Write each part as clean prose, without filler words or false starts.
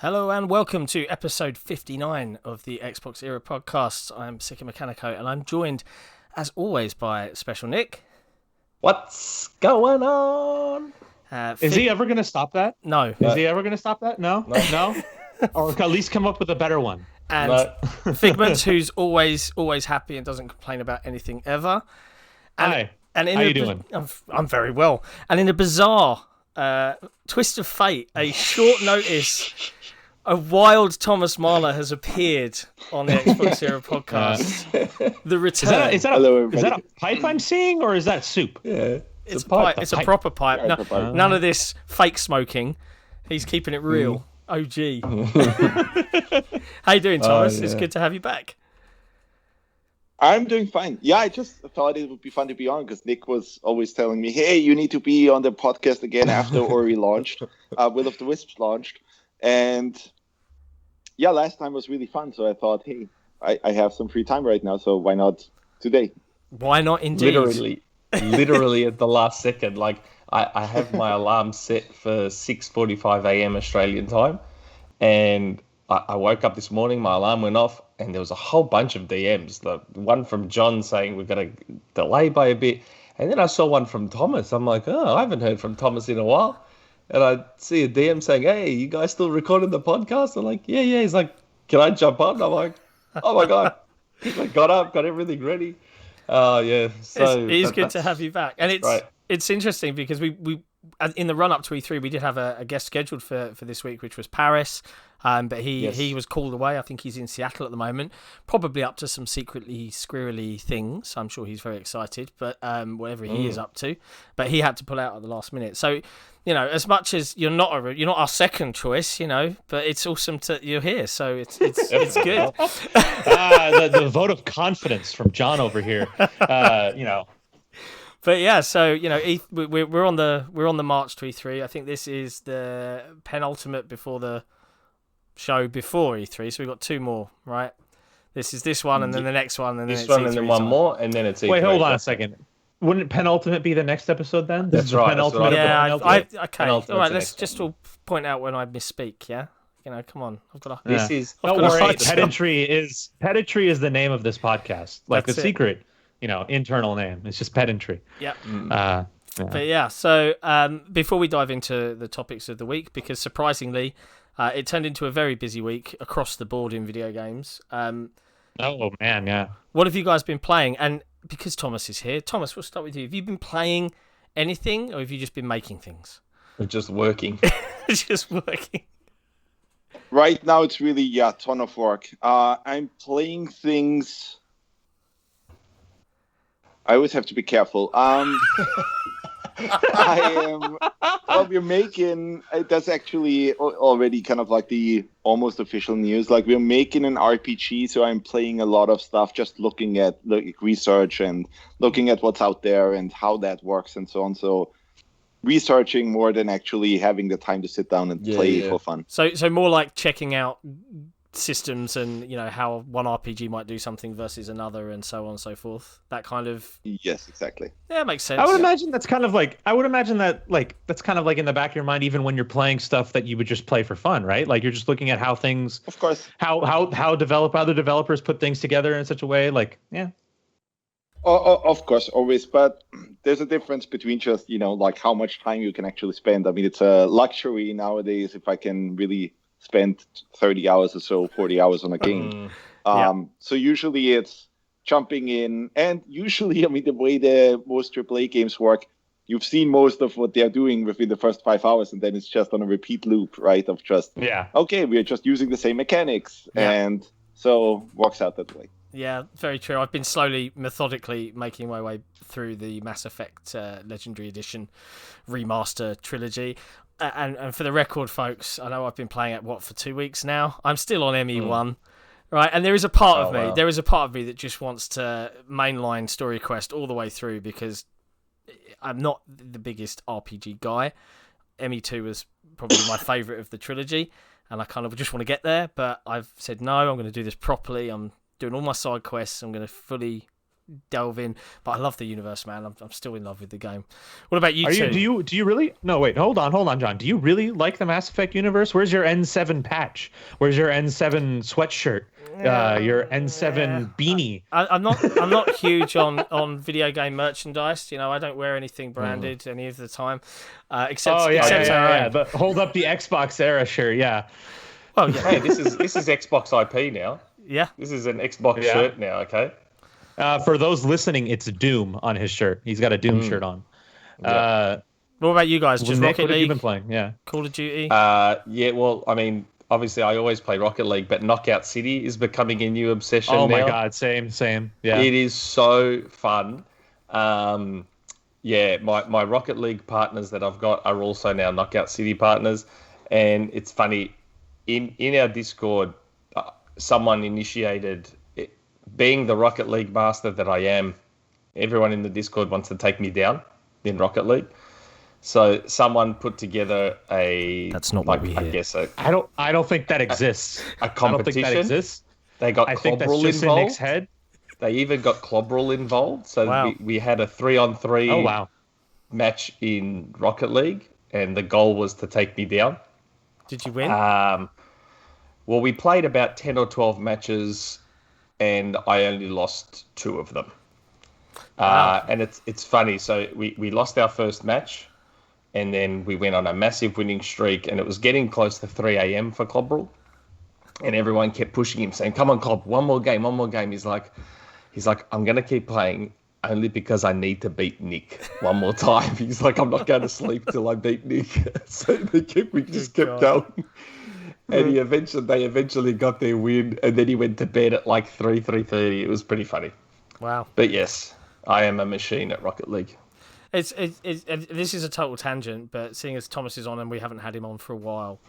Hello and welcome to episode 59 of the XboxEra Podcast. I'm Sikamikanico and I'm joined, as always, by Shpeshal Nick. What's going on? Is he ever going to stop that? No. Is he ever going to stop that? No? Or at least come up with a better one. And Figments, who's always happy and doesn't complain about anything ever. Hi. How you doing? I'm very well. And in a bizarre twist of fate, a short notice, a Wild Thomas Mahler has appeared on the XboxEra Podcast. The return. Is that a pipe I'm seeing, or is that soup? Yeah, it's a pipe. It's a proper pipe. None of this fake smoking. He's keeping it real. OG. How you doing, Thomas? It's good to have you back. I'm doing fine. Yeah, I just thought it would be fun to be on because Nick was always telling me, hey, you need to be on the podcast again after Ori launched, Will of the Wisps launched. And yeah, last time was really fun. So I thought, hey, I have some free time right now. So why not today? Why not indeed? Literally at the last second. Like I have my alarm set for 6:45 a.m. Australian time. And I woke up this morning, my alarm went off, and there was a whole bunch of DMs. The one from John saying we're going to delay by a bit. And then I saw one from Thomas. I'm like, I haven't heard from Thomas in a while. And I see a DM saying, hey, you guys still recording the podcast? I'm like, yeah. He's like, can I jump on? I'm like, oh my God. He's like, got up, got everything ready. Oh, yeah. So it is good to have you back. And it's interesting because we in the run-up to E3, we did have a guest scheduled for this week, which was Paris. But he was called away. I think he's in Seattle at the moment, probably up to some secretly squirrely things. I'm sure he's very excited, but whatever he is up to. But he had to pull out at the last minute. So, as much as you're not our second choice, but it's awesome you're here. So it's good. The vote of confidence from John over here. But yeah, so we're on the march to E3. I think this is the penultimate before the show before E3, so we've got two more, right? This is this one, and then the next one, and then this one, and then one more, and then it's E3. Wait, hold on a second. Wouldn't penultimate be the next episode then? That's right. Penultimate. Yeah, okay. All right, let's just all point out when I misspeak. Yeah, come on. I've got to. This is. Don't worry. Pedantry is the name of this podcast. Like the secret, internal name. It's just pedantry. Yeah. Yeah. But yeah, so before we dive into the topics of the week, because surprisingly, it turned into a very busy week across the board in video games. Oh, man, yeah. What have you guys been playing? And because Thomas is here, Thomas, we'll start with you. Have you been playing anything, or have you just been making things? Just working. Just working. Right now, it's really, a ton of work. I'm playing things. I always have to be careful. We're making, that's actually already kind of like the almost official news. Like, we're making an RPG, so I'm playing a lot of stuff, just looking at the research and looking at what's out there and how that works and so on. So researching more than actually having the time to sit down and play for fun. So more like checking out systems and how one RPG might do something versus another and so on and so forth. That kind of. Yes, exactly. Yeah, makes sense. I would imagine that's kind of like that's kind of like in the back of your mind, even when you're playing stuff that you would just play for fun, right? Like you're just looking at how things, of course, how other developers put things together in such a way, like yeah. Of course, always, but there's a difference between just like how much time you can actually spend. I mean, it's a luxury nowadays if I can really spend 30 hours or so, 40 hours on a game. So usually it's jumping in, and usually, I mean, the way the most AAA games work, you've seen most of what they're doing within the first 5 hours, and then it's just on a repeat loop, right? Of just, okay, we're just using the same mechanics, and so works out that way. Yeah, very true. I've been slowly, methodically making my way through the Mass Effect Legendary Edition remaster trilogy. And for the record, folks, I know I've been playing it, for 2 weeks now? I'm still on ME1, right? And there is a part of me, that just wants to mainline Story Quest all the way through because I'm not the biggest RPG guy. ME2 was probably my favourite of the trilogy, and I kind of just want to get there, but I've said, no, I'm going to do this properly. I'm doing all my side quests. I'm going to fully delve in. But I love the universe, man. I'm still in love with the game. What about you? Do you really? No, wait, hold on, John. Do you really like the Mass Effect universe? Where's your N7 patch? Where's your N7 sweatshirt? Your N7 beanie? I'm not huge on video game merchandise. You know, I don't wear anything branded any of the time, except our own. But hold up the XboxEra shirt, yeah. Well, yeah. Hey, this is Xbox IP now. Yeah. This is an Xbox shirt now, okay? For those listening, it's Doom on his shirt. He's got a Doom shirt on. What about you guys? Just Nick, Rocket what have League? you been playing? Yeah. Call of Duty? Yeah, well, I mean, obviously I always play Rocket League, but Knockout City is becoming a new obsession now. Oh my God, same. Yeah. It is so fun. Yeah, my Rocket League partners that I've got are also now Knockout City partners. And it's funny, in our Discord, someone initiated it. Being the Rocket League master that I am, everyone in the Discord wants to take me down in Rocket League. So someone put together That's not what we hear. I guess I don't think that exists. a competition. I don't think that exists. They got I think that's Clobberl just involved. in Nick's head. They even got Clobberl involved. So wow. we had a 3-on-3 match in Rocket League, and the goal was to take me down. Did you win? Well, we played about 10 or 12 matches, and I only lost 2 of them. Wow. And it's funny. So we lost our first match, and then we went on a massive winning streak, and it was getting close to 3 a.m. for Clobberl. And everyone kept pushing him, saying, "Come on, Clob, one more game." He's like, "I'm going to keep playing only because I need to beat Nick one more time." He's like, "I'm not going to sleep till I beat Nick." So we just kept going. And they eventually got their win, and then he went to bed at like 3:30. It was pretty funny. Wow. But yes, I am a machine at Rocket League. This is a total tangent, but seeing as Thomas is on and we haven't had him on for a while,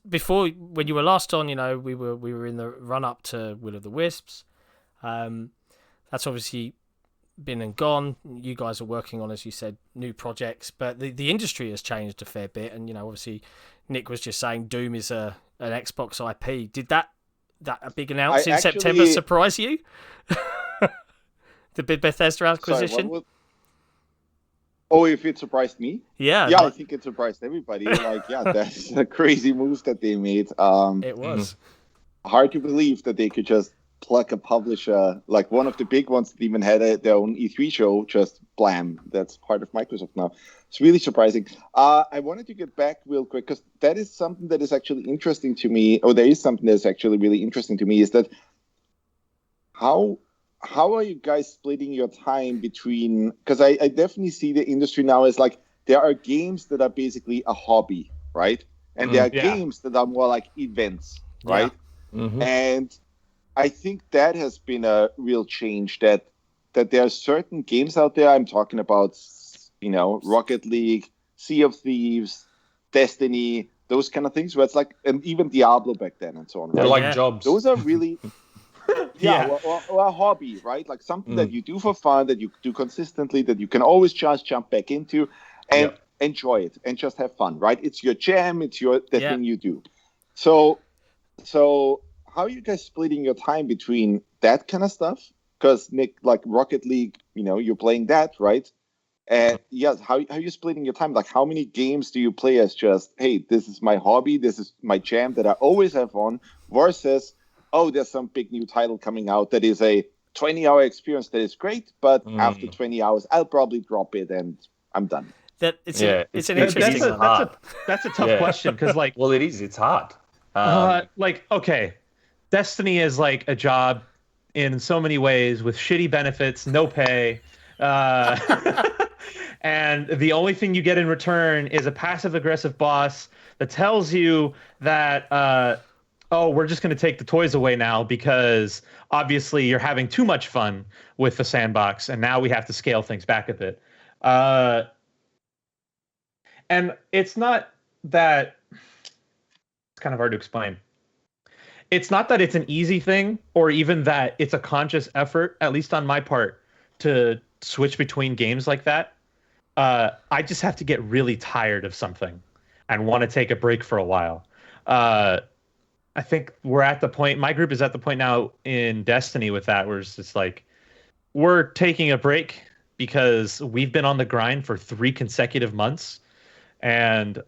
before when you were last on, you know, we were in the run up to Will of the Wisps. That's obviously been and gone. You guys are working on, as you said, new projects, but the industry has changed a fair bit. And you know, obviously, Nick was just saying Doom is an Xbox IP. Did that a big announcement in September surprise you? The big Bethesda acquisition. Sorry, Oh, if it surprised me? Yeah. Yeah, I think it surprised everybody. That's a crazy move that they made. It was. Hard to believe that they could just pluck a publisher, like one of the big ones that even had their own E3 show, just blam. That's part of Microsoft now. It's really surprising. I wanted to get back real quick, because that is something that is actually interesting to me, or there is something that's actually really interesting to me, is that how are you guys splitting your time between, because I definitely see the industry now as like, there are games that are basically a hobby, right? And there are games that are more like events, right? Yeah. Mm-hmm. And I think that has been a real change, that there are certain games out there, I'm talking about, you know, Rocket League, Sea of Thieves, Destiny, those kind of things, where it's like, and even Diablo back then and so on. They're right? like jobs. Those are really... or a hobby, right? Like something that you do for fun, that you do consistently, that you can always just jump back into and enjoy it and just have fun, right? It's your jam, it's the thing you do. So how are you guys splitting your time between that kind of stuff? Because Nick, like Rocket League, you know, you're playing that, right? And yes, how are you splitting your time? Like how many games do you play as just, hey, this is my hobby, this is my jam that I always have on, versus, oh, there's some big new title coming out that is a 20-hour experience that is great, but after 20 hours, I'll probably drop it and I'm done. It's an interesting one. That's a tough question, because like, well, it is. It's hard. Okay, Destiny is like a job in so many ways, with shitty benefits, no pay, and the only thing you get in return is a passive-aggressive boss that tells you that, oh, we're just going to take the toys away now because obviously you're having too much fun with the sandbox, and now we have to scale things back a bit. And it's not that... It's kind of hard to explain. It's not that it's an easy thing, or even that it's a conscious effort, at least on my part, to switch between games like that. I just have to get really tired of something and want to take a break for a while. I think we're at the point, my group is at the point now in Destiny with that, where it's just like, we're taking a break because we've been on the grind for 3 consecutive months, and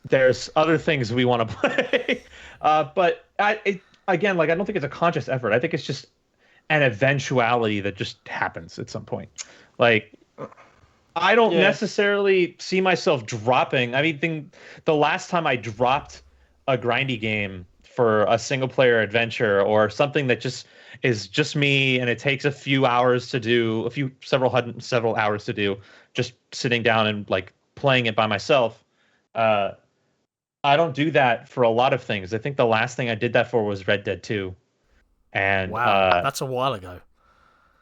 there's other things we want to play. But again, like, I don't think it's a conscious effort. I think it's just an eventuality that just happens at some point. Like, I don't necessarily see myself dropping. I mean, the last time I dropped a grindy game for a single player adventure or something that just is just me and it takes a few hours to do, several hours to do, just sitting down and like playing it by myself. I don't do that for a lot of things. I think the last thing I did that for was Red Dead 2. And wow, that's a while ago.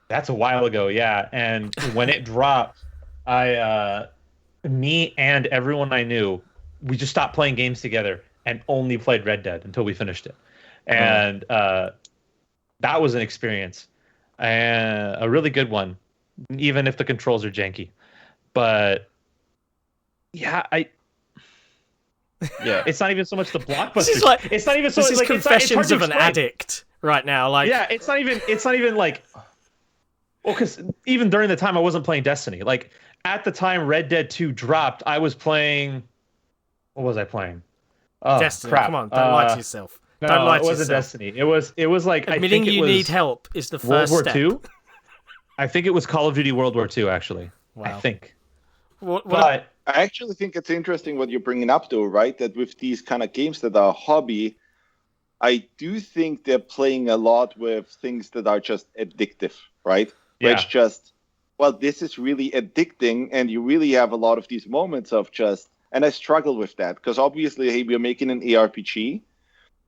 That's a while ago, yeah. And when it dropped, me and everyone I knew, we just stopped playing games together and only played Red Dead until we finished it. And that was an experience, and a really good one, even if the controls are janky. But yeah, it's not even so much the blockbuster. It's not even so. This is like, confessions of an explain. addict right now. Like, yeah, it's not even like. Well, because even during the time I wasn't playing Destiny. Like, at the time Red Dead 2 dropped, I was playing. What was I playing? Oh, Destiny. crap. Come on, don't lie to yourself. No, don't lie to it wasn't yourself. Destiny. It was like admitting I think you it was need help is the World first War step. II. I think it was Call of Duty World War II. Actually, Wow. I think. But I actually think it's interesting what you're bringing up, though, right? That with these kind of games that are a hobby, I do think they're playing a lot with things that are just addictive, right? Yeah. Which just, well, this is really addicting, and you really have a lot of these moments of just, and I struggle with that, because obviously, hey, we're making an ARPG,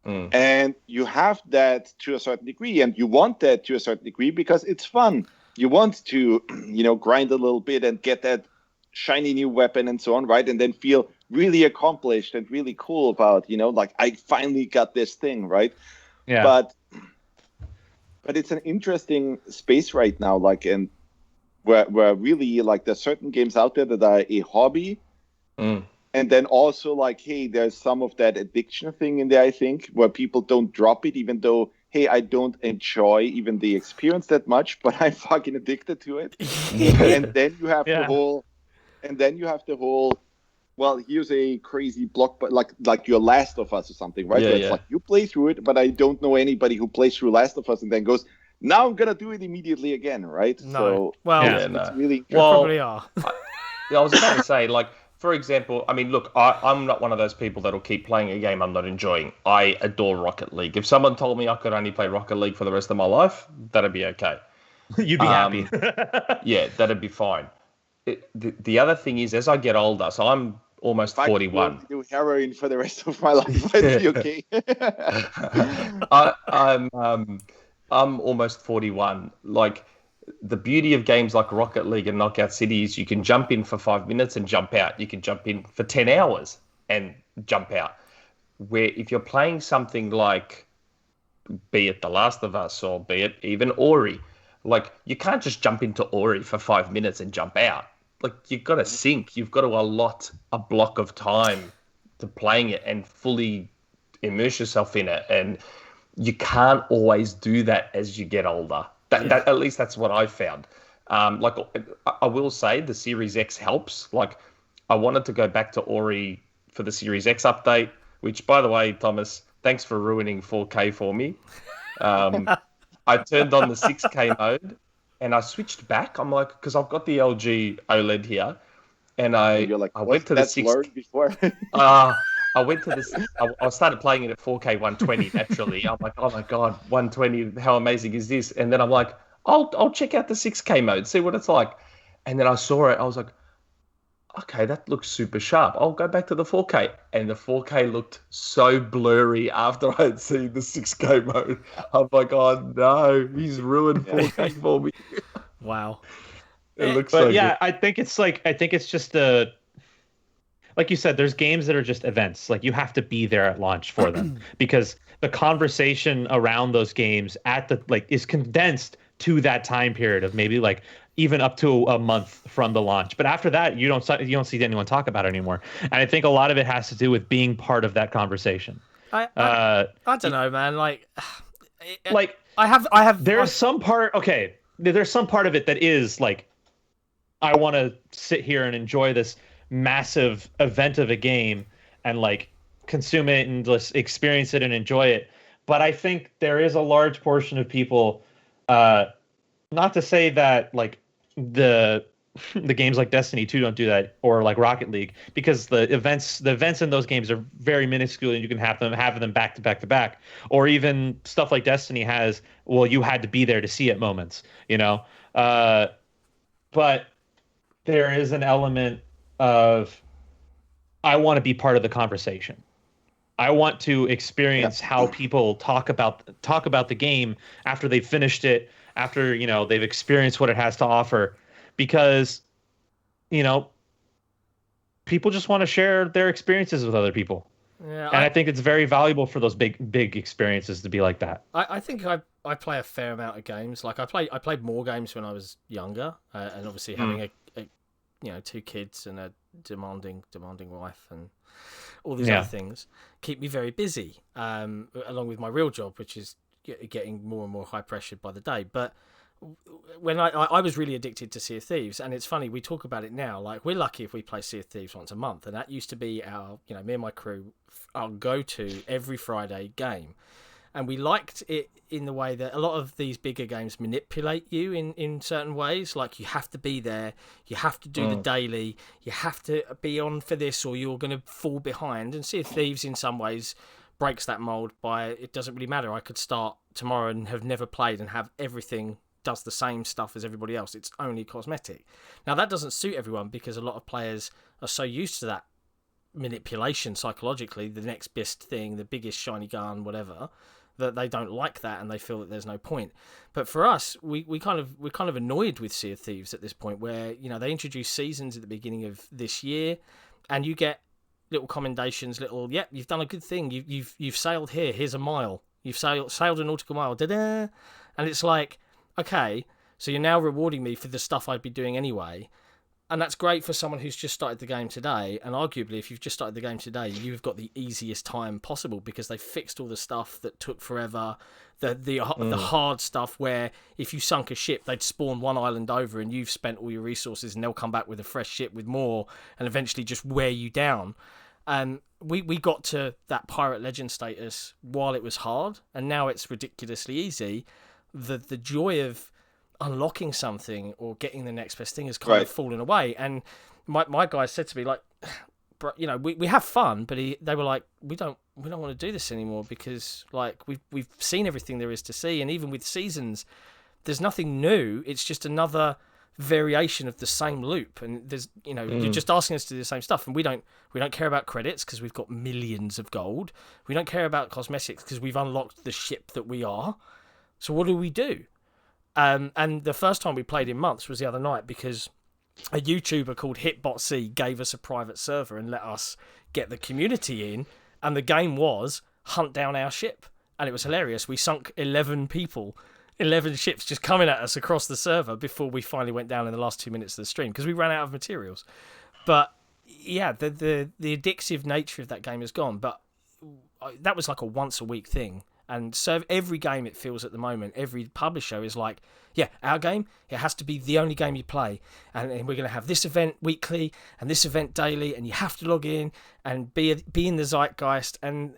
and you have that to a certain degree, and you want that to a certain degree because it's fun. You want to, grind a little bit and get that shiny new weapon and so on, right? And then feel really accomplished and really cool about, like, I finally got this thing, right? Yeah. But it's an interesting space right now, like, and where really, like, there's certain games out there that are a hobby, and then also, like, hey, there's some of that addiction thing in there, I think, where people don't drop it, even though, hey, I don't enjoy even the experience that much, but I'm fucking addicted to it. And then you have the whole, well, here's a crazy block, but like your Last of Us or something, right? It's like you play through it, but I don't know anybody who plays through Last of Us and then goes, now I'm gonna do it immediately again, right? No. So, well, it's really you probably are. I was about to say, like, for example, I mean, look, I'm not one of those people that'll keep playing a game I'm not enjoying. I adore Rocket League. If someone told me I could only play Rocket League for the rest of my life, that'd be okay. You'd be happy. Yeah, that'd be fine. The other thing is, as I get older, so I'm almost 41. Do heroin for the rest of my life. I'd be okay. I'm almost 41. Like, the beauty of games like Rocket League and Knockout City is you can jump in for 5 minutes and jump out. You can jump in for 10 hours and jump out. Where if you're playing something like, be it The Last of Us or be it even Ori, like, you can't just jump into Ori for 5 minutes and jump out. Like, you've got to sink. You've got to allot a block of time to playing it and fully immerse yourself in it. And you can't always do that as you get older. That at least that's what I found. Like, I will say the Series X helps. Like, I wanted to go back to Ori for the Series X update, which, by the way, Thomas, thanks for ruining 4K for me. I turned on the 6K mode and I switched back. I'm like, because I've got the LG OLED here, and you're like, I went to the 6K before. I went to this. I started playing it at 4K 120 naturally. I'm like, oh my god, 120! How amazing is this? And then I'm like, I'll check out the 6K mode, see what it's like. And then I saw it. I was like, okay, that looks super sharp. I'll go back to the 4K. And the 4K looked so blurry after I had seen the 6K mode. I'm like, oh no, he's ruined 4K for me. Wow. It looks so good. I think it's just like you said, there's games that are just events. Like, you have to be there at launch for them because the conversation around those games is condensed to that time period of maybe like even up to a month from the launch. But after that, you don't see anyone talk about it anymore. And I think a lot of it has to do with being part of that conversation. I don't know, man. Like I have. There's I've, some part. Okay, there's some part of it that is like, I want to sit here and enjoy this massive event of a game and like consume it and just experience it and enjoy it. But I think there is a large portion of people, not to say that like the games like Destiny 2 don't do that, or like Rocket League, because the events in those games are very minuscule and you can have them back to back to back, or even stuff like Destiny has, well, you had to be there to see it moments, you know. But there is an element of, I want to be part of the conversation. I want to experience how people talk about the game after they've finished it, after, you know, they've experienced what it has to offer, because, you know, people just want to share their experiences with other people. Yeah, and I think it's very valuable for those big experiences to be like that. I think I play a fair amount of games. Like I played more games when I was younger, and obviously having a you know, 2 kids and a demanding wife and all these other things keep me very busy, along with my real job, which is getting more and more high pressured by the day. But when I was really addicted to Sea of Thieves, and it's funny, we talk about it now, like we're lucky if we play Sea of Thieves once a month, and that used to be our, you know, me and my crew, our go-to every Friday game. And we liked it in the way that a lot of these bigger games manipulate you in certain ways. Like, you have to be there, you have to do the daily, you have to be on for this or you're going to fall behind. And Sea of Thieves in some ways breaks that mold by, it doesn't really matter. I could start tomorrow and have never played and have everything does the same stuff as everybody else. It's only cosmetic. Now, that doesn't suit everyone because a lot of players are so used to that manipulation psychologically, the next best thing, the biggest shiny gun, whatever, that they don't like that and they feel that there's no point. But for us, we're kind of annoyed with Sea of Thieves at this point, where, you know, they introduced seasons at the beginning of this year, and you get little commendations, little, yep, you've done a good thing, you've sailed here, here's a mile, you've sailed a nautical mile, da-da. And it's like, okay, so you're now rewarding me for the stuff I'd be doing anyway. And that's great for someone who's just started the game today. And arguably, if you've just started the game today, you've got the easiest time possible because they fixed all the stuff that took forever. The hard stuff where if you sunk a ship, they'd spawn one island over and you've spent all your resources and they'll come back with a fresh ship with more and eventually just wear you down. And we got to that pirate legend status while it was hard, and now it's ridiculously easy. The joy of unlocking something or getting the next best thing has kind of fallen away. And my guys said to me, like, you know, we have fun, but they were like, we don't want to do this anymore because, like, we've seen everything there is to see, and even with seasons, there's nothing new. It's just another variation of the same loop, and there's, you know, you're just asking us to do the same stuff, and we don't care about credits because we've got millions of gold. We don't care about cosmetics because we've unlocked the ship that we are. So what do? And the first time we played in months was the other night because a YouTuber called HitBotC gave us a private server and let us get the community in, and the game was hunt down our ship, and it was hilarious. We sunk 11 ships just coming at us across the server before we finally went down in the last 2 minutes of the stream because we ran out of materials. But yeah, the addictive nature of that game is gone, but that was like a once a week thing. And so every game, it feels at the moment, every publisher is like, yeah, our game, it has to be the only game you play. And we're going to have this event weekly and this event daily, and you have to log in and be in the zeitgeist. And,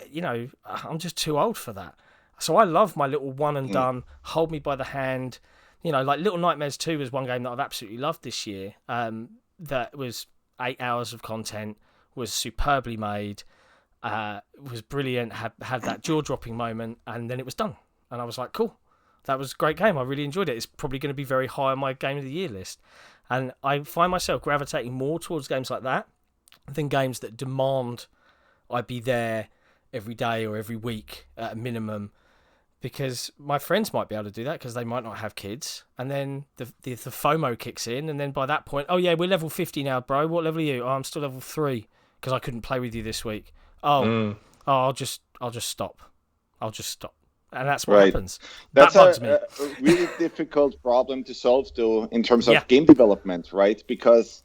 you know, I'm just too old for that. So I love my little one and done, hold me by the hand. You know, like Little Nightmares 2 was one game that I've absolutely loved this year. That was 8 hours of content, was superbly made. Was brilliant, had that jaw-dropping moment, and then it was done. And I was like, cool, that was a great game. I really enjoyed it. It's probably going to be very high on my Game of the Year list. And I find myself gravitating more towards games like that than games that demand I be there every day or every week at a minimum, because my friends might be able to do that because they might not have kids. And then the FOMO kicks in, and then by that point, oh yeah, we're level 50 now, bro. What level are you? Oh, I'm still level 3 because I couldn't play with you this week. I'll just stop. And that's what happens. That's that bugs me. A really difficult problem to solve, though, in terms of game development, right? Because,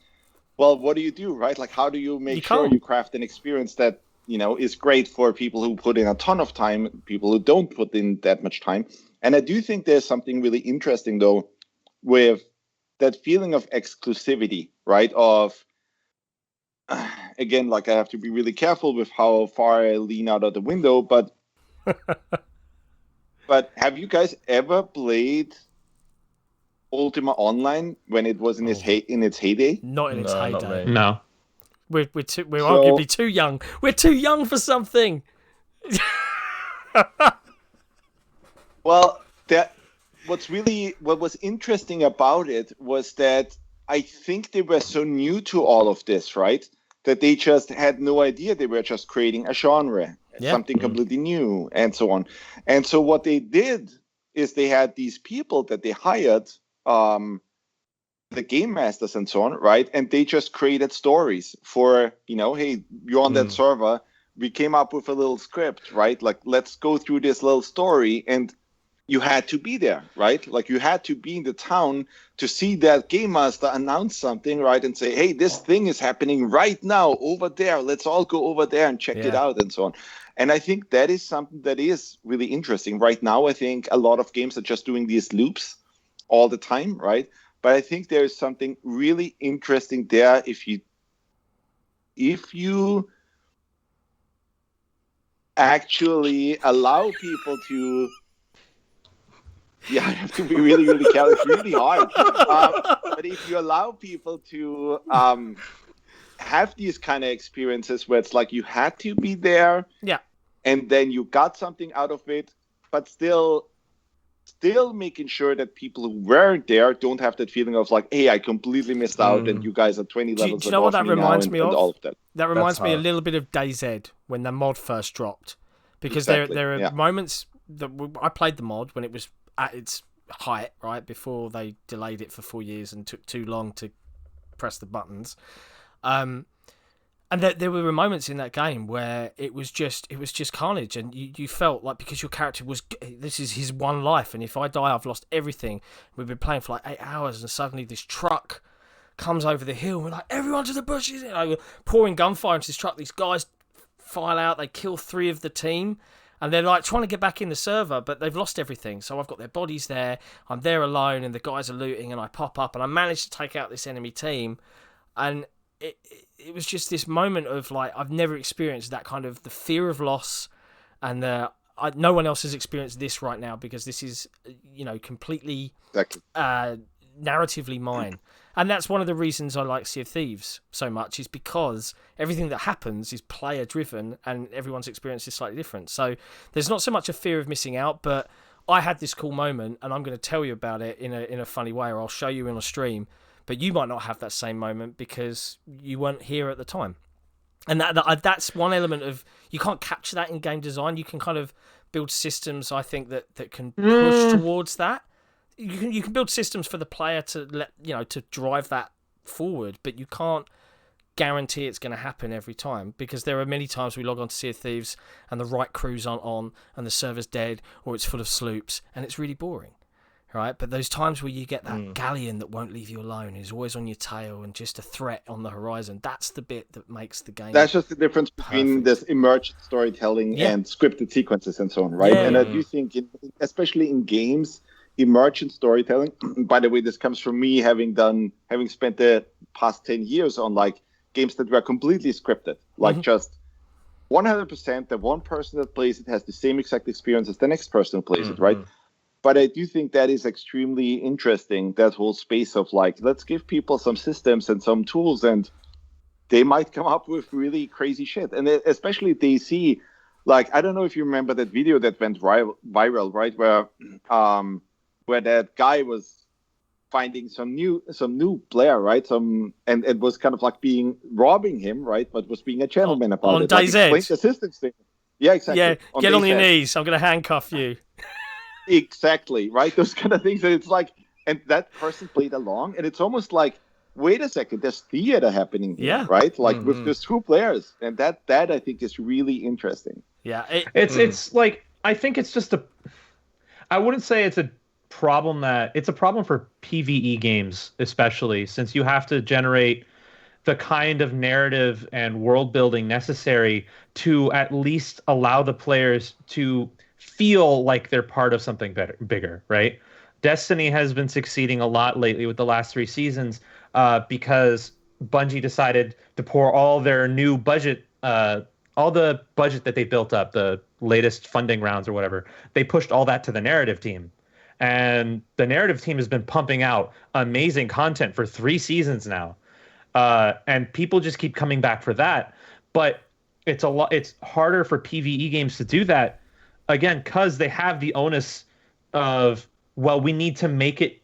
well, what do you do, right? Like, how do you make sure you craft an experience that, you know, is great for people who put in a ton of time, people who don't put in that much time, And I do think there's something really interesting, though, with that feeling of exclusivity, right? Of, again, like I have to be really careful with how far I lean out of the window, but but have you guys ever played Ultima Online when it was in its heyday? Not in its heyday. No. We're arguably too young. We're too young for something. Well, what was interesting about it was that I think they were so new to all of this, right? That they just had no idea they were just creating a genre, something completely new, and so on. And so what they did is they had these people that they hired, the game masters and so on, right? And they just created stories for, hey, you're on that server. We came up with a little script, right? Like, let's go through this little story. And you had to be there, right? Like, you had to be in the town to see that game master announce something, right? And say, hey, this thing is happening right now over there. Let's all go over there and check it out and so on. And I think that is something that is really interesting. Right now, I think a lot of games are just doing these loops all the time, right? But I think there is something really interesting there if you actually allow people to. Yeah, I have to be really, really careful. It's really hard. But if you allow people to have these kind of experiences where it's like you had to be there, and then you got something out of it, but still making sure that people who weren't there don't have that feeling of like, hey, I completely missed out, and you guys are 20 levels. Do you know what that reminds me of? All of that. That reminds me a little bit of DayZ when the mod first dropped, because there are moments that I played the mod when it was at its height, right before they delayed it for 4 years and took too long to press the buttons. And there were moments in that game where it was just carnage, and you felt like, because your character this is his one life, and if I die, I've lost everything. We've been playing for like 8 hours, and suddenly this truck comes over the hill, and we're like, everyone to the bushes, we're pouring gunfire into this truck. These guys file out, they kill 3 of the team, and they're like trying to get back in the server, but they've lost everything. So I've got their bodies there, I'm there alone, and the guys are looting, and I pop up, and I managed to take out this enemy team, and it was just this moment of like, I've never experienced that kind of the fear of loss, and no one else has experienced this right now, because this is, completely narratively mine. And that's one of the reasons I like Sea of Thieves so much, is because everything that happens is player driven, and everyone's experience is slightly different. So there's not so much a fear of missing out, but I had this cool moment, and I'm going to tell you about it in a funny way, or I'll show you in a stream. But you might not have that same moment because you weren't here at the time. And that's one element of, you can't capture that in game design. You can kind of build systems, I think, that can push towards that. You can build systems for the player to to drive that forward, but you can't guarantee it's going to happen every time, because there are many times we log on to Sea of Thieves and the right crews aren't on, and the server's dead, or it's full of sloops, and it's really boring. Right, but those times where you get that galleon that won't leave you alone, who's always on your tail and just a threat on the horizon, that's the bit that makes the game. That's just the difference between this immersive storytelling and scripted sequences and so on, right? And I do think, especially in games, immersive storytelling. By the way, this comes from me having spent the past 10 years on like games that were completely scripted, like just 100%. The one person that plays it has the same exact experience as the next person who plays it, right? But I do think that is extremely interesting, that whole space of like, let's give people some systems and some tools, and they might come up with really crazy shit. And especially they see, like, I don't know if you remember that video that went viral, right? Where that guy was finding some new player, right? And it was kind of like robbing him, right? But was being a gentleman about on it. DayZ. Like, explain the systems thing. Yeah, exactly. Yeah, get on your knees. I'm going to handcuff you. Exactly, right? Those kind of things. And it's like, and that person played along, and it's almost like, wait a second, there's theater happening here, right? Like with those 2 players, and that I think is really interesting. Yeah, it's like, I think it's just I wouldn't say it's a problem for PvE games, especially since you have to generate the kind of narrative and world building necessary to at least allow the players to feel like they're part of something bigger, right? Destiny has been succeeding a lot lately with the last 3 seasons because Bungie decided to pour all their new budget, all the budget that they built up, the latest funding rounds or whatever, they pushed all that to the narrative team. And the narrative team has been pumping out amazing content for 3 seasons now. And people just keep coming back for that. But it's harder for PvE games to do that, again, because they have the onus of, well, we need to make it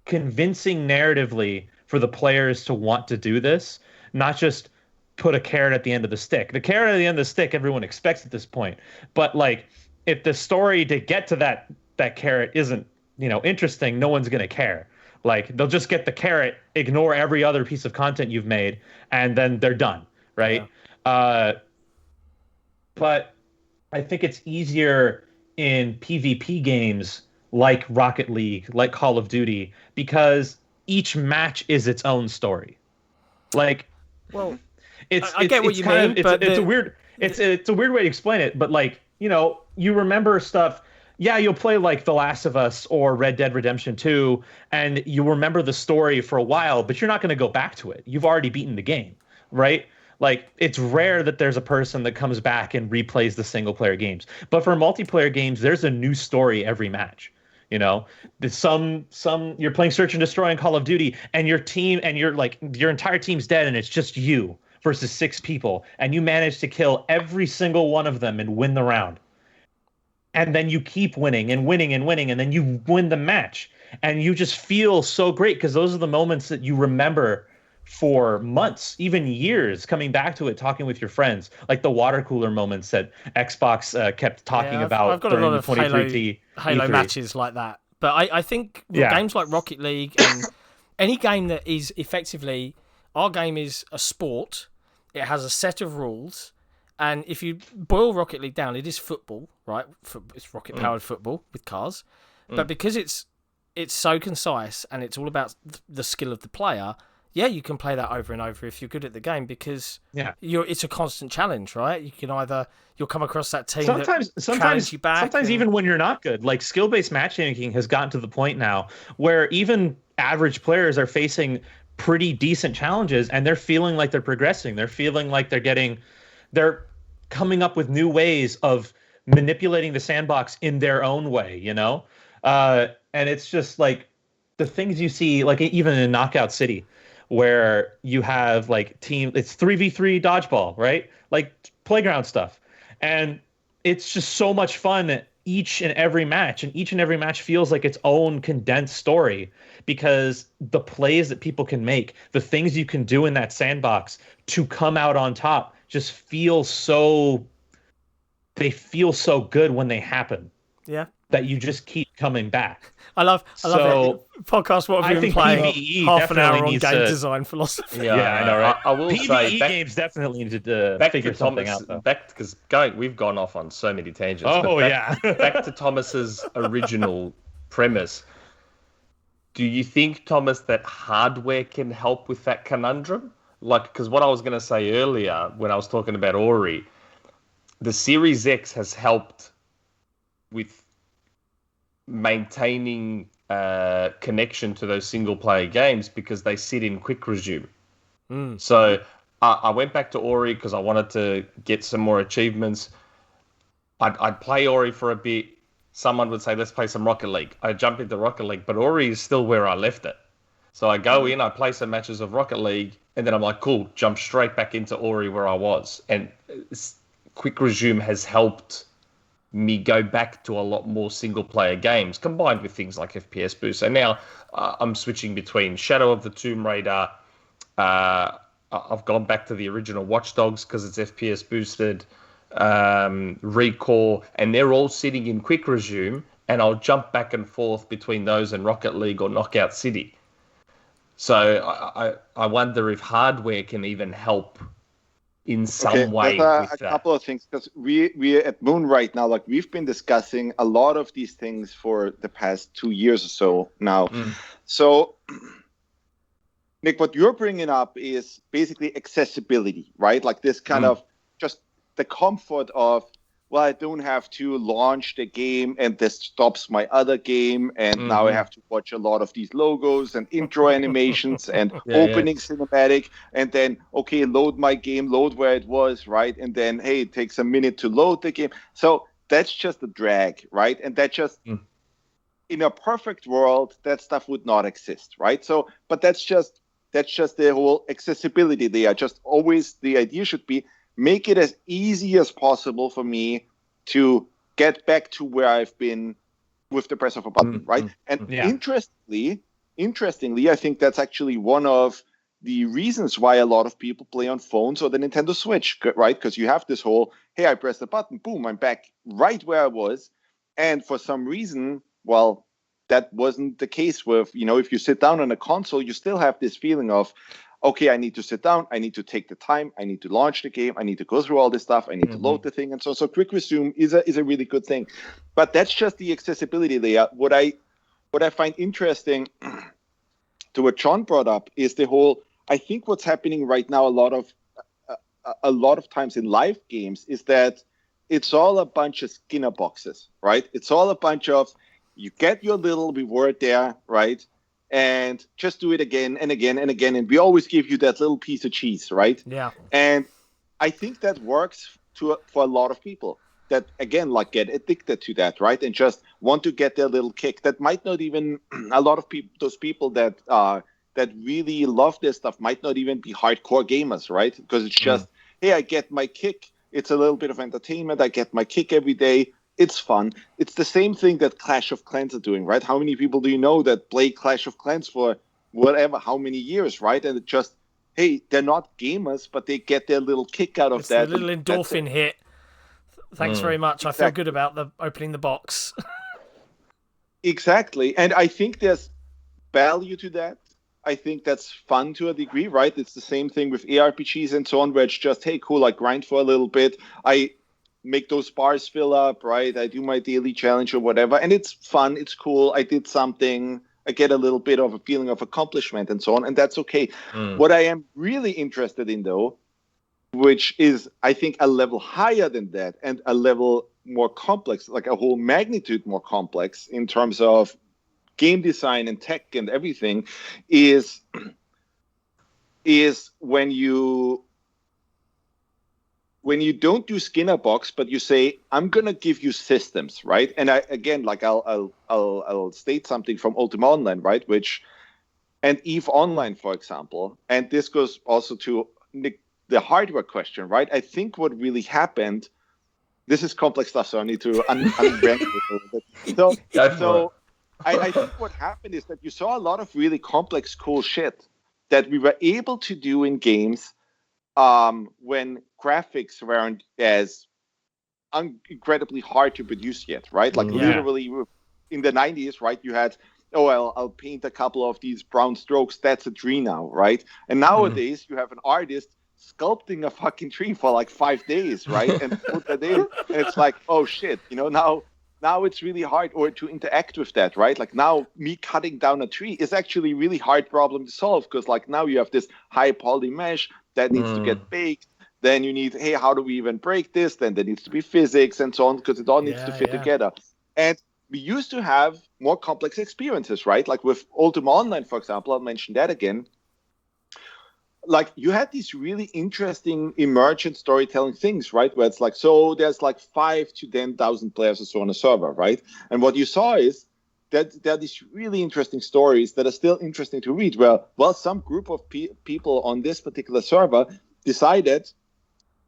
convincing narratively for the players to want to do this, not just put a carrot at the end of the stick. The carrot at the end of the stick, everyone expects at this point. But like, if the story to get to that carrot isn't, interesting, no one's gonna care. Like, they'll just get the carrot, ignore every other piece of content you've made, and then they're done, right? Yeah. But I think it's easier in PvP games like Rocket League, like Call of Duty, because each match is its own story. Like, well, I get what you mean, but it's a weird way to explain it. But like, you remember stuff. Yeah, you'll play like The Last of Us or Red Dead Redemption 2, and you remember the story for a while, but you're not going to go back to it. You've already beaten the game, right? Like, it's rare that there's a person that comes back and replays the single player games. But for multiplayer games, there's a new story every match. Some you're playing Search and Destroy in Call of Duty, and your team and your entire team's dead, and it's just you versus 6 people, and you manage to kill every single one of them and win the round. And then you keep winning and winning and winning, and then you win the match, and you just feel so great because those are the moments that you remember for months, even years, coming back to it, talking with your friends, like the water cooler moments that Xbox kept talking about. I've got a lot of Halo matches like that. But I think games like Rocket League and any game that is effectively, our game is a sport, it has a set of rules, and if you boil Rocket League down, it is football, right? It's rocket-powered football with cars. But because it's so concise and it's all about the skill of the player, yeah, you can play that over and over if you're good at the game because it's a constant challenge, right? You can you'll come across that team sometimes you back. Sometimes even when you're not good, like skill-based matchmaking has gotten to the point now where even average players are facing pretty decent challenges and they're feeling like they're progressing. They're feeling like they're coming up with new ways of manipulating the sandbox in their own way, And it's just like the things you see, like even in Knockout City, where you have like it's 3v3 dodgeball, right? Like playground stuff. And it's just so much fun each and every match. And each and every match feels like its own condensed story because the plays that people can make, the things you can do in that sandbox to come out on top just feel so good when they happen. Yeah. That you just keep coming back. I love it. Podcast, what have you been playing? PvE half an hour on game design philosophy. Yeah, I know, right? I will PvE say games definitely need to figure something out, though. Because we've gone off on so many tangents. Back to Thomas's original premise. Do you think, Thomas, that hardware can help with that conundrum? Like, because what I was going to say earlier when I was talking about Ori, the Series X has helped with maintaining connection to those single-player games because they sit in quick resume. So I went back to Ori because I wanted to get some more achievements. I'd play Ori for a bit. Someone would say, let's play some Rocket League. I jump into Rocket League, but Ori is still where I left it. So I go in, I play some matches of Rocket League, and then I'm like, cool, jump straight back into Ori where I was. And quick resume has helped me go back to a lot more single-player games, combined with things like FPS boost. So now I'm switching between Shadow of the Tomb Raider. I've gone back to the original Watch Dogs because it's FPS boosted. Recall, and they're all sitting in quick resume, and I'll jump back and forth between those and Rocket League or Knockout City. So I wonder if hardware can even help in some way with that. Couple of things, because we at Moon right now, like we've been discussing a lot of these things for the past 2 years or so now. So Nick, what you're bringing up is basically accessibility, right? Like this kind of just the comfort of well, I don't have to launch the game and this stops my other game. And now I have to watch a lot of these logos and intro animations and opening cinematic. And then, okay, load my game, load where it was, right? And then, hey, it takes a minute to load the game. So that's just a drag, right? And that just, in a perfect world, that stuff would not exist, right? So, but that's just the whole accessibility there. Just always the idea should be make it as easy as possible for me to get back to where I've been with the press of a button, right? And interestingly, I think that's actually one of the reasons why a lot of people play on phones or the Nintendo Switch, right? Because you have this whole, hey, I press the button, boom, I'm back right where I was. And for some reason, well, that wasn't the case with, if you sit down on a console, you still have this feeling of, okay, I need to sit down, I need to take the time, I need to launch the game, I need to go through all this stuff, I need to load the thing, and so quick resume is a really good thing. But that's just the accessibility layer. What I find interesting to what John brought up is the whole, I think what's happening right now a lot of times in live games is that it's all a bunch of Skinner boxes, right? It's all a bunch of, you get your little reward there, right? And just do it again and again and again. And we always give you that little piece of cheese, right? Yeah. And I think that works for a lot of people that, again, like get addicted to that, right? And just want to get their little kick. That might not even, a lot of people, those people that really love this stuff might not even be hardcore gamers, right? Because it's just, hey, I get my kick. It's a little bit of entertainment. I get my kick every day. It's fun. It's the same thing that Clash of Clans are doing, right? How many people do you know that play Clash of Clans for whatever, how many years, right? And it just, hey, they're not gamers, but they get their little kick out of that. It's a little endorphin hit. Thanks very much. Exactly. I feel good about opening the box. Exactly. And I think there's value to that. I think that's fun to a degree, right? It's the same thing with ARPGs and so on, where it's just, hey, cool, I grind for a little bit. I make those bars fill up, right? I do my daily challenge or whatever. And it's fun. It's cool. I did something. I get a little bit of a feeling of accomplishment and so on. And that's okay. What I am really interested in, though, which is, I think, a level higher than that and a level more complex, like a whole magnitude more complex in terms of game design and tech and everything, is when you don't do Skinner box, but you say, I'm going to give you systems, right? And I'll state something from Ultima Online, right? And EVE Online, for example. And this goes also to the hardware question, right? I think what really happened, this is complex stuff, so I need to unrank it a little bit. So I think what happened is that you saw a lot of really complex, cool shit that we were able to do in games when graphics weren't as incredibly hard to produce yet, right? Like literally in the 90s, right? You had, I'll paint a couple of these brown strokes. That's a tree now, right? And nowadays you have an artist sculpting a fucking tree for like 5 days, right? And put that in, and it's like, oh shit, now it's really hard to interact with that, right? Like now me cutting down a tree is actually a really hard problem to solve because like now you have this high poly mesh that needs to get baked. Then you need, hey, how do we even break this? Then there needs to be physics and so on because it all needs to fit together. And we used to have more complex experiences, right? Like with Ultima Online, for example, I'll mention that again. Like you had these really interesting emergent storytelling things, right? Where it's like, so there's like 5,000 to 10,000 players or so on a server, right? And what you saw is that there are these really interesting stories that are still interesting to read. Well, some group of people on this particular server decided,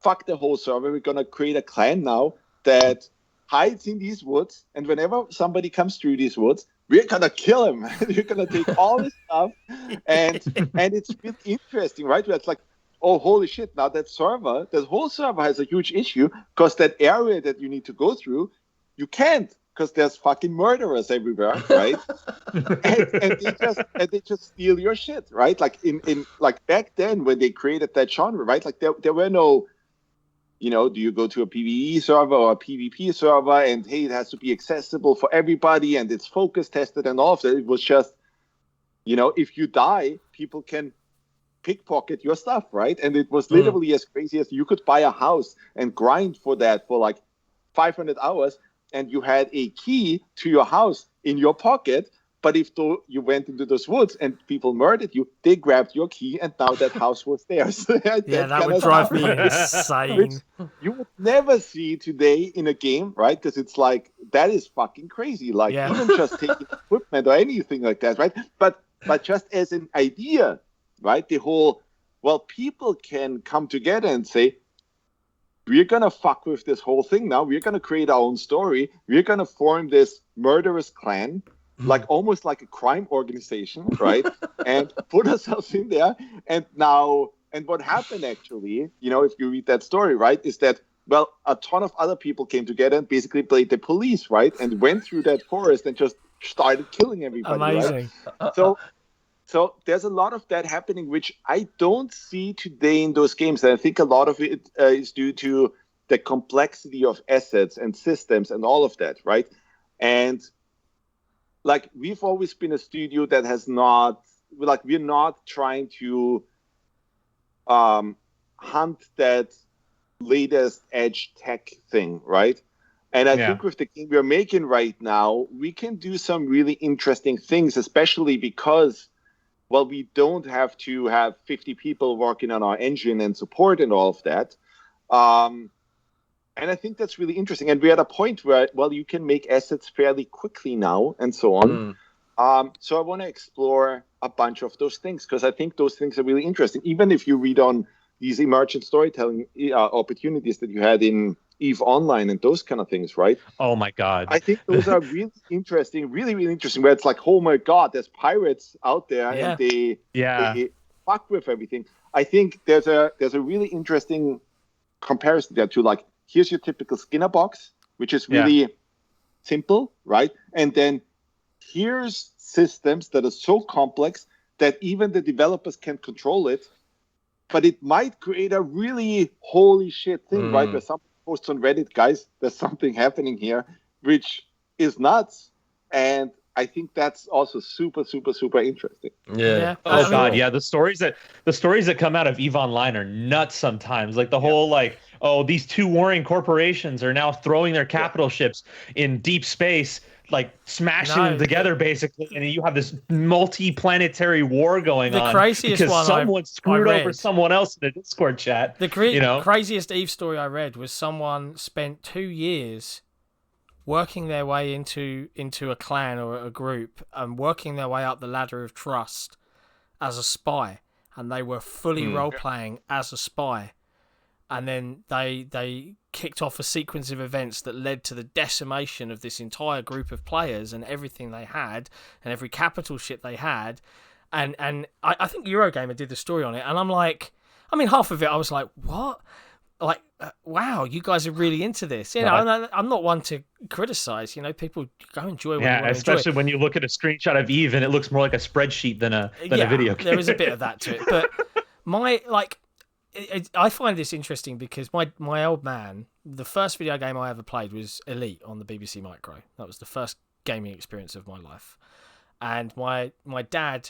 fuck the whole server, we're going to create a clan now that hides in these woods. And whenever somebody comes through these woods, we're going to kill him. We're going to take all this stuff. And it's really interesting, right? Where it's like, oh, holy shit, now that whole server has a huge issue because that area that you need to go through, you can't because there's fucking murderers everywhere, right? and they just steal your shit, right? Like in like back then when they created that genre, right? Like there were no, do you go to a PvE server or a PvP server and hey, it has to be accessible for everybody and it's focus tested and all of that. It was just, if you die, people can pickpocket your stuff, right? And it was literally as crazy as you could buy a house and grind for that for like 500 hours and you had a key to your house in your pocket. But if you went into those woods and people murdered you, they grabbed your key and now that house was theirs. That would drive me insane. You would never see today in a game, right? Because it's like, that is fucking crazy. Like, even just taking equipment or anything like that, right? But just as an idea, right? The whole, well, people can come together and say, we're going to fuck with this whole thing now. We're going to create our own story. We're going to form this murderous clan, like almost like a crime organization, right? And put ourselves in there. And what happened actually, if you read that story, right, is that, well, a ton of other people came together and basically played the police, right? And went through that forest and just started killing everybody. Amazing. Right? So there's a lot of that happening, which I don't see today in those games. And I think a lot of it is due to the complexity of assets and systems and all of that, right? And like, we've always been a studio that has not, like, we're not trying to hunt that latest edge tech thing, right? And I think with the game we're making right now, we can do some really interesting things, especially because, well, we don't have to have 50 people working on our engine and support and all of that. And I think that's really interesting. And we're at a point where, well, you can make assets fairly quickly now and so on. So I want to explore a bunch of those things because I think those things are really interesting. Even if you read on these emergent storytelling opportunities that you had in EVE Online and those kind of things, right? Oh, my God. I think those are really interesting, really, really interesting, where it's like, oh, my God, there's pirates out there and they fuck with everything. I think there's a really interesting comparison there to, like, here's your typical Skinner box, which is really simple, right? And then here's systems that are so complex that even the developers can control it, but it might create a really holy shit thing, right? Where someone posts on Reddit, guys, there's something happening here, which is nuts. And I think that's also super, super, super interesting. Yeah. Oh God, yeah. The stories that come out of EVE Online are nuts sometimes. Like the whole these two warring corporations are now throwing their capital ships in deep space, like smashing them together basically, and you have this multi-planetary war going on. The craziest because one someone screwed over someone else in the Discord chat. The craziest EVE story I read was someone spent 2 years working their way into a clan or a group and working their way up the ladder of trust as a spy, and they were fully role-playing as a spy, and then they kicked off a sequence of events that led to the decimation of this entire group of players and everything they had and every capital ship they had, and I think Eurogamer did the story on it, and I'm like, I mean, half of it I was like, what? Like, wow, you guys are really into this. I'm not one to criticize. People go enjoy what you want to especially enjoy. When you look at a screenshot of EVE and it looks more like a spreadsheet than a video game. There is a bit of that to it. But I find this interesting because my old man, the first video game I ever played was Elite on the BBC Micro. That was the first gaming experience of my life. And my dad,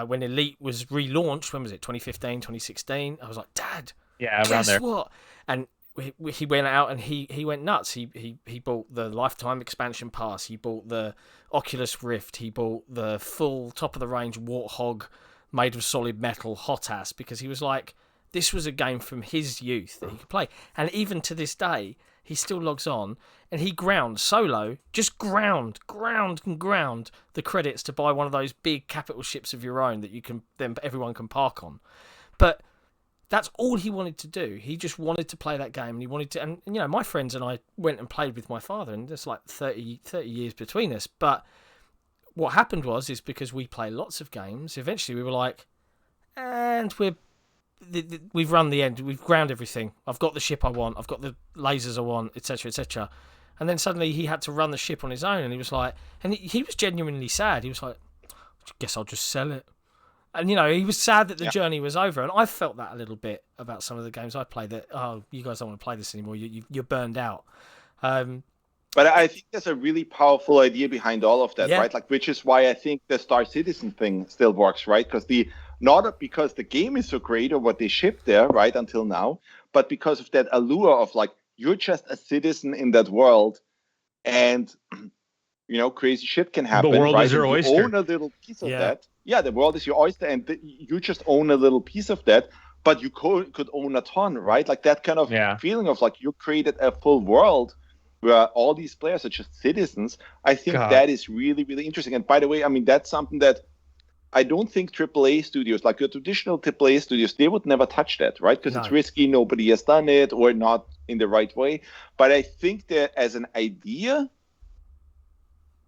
when Elite was relaunched, when was it, 2015, 2016, I was like, Dad, around there. What? And he went out and he went nuts. He bought the Lifetime expansion pass. He bought the Oculus Rift. He bought the full top of the range Warthog made of solid metal hot ass, because he was like, this was a game from his youth that he could play. And even to this day, he still logs on and he ground the credits to buy one of those big capital ships of your own that everyone can park on. But that's all he wanted to do. He just wanted to play that game, and he wanted to. And my friends and I went and played with my father, and there's like 30 years between us. But what happened is because we play lots of games, eventually we were like, and we've run the end, we've ground everything. I've got the ship I want, I've got the lasers I want, etc., etc. And then suddenly he had to run the ship on his own, and he was like, and he was genuinely sad. He was like, I guess I'll just sell it. And, he was sad that the journey was over. And I felt that a little bit about some of the games I played, that, oh, you guys don't want to play this anymore. You're burned out. But I think there's a really powerful idea behind all of that, right? Like, which is why I think the Star Citizen thing still works, right? Because not because the game is so great or what they shipped there, right, until now, but because of that allure of, like, you're just a citizen in that world, and crazy shit can happen. The world right? is your and you oyster. own a little piece of that. Yeah, the world is your oyster, and you just own a little piece of that. But you could own a ton, right? Like that kind of feeling of like you created a full world where all these players are just citizens. I think that is really, really interesting. And by the way, I mean, that's something that I don't think AAA studios, like your traditional AAA studios, they would never touch that, right? Because it's risky, nobody has done it, or not in the right way. But I think that as an idea,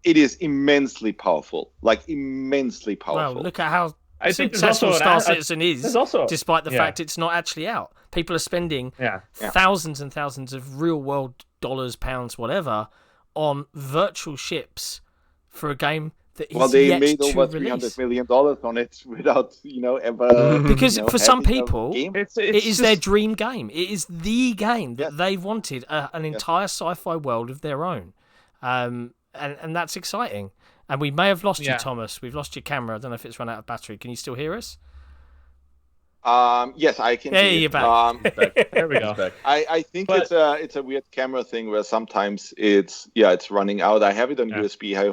it is immensely powerful, like immensely powerful. Well, look at how I think successful Star Citizen is, despite the yeah. fact it's not actually out. People are spending thousands and thousands of real-world dollars, pounds, whatever, on virtual ships for a game that is they yet made to over release. $300 million on it without, ever. Because for some having a people, game. it is their dream game. It is the game that they've wanted, an entire sci-fi world of their own. And that's exciting. And we may have lost you, Thomas. We've lost your camera. I don't know if it's run out of battery. Can you still hear us? Yes, I can. There you're back. There we go. I think it's a weird camera thing where sometimes it's running out. I have it on USB. I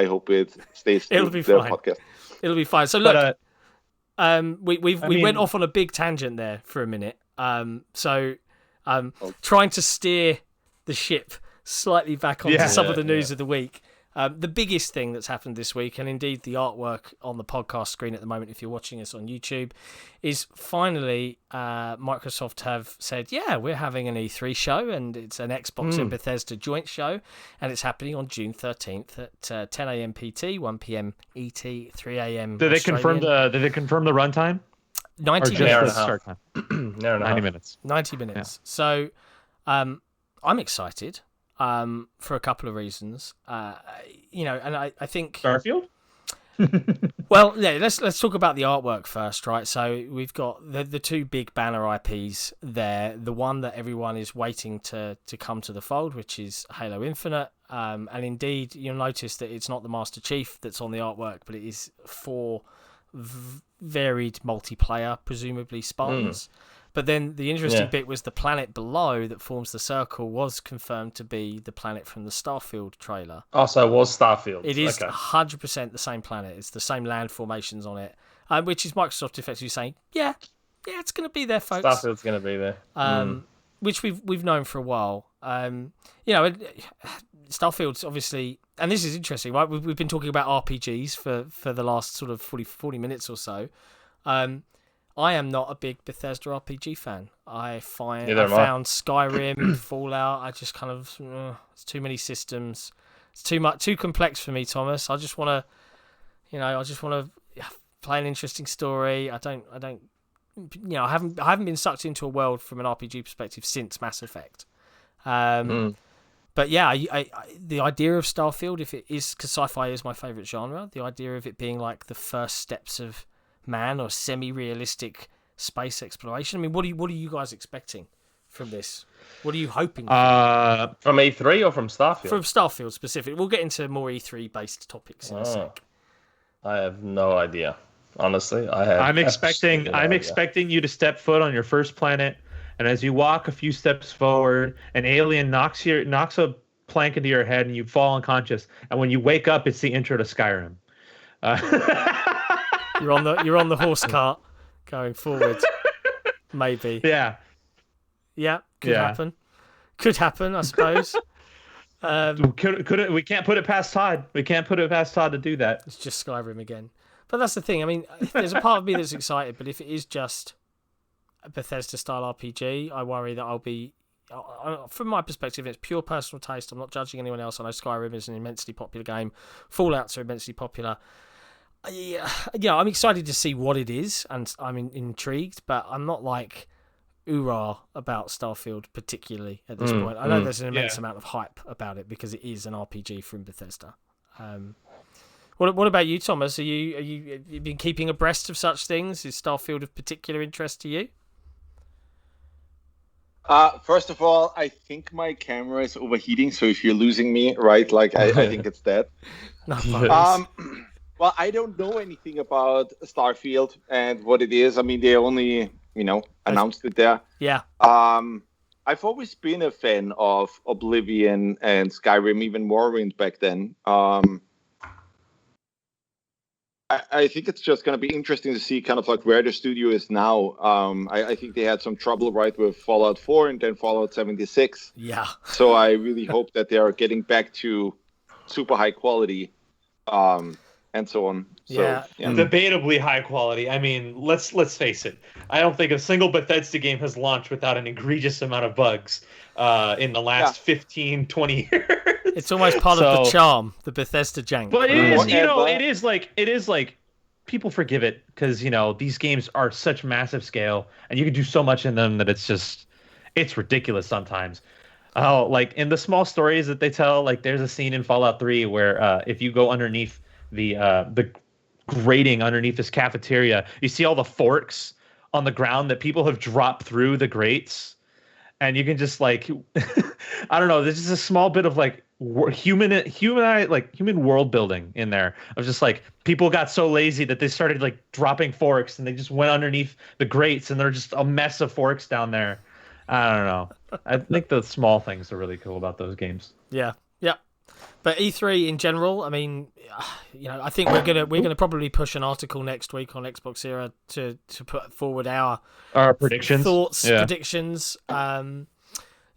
hope it stays. It'll be the fine. Podcast. It'll be fine. So look, we went off on a big tangent there for a minute. Trying to steer the ship slightly back onto some of the news of the week. The biggest thing that's happened this week, and indeed the artwork on the podcast screen at the moment, if you're watching us on YouTube, is finally Microsoft have said, we're having an E3 show, and it's an Xbox and Bethesda joint show, and it's happening on June 13th at 10 a.m. PT, 1 p.m. ET, 3 a.m. Did they confirm the runtime? 90 minutes. Start time. 90 minutes. 90 minutes. Yeah. So I'm excited. For a couple of reasons, and I think Starfield. Well, let's talk about the artwork first, right? So we've got the two big banner IPs there. The one that everyone is waiting to come to the fold, which is Halo Infinite, and indeed you'll notice that it's not the Master Chief that's on the artwork, but it is 4 varied multiplayer, presumably Spartans. But then the interesting bit was the planet below that forms the circle was confirmed to be the planet from the Starfield trailer. Oh, so it was Starfield. It is 100% the same planet. It's the same land formations on it, which is Microsoft effectively saying, it's going to be there, folks. Starfield's going to be there. Which we've known for a while. Starfield's obviously, and this is interesting, right? We've been talking about RPGs for the last sort of 40 minutes or so. I am not a big Bethesda RPG fan. I found Skyrim, Fallout. I just kind of it's too many systems. It's too complex for me, Thomas. I just want to, play an interesting story. I haven't been sucked into a world from an RPG perspective since Mass Effect. But the idea of Starfield, if it is, because sci-fi is my favorite genre, the idea of it being like the first steps of man or semi-realistic space exploration. I mean, what are you guys expecting from this? What are you hoping for? From E3 or from Starfield? From Starfield specifically. We'll get into more E3 based topics in a sec. I have no idea. Honestly, I'm expecting you to step foot on your first planet, and as you walk a few steps forward, an alien knocks a plank into your head, and you fall unconscious. And when you wake up, it's the intro to Skyrim. You're on the horse cart going forward. Maybe. Yeah. Yeah. Could happen. Could happen, I suppose. We can't put it past Todd. We can't put it past Todd to do that. It's just Skyrim again. But that's the thing. I mean, there's a part of me that's excited, but if it is just a Bethesda-style RPG, I worry that I'll be... From my perspective, it's pure personal taste. I'm not judging anyone else. I know Skyrim is an immensely popular game. Fallouts are immensely popular. I'm excited to see what it is, and I'm intrigued, but I'm not like oorah about Starfield particularly at this point. I know there's an immense amount of hype about it because it is an RPG from Bethesda. What about you, Thomas? Have you been keeping abreast of such things? Is Starfield of particular interest to you? First of all, I think my camera is overheating, so if you're losing me, right, like I think it's that. Well, I don't know anything about Starfield and what it is. I mean, they only, announced it there. Yeah. I I've always been a fan of Oblivion and Skyrim, even Morrowind back then. I think it's just going to be interesting to see kind of like where the studio is now. I think they had some trouble with Fallout 4 and then Fallout 76. Yeah. So I really hope that they are getting back to super high quality, and so on. So, Yeah. Debatably high quality. I mean, let's face it. I don't think a single Bethesda game has launched without an egregious amount of bugs in the last 15, 20 years. It's almost part of the charm, the Bethesda jank. But it is like people forgive it because, these games are such massive scale and you can do so much in them that it's ridiculous sometimes. Oh, like in the small stories that they tell, like there's a scene in Fallout 3 where if you go underneath the grating underneath this cafeteria, you see all the forks on the ground that people have dropped through the grates, and you can just like I don't know, there's just a small bit of like human world building in there of just like people got so lazy that they started like dropping forks and they just went underneath the grates and they're just a mess of forks down there. I don't know. I think the small things are really cool about those games. Yeah. But E3 in general, I mean, I think we're gonna probably push an article next week on XboxEra to put forward our predictions, predictions. We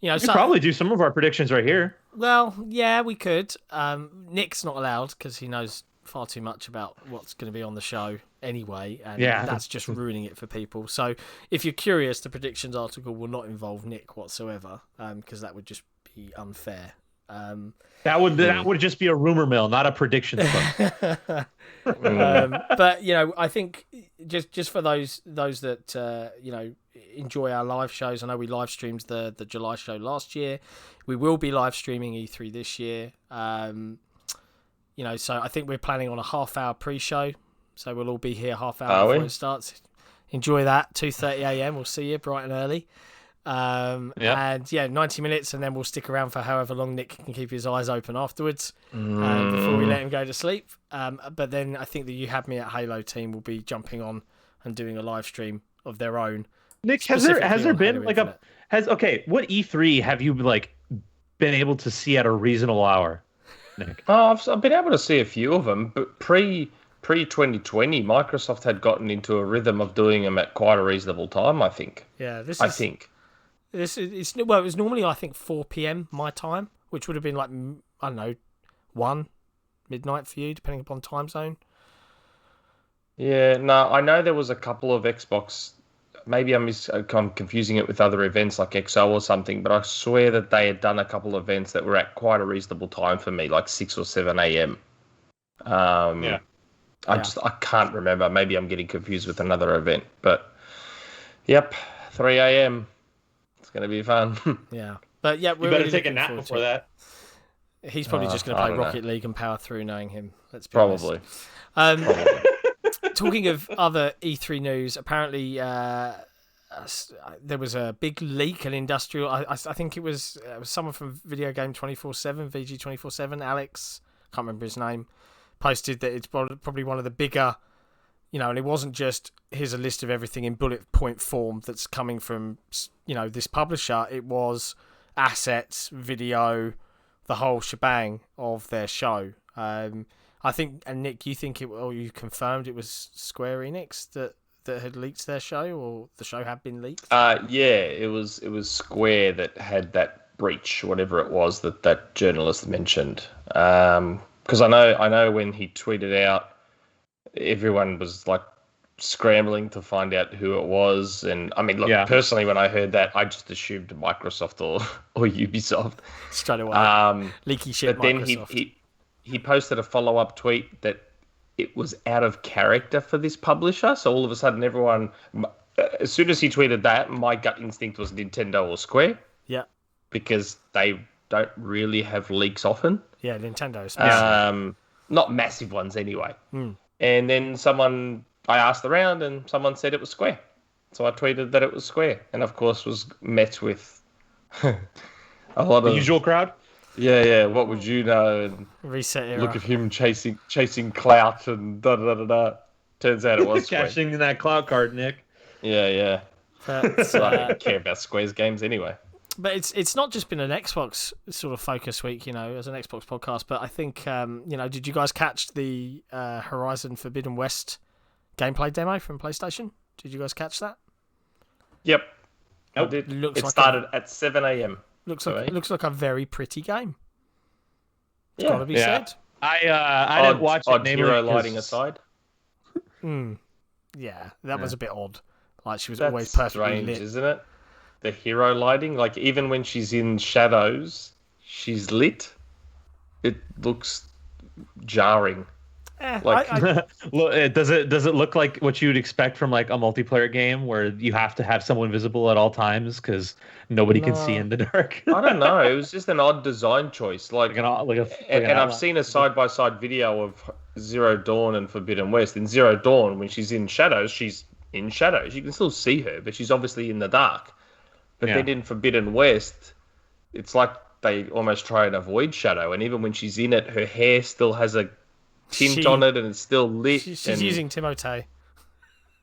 could probably do some of our predictions right here. Well, yeah, we could. Nick's not allowed because he knows far too much about what's going to be on the show anyway, and that's just ruining it for people. So if you're curious, the predictions article will not involve Nick whatsoever, because that would just be unfair. That would just be a rumor mill, not a prediction book. But I think just for those that enjoy our live shows, I know we live streamed the July show last year. We will be live streaming E3 this year. So I think we're planning on a half-hour pre-show, so we'll all be here half hour before it starts. Enjoy that. 2:30 a.m. We'll see you bright and early. And 90 minutes, and then we'll stick around for however long Nick can keep his eyes open afterwards before we let him go to sleep. But then I think the You Had Me at Halo team will be jumping on and doing a live stream of their own. Nick, has there been like what E3 have you like been able to see at a reasonable hour, Nick? I've been able to see a few of them, but pre 2020, Microsoft had gotten into a rhythm of doing them at quite a reasonable time, I think. Yeah, it was normally I think 4 p.m. my time, which would have been like, I don't know, 1 midnight for you, depending upon time zone. Yeah, no, I know there was a couple of Xbox. Maybe I'm confusing it with other events like XO or something, but I swear that they had done a couple of events that were at quite a reasonable time for me, like 6 or 7 a.m. I can't remember. Maybe I'm getting confused with another event, but yep, 3 a.m. It's going to be fun. Yeah, but yeah, you better take a nap before that. He's probably just going to play Rocket League and power through, knowing him. Let's be honest. Probably. Talking of other E3 news, apparently there was a big leak, an industrial. I think it was someone from Video Game 24/7, VG 24/7. Alex, can't remember his name, posted that it's probably one of the bigger, and it wasn't just here's a list of everything in bullet point form that's coming from this publisher. It was assets, video, the whole shebang of their show. I think, and Nick, you confirmed it was Square Enix that had leaked their show, or the show had been leaked? It was Square that had that breach, whatever it was that journalist mentioned. Because I know when he tweeted out, everyone was like scrambling to find out who it was, and I mean, look, personally, when I heard that, I just assumed Microsoft or Ubisoft straight away. Leaky shit. But Microsoft. then he posted a follow-up tweet that it was out of character for this publisher. So all of a sudden, everyone, as soon as he tweeted that, my gut instinct was Nintendo or Square. Yeah. Because they don't really have leaks often. Yeah, Nintendo especially. Not massive ones anyway. Mm. And then I asked around and someone said it was Square. So I tweeted that it was Square. And of course was met with a lot of... The usual crowd? Yeah. What would you know? And Reset era. Look at him chasing clout and da. Turns out it was Square. Cashing in that clout card, Nick. Yeah. But, I don't care about Square's games anyway. But it's not just been an Xbox sort of focus week, as an Xbox podcast. But I think, did you guys catch the Horizon Forbidden West gameplay demo from PlayStation? Did you guys catch that? Yep. Nope. I did. Looks It like started at 7 a.m. Looks like a very pretty game. It's Yeah. got to be said. I didn't watch it. Namely, hero lighting aside. Yeah, that was a bit odd. Like she was That's always perfectly strange, lit. isn't it? The hero lighting, like even when she's in shadows, she's lit. It looks jarring. Does it look like what you would expect from like a multiplayer game where you have to have someone visible at all times because nobody can see in the dark? I don't know. It was just an odd design choice. And I've seen a side-by-side video of Zero Dawn and Forbidden West. In Zero Dawn, when she's in shadows, she's in shadows. You can still see her, but she's obviously in the dark. But then in Forbidden West, it's like they almost try and avoid shadow. And even when she's in it, her hair still has a tint on it and it's still lit. She's using Timothée.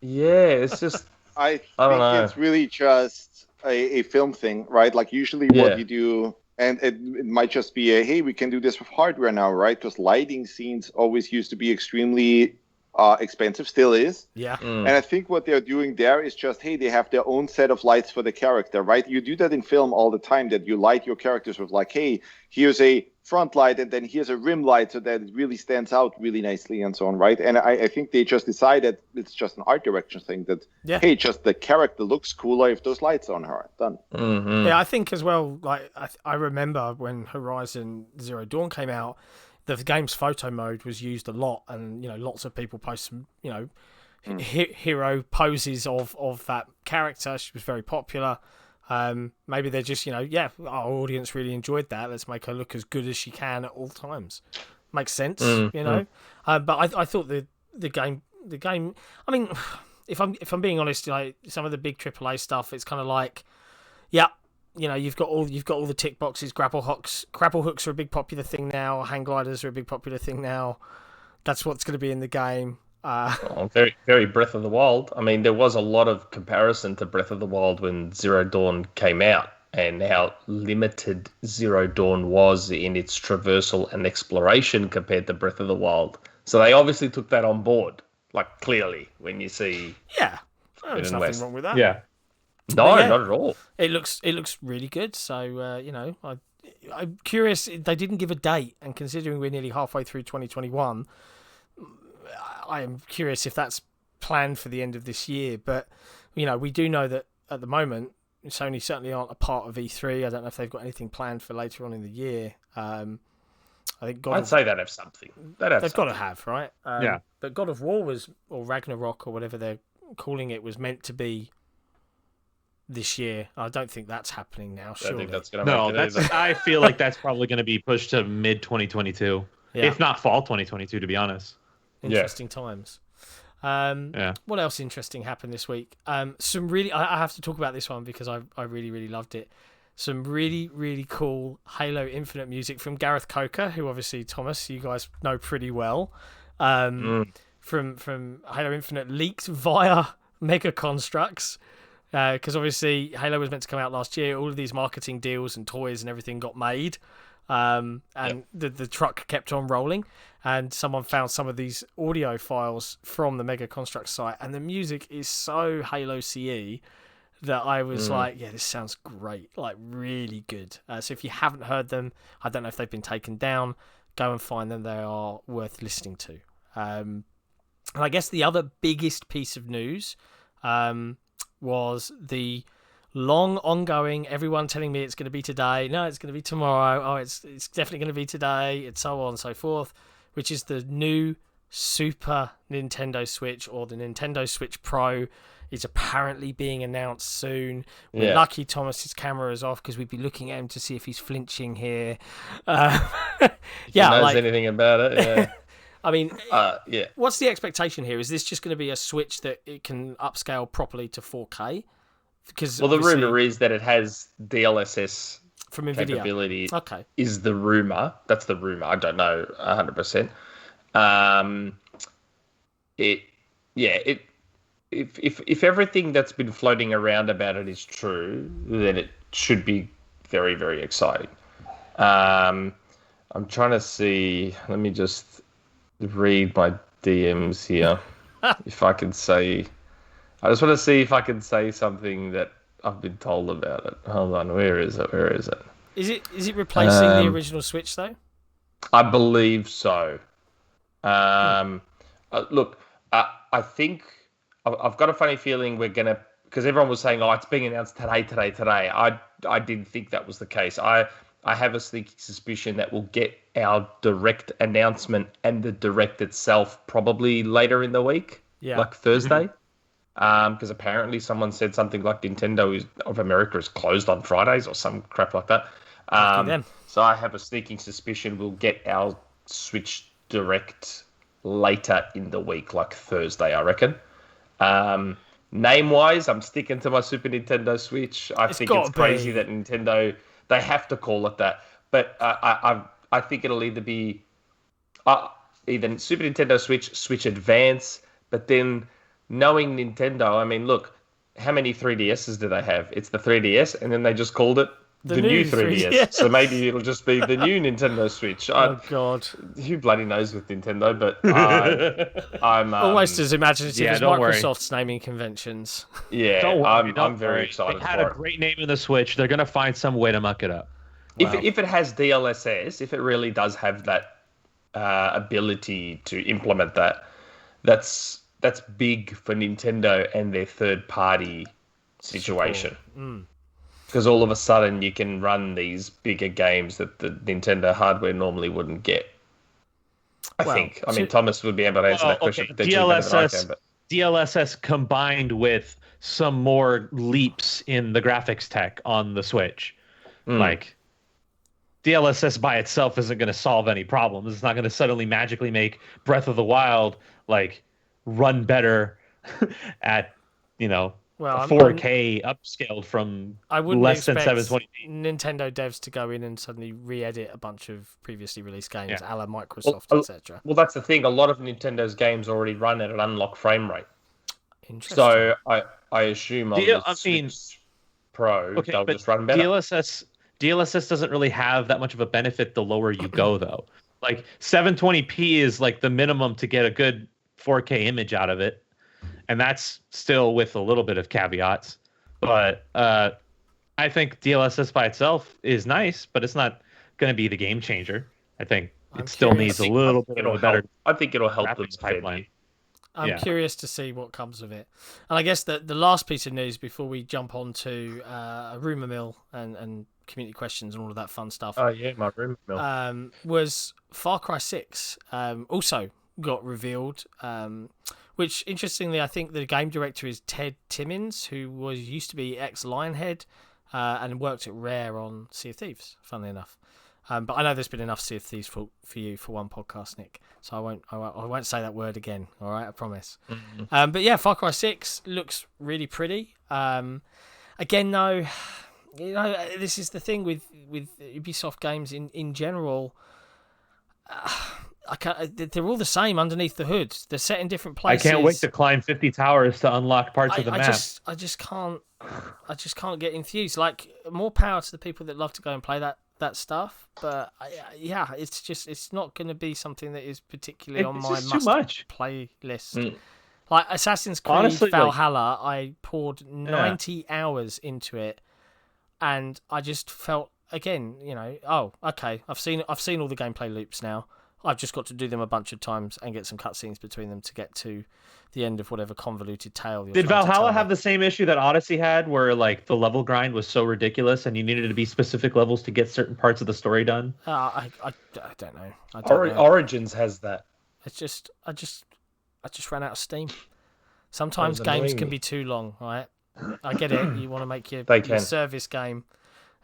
Yeah, it's just... I don't know. It's really just a film thing, right? Like usually what you do, and it might just be hey, we can do this with hardware now, right? Because lighting scenes always used to be extremely expensive, still is. Yeah. And I think what they're doing there is just, hey, they have their own set of lights for the character, right? You do that in film all the time, that you light your characters with like, hey, here's a front light and then here's a rim light so that it really stands out really nicely and so on, right? And I think they just decided it's just an art direction thing that, hey, just the character looks cooler if those lights are on her. Done. Mm-hmm. Yeah, I think as well, like I remember when Horizon Zero Dawn came out, the game's photo mode was used a lot, and lots of people post some hero poses of that character. She was very popular. Maybe they're just our audience really enjoyed that. Let's make her look as good as she can at all times. Makes sense, But I thought the game. I mean, if I'm being honest, some of the big AAA stuff, it's kind of like, you've got all the tick boxes. Grapple hooks are a big popular thing now. Hang gliders are a big popular thing now. That's what's going to be in the game. Very, very Breath of the Wild. I mean, there was a lot of comparison to Breath of the Wild when Zero Dawn came out, and how limited Zero Dawn was in its traversal and exploration compared to Breath of the Wild. So they obviously took that on board, like clearly when you see. Yeah, there's nothing wrong with that. Yeah. No, not at all. It looks really good. So I'm curious. They didn't give a date, and considering we're nearly halfway through 2021, I am curious if that's planned for the end of this year. But we do know that at the moment, Sony certainly aren't a part of E3. I don't know if they've got anything planned for later on in the year. I think I'd say they'd have something. They've got to have, right? Yeah. But God of War or Ragnarok, or whatever they're calling it, was meant to be this year. I don't think that's happening now. Surely. I think that's going to make it either. I feel like that's probably going to be pushed to mid 2022, if not fall 2022, to be honest. Interesting times. What else interesting happened this week? Some really, I have to talk about this one because I really, really loved it. Some really, really cool Halo Infinite music from Gareth Coker, who obviously, Thomas, you guys know pretty well. From Halo Infinite, leaked via Megacontrux. Because obviously Halo was meant to come out last year. All of these marketing deals and toys and everything got made. The truck kept on rolling. And someone found some of these audio files from the Megacontrux site. And the music is so Halo CE that I was like, yeah, this sounds great. Like, really good. So if you haven't heard them, I don't know if they've been taken down. Go and find them. They are worth listening to. And I guess the other biggest piece of news was the long ongoing, everyone telling me it's going to be today, no, it's going to be tomorrow, oh, it's definitely going to be today, and so on and so forth, which is the new Super Nintendo Switch, or the Nintendo Switch Pro is apparently being announced soon. We're lucky Thomas's camera is off because we'd be looking at him to see if he's flinching here. If he knows anything about it, yeah. I mean, what's the expectation here? Is this just going to be a Switch that it can upscale properly to 4K? Because the rumor is that it has DLSS from NVIDIA capability. Okay, is the rumor? That's the rumor. I don't know 100%. If everything that's been floating around about it is true, then it should be very, very exciting. I'm trying to see. Let me just read my DMs here. If I can say, I just want to see if I can say something that I've been told about it. Hold on, where is it? Is it replacing the original Switch though? I believe so. Look, I think I've got a funny feeling we're gonna, because everyone was saying, "Oh, it's being announced today." I didn't think that was the case. I have a sneaky suspicion that we'll get our direct announcement and the direct itself probably later in the week, like Thursday. Because apparently someone said something like Nintendo of America is closed on Fridays or some crap like that. So I have a sneaking suspicion we'll get our Switch Direct later in the week, like Thursday, I reckon. Name-wise, I'm sticking to my Super Nintendo Switch. I think it's crazy that Nintendo, they have to call it that. But I think it'll either be either Super Nintendo Switch, Switch Advance, but then knowing Nintendo, I mean, look, how many 3DSs do they have? It's the 3DS, and then they just called it the new 3DS. So maybe it'll just be the new Nintendo Switch. Oh, God. Who bloody knows with Nintendo, but I'm... almost as imaginative as Microsoft's worry. naming conventions. Yeah, I'm very excited They had a great name in the Switch. They're going to find some way to muck it up. Wow. If it has DLSS, if it really does have that ability to implement that, that's big for Nintendo and their third-party situation. Because all of a sudden you can run these bigger games that the Nintendo hardware normally wouldn't get. I think. I mean, Thomas would be able to answer that question. Okay. DLSS combined with some more leaps in the graphics tech on the Switch. Like, DLSS by itself isn't going to solve any problems. It's not going to suddenly magically make Breath of the Wild, like, run better at, 4K upscaled from less than 720p. Nintendo devs to go in and suddenly re-edit a bunch of previously released games, a la Microsoft, etc. Well, that's the thing. A lot of Nintendo's games already run at an unlocked frame rate. Interesting. So I assume on the Switch Pro, they'll just run better. DLSS doesn't really have that much of a benefit the lower you go, though. Like, 720p is like the minimum to get a good 4K image out of it. And that's still with a little bit of caveats. But I think DLSS by itself is nice, but it's not going to be the game changer. I think it still needs a little bit of a better. I think it'll help them pipeline. I'm curious to see what comes of it. And I guess the last piece of news before we jump on to Rumourmill and community questions and all of that fun stuff. Oh, yeah, my Rumourmill. Was Far Cry 6 also got revealed. Which, interestingly, I think the game director is Ted Timmins, who used to be ex-Lionhead and worked at Rare on Sea of Thieves, funnily enough. But I know there's been enough Sea of Thieves for you for one podcast, Nick. So I won't say that word again. All right, I promise. Mm-hmm. But yeah, Far Cry 6 looks really pretty. Again, though, this is the thing with Ubisoft games in general. They're all the same underneath the hood. They're set in different places. I can't wait to climb 50 towers to unlock parts of the map. I just can't get enthused. Like, more power to the people that love to go and play that stuff. But it's not going to be something that is particularly on my must-play list. Like Assassin's Creed Honestly, Valhalla, I poured 90 hours into it, and I just felt again, okay, I've seen all the gameplay loops now. I've just got to do them a bunch of times and get some cutscenes between them to get to the end of whatever convoluted tale you're Did Valhalla have the same issue that Odyssey had, where like the level grind was so ridiculous and you needed to be specific levels to get certain parts of the story done? I don't know. Origins has that. It's just I just ran out of steam. Sometimes games can be too long, right? I get it. You want to make your service game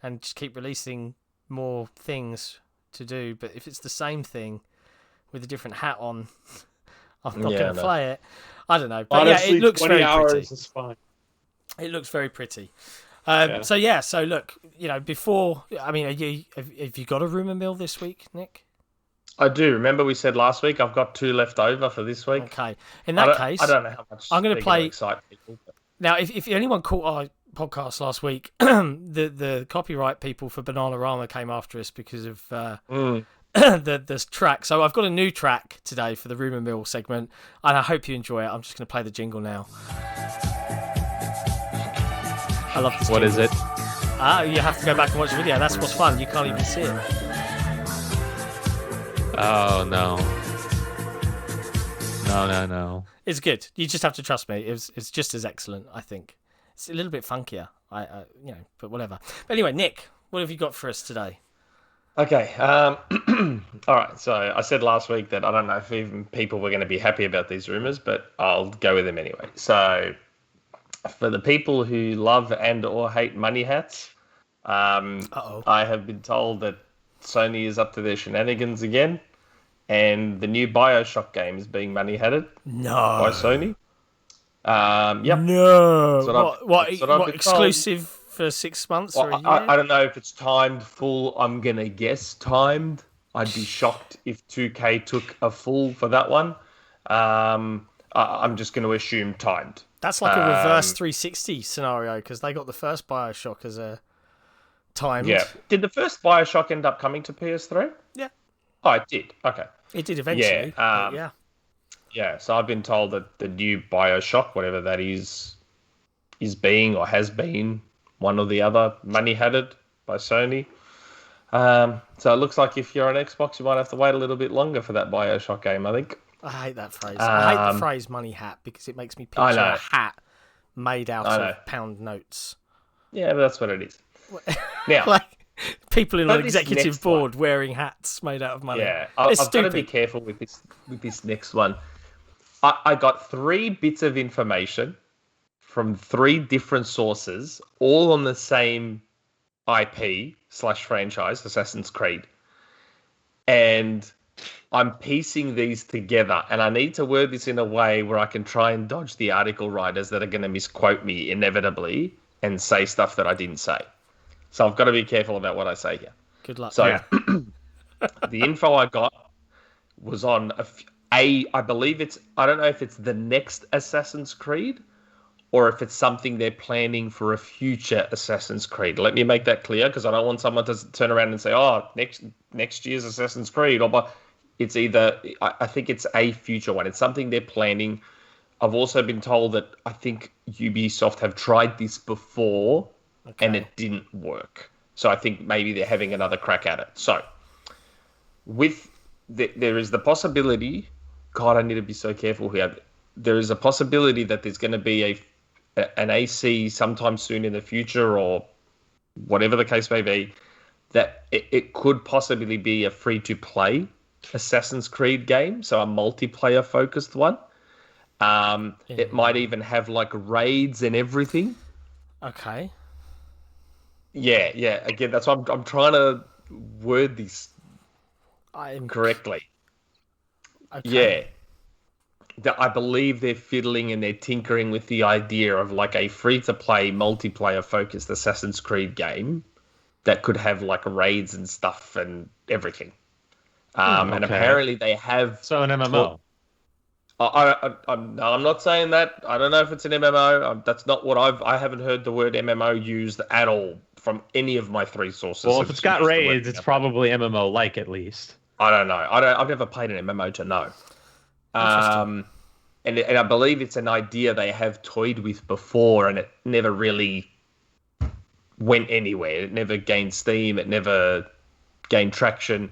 and just keep releasing more things to do, but if it's the same thing with a different hat on, I'm not going to play it. I don't know, but honestly, it looks 20 very hours pretty. is fine. It looks very pretty. So look, before, I mean, have you got a Rumourmill this week, Nick? I do. Remember we said last week I've got 2 left over for this week. Okay. In that case, I don't know how much I'm going to play. Excite people, but... Now, if anyone caught our podcast last week, the copyright people for Bananarama came after us because of the track. So I've got a new track today for the Rumourmill segment, and I hope you enjoy it. I'm just going to play the jingle now. I love this. What jingle. is it? You have to go back and watch the video. That's what's fun. You can't even see it. Oh no. No. It's good. You just have to trust me. It's just as excellent, I think. It's a little bit funkier, but whatever. But anyway, Nick, what have you got for us today? Okay. All right. So I said last week that I don't know if even people were going to be happy about these rumors, but I'll go with them anyway. So for the people who love and or hate money hats, I have been told that Sony is up to their shenanigans again, and the new Bioshock game is being money hatted by Sony. Yep. No. What exclusive for 6 months or a year? I don't know if it's timed full. I'm going to guess timed. I'd be shocked if 2K took a full for that one. I'm just going to assume timed. That's like a reverse 360 scenario because they got the first Bioshock as a timed. Yeah. Did the first Bioshock end up coming to PS3? Yeah. Oh, it did. Okay. It did eventually. Yeah. Yeah, so I've been told that the new Bioshock, whatever that is being or has been one or the other money hatted by Sony. So it looks like if you're on Xbox, you might have to wait a little bit longer for that Bioshock game, I think. I hate that phrase. I hate the phrase money hat because it makes me picture a hat made out of pound notes. Yeah, but that's what it is. Now, like people in an executive board wearing hats made out of money. Yeah, I've got to be careful with this next one. I got 3 bits of information from 3 different sources, all on the same IP/franchise, Assassin's Creed. And I'm piecing these together, and I need to word this in a way where I can try and dodge the article writers that are going to misquote me inevitably and say stuff that I didn't say. So I've got to be careful about what I say here. Good luck. So the info I got was on I believe I don't know if it's the next Assassin's Creed or if it's something they're planning for a future Assassin's Creed. Let me make that clear because I don't want someone to turn around and say, oh, next year's Assassin's Creed. But it's either, I think it's a future one. It's something they're planning. I've also been told that I think Ubisoft have tried this before and it didn't work. So I think maybe they're having another crack at it. So there is the possibility, God, I need to be so careful here. There is a possibility that there's going to be an AC sometime soon in the future or whatever the case may be, that it could possibly be a free-to-play Assassin's Creed game, so a multiplayer-focused one. It might even have, like, raids and everything. Okay. Yeah. Again, that's why I'm trying to word this correctly. Okay. Yeah. I believe they're fiddling and they're tinkering with the idea of like a free-to-play, multiplayer-focused Assassin's Creed game that could have like raids and stuff and everything. And apparently they have... So an MMO. I'm not saying that. I don't know if it's an MMO. That's not what I haven't heard the word MMO used at all from any of my 3 sources. Well, if it's got raids, it's probably MMO-like at least. I don't know. I've never played an MMO to know. And I believe it's an idea they have toyed with before, and it never really went anywhere. It never gained steam. It never gained traction.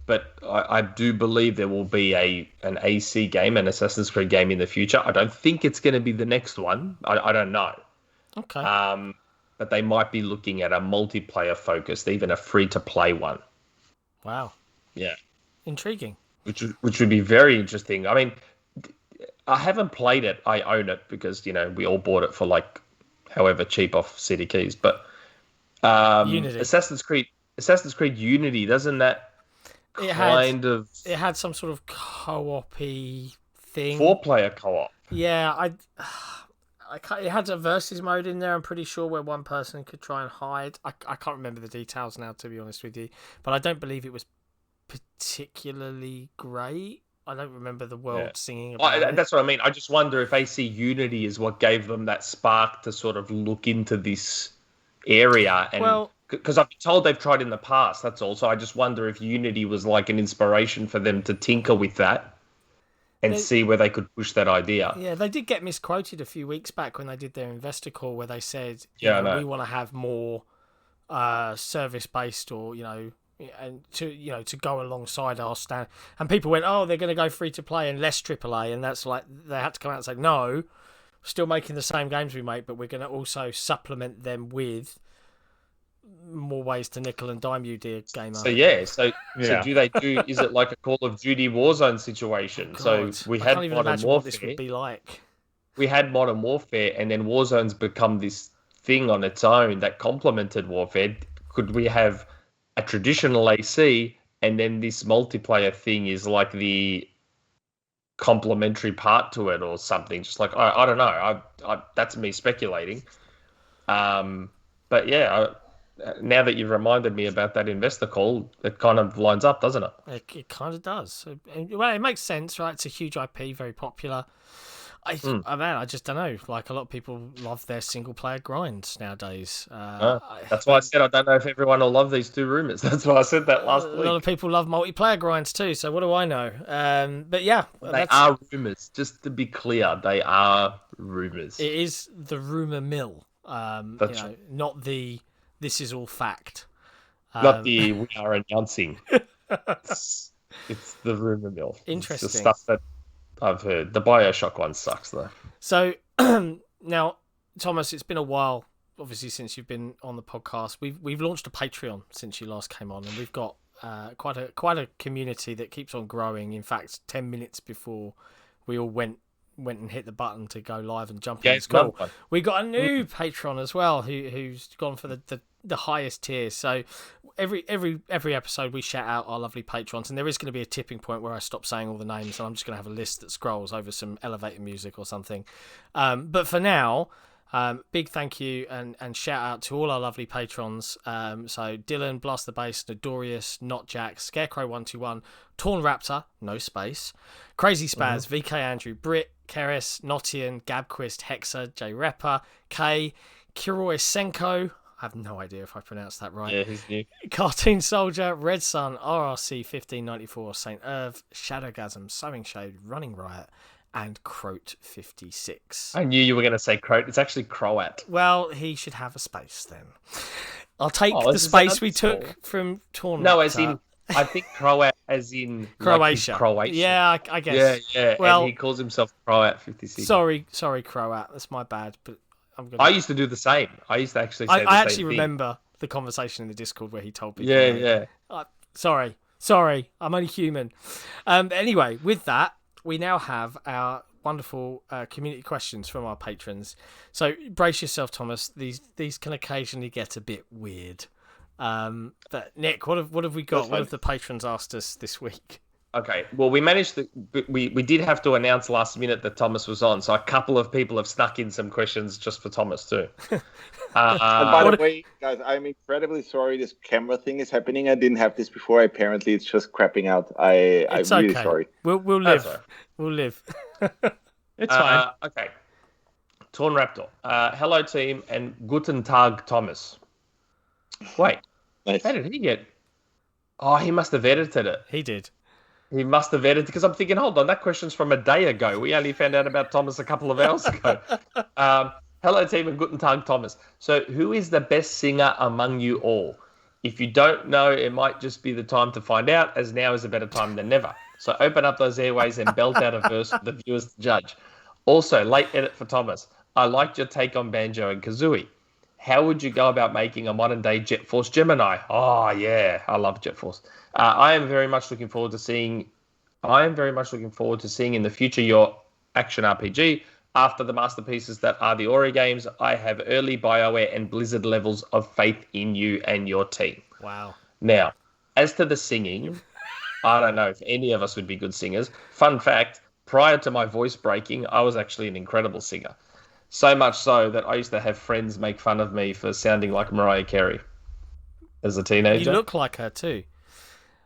But I do believe there will be an AC game, an Assassin's Creed game in the future. I don't think it's going to be the next one. I don't know. Okay. But they might be looking at a multiplayer-focused, even a free-to-play one. Wow. Yeah. Intriguing. Which would be very interesting. I mean, I haven't played it. I own it because, we all bought it for like however cheap off City Keys. But Unity. Assassin's Creed Unity, doesn't that it had some sort of co-op-y thing. 4-player co-op. Yeah, it had a versus mode in there, I'm pretty sure, where one person could try and hide. I can't remember the details now, to be honest with you. But I don't believe it was particularly great. I don't remember the world singing Well, about it. that's what I mean. I just wonder if AC Unity is what gave them that spark to sort of look into this area. And because I've been told they've tried in the past, that's all. So I just wonder if Unity was like an inspiration for them to tinker with that and see where they could push that idea. Yeah, they did get misquoted a few weeks back when they did their investor call, where they said, we want to have more service-based, or and to go alongside our stand. And people went, they're going to go free to play and less AAA, and that's like they had to come out and say, no, still making the same games we make, but we're going to also supplement them with more ways to nickel and dime you, dear gamer. So do they do? Is it like a Call of Duty Warzone situation? God, so we I had can't even Modern imagine Warfare. what this would be like. We had Modern Warfare, and then Warzone's become this thing on its own that complemented Warfare. Could we have a traditional AC, and then this multiplayer thing is like the complementary part to it, or something? Just like I don't know. I that's me speculating. But yeah. Now that you've reminded me about that investor call, it kind of lines up, doesn't it? It kind of does. Well, it makes sense, right? It's a huge IP, very popular. I just don't know. Like, a lot of people love their single-player grinds nowadays. That's why I said I don't know if everyone will love these two rumors. That's why I said that last week. A lot of people love multiplayer grinds too, so what do I know? But yeah. They are rumors. Just to be clear, they are rumors. It is the Rumourmill. That's right. Not the... This is all fact. Not the we are announcing. It's the rumor mill. Interesting. It's the stuff that I've heard. The Bioshock one sucks, though. So, now, Thomas, it's been a while, obviously, since you've been on the podcast. We've launched a Patreon since you last came on, and we've got quite a community that keeps on growing. In fact, 10 minutes before we all went and hit the button to go live and jump in the school, we got a new patron as well who's gone for the highest tier. So every episode we shout out our lovely patrons, and there is going to be a tipping point where I stop saying all the names, and I'm just going to have a list that scrolls over some elevator music or something. But for now, big thank you and shout out to all our lovely patrons. So Dylan, Blast the Bass, Nodorius, Not Jack, Scarecrow 121, TornRaptor, no space, Crazy Spaz, VK Andrew, Brit, Cerys, Notian, Gabquist, Hexa, J Repper, K, Kiroi Senko. I have no idea if I pronounced that right. Yeah, he's new. Cartoon Soldier, Red Sun, RRC 1594, St. Irv, Shadowgasm, Sewing Shade, Running Riot, and Croat 56. I knew you were going to say Croat. It's actually Croat. Well, he should have a space then. I'll take the space we took from TornRaptor. No, as in, I think Croat as in Croatia. Like Croatia. Yeah, I guess. Yeah. Well, and he calls himself Croat 56. Sorry, Croat. That's my bad. But I used to do the same. I used to actually say the same I actually thing. remember the conversation in the Discord where he told people. Yeah. Sorry. I'm only human. Anyway, with that, we now have our wonderful community questions from our patrons. So brace yourself, Thomas. These can occasionally get a bit weird. But Nick, what have we got? What have the patrons asked us this week? Okay, well, we managed to. We did have to announce last minute that Thomas was on, so a couple of people have snuck in some questions just for Thomas too. And by the way, guys, I'm incredibly sorry this camera thing is happening. I didn't have this before. Apparently, it's just crapping out. I'm really sorry. We'll live. We'll live. It's fine. Okay. TornRaptor. Hello, team, and Guten Tag, Thomas. Wait. Nice. How did he get? Oh, he must have edited it. He did. He must have edited, because I'm thinking, hold on, that question's from a day ago. We only found out about Thomas a couple of hours ago. Hello, team, and Guten Tag, Thomas. So, who is the best singer among you all? If you don't know, it might just be the time to find out, as now is a better time than never. So, open up those airways and belt out a verse for the viewers to judge. Also, late edit for Thomas. I liked your take on Banjo and Kazooie. How would you go about making a modern-day Jet Force Gemini? Oh, yeah, I love Jet Force. I am very much looking forward to seeing in the future your action RPG. After the masterpieces that are the Ori games, I have early BioWare and Blizzard levels of faith in you and your team. Wow. Now, as to the singing, I don't know if any of us would be good singers. Fun fact, prior to my voice breaking, I was actually an incredible singer. So much so that I used to have friends make fun of me for sounding like Mariah Carey as a teenager. You look like her too.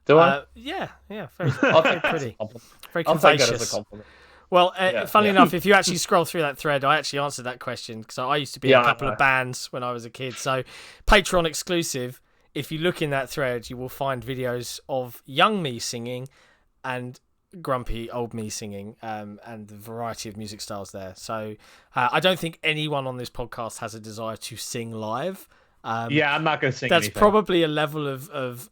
Do I? Yeah, very, I'll very take that as a pretty, compliment. very I'll take that convacious. as a compliment. Well, funnily yeah. enough, if you actually scroll through that thread, I actually answered that question because I used to be in a couple of bands when I was a kid. So, Patron exclusive. If you look in that thread, you will find videos of young me singing and grumpy old me singing, and the variety of music styles there. So, I don't think anyone on this podcast has a desire to sing live. I'm not going to sing. That's anything. probably a level of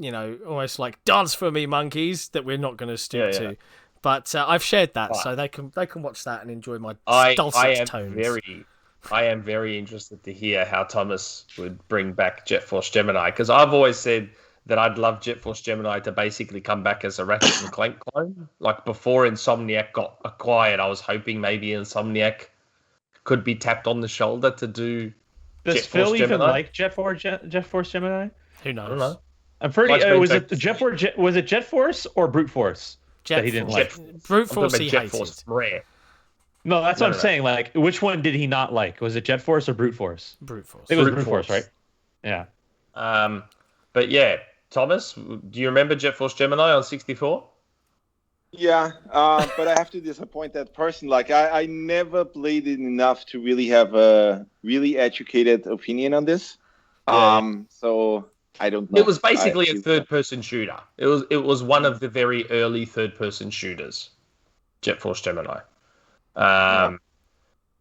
almost like dance for me monkeys that we're not going to stoop to. But I've shared that, so they can watch that and enjoy my dulcet tones. I am very interested to hear how Thomas would bring back Jet Force Gemini, because I've always said that I'd love Jet Force Gemini to basically come back as a Ratchet and Clank clone. Like before Insomniac got acquired, I was hoping maybe Insomniac could be tapped on the shoulder to do. Does Phil even like Jet Force Gemini? Who knows? I don't know. I'm pretty. Was it Jet Force? Was it Jet Force or Brute Force? Jet he didn't Force. like. Brute Force he hated. Force Rare. No, that's what I'm saying. Like, which one did he not like? Was it Jet Force or Brute Force? Brute Force. It was Brute Force, right? Yeah. But yeah, Thomas, do you remember Jet Force Gemini on 64? Yeah, but I have to disappoint that person. Like, I never played it enough to really have a really educated opinion on this. So I don't know. It was basically a third-person shooter. It was one of the very early third-person shooters, Jet Force Gemini.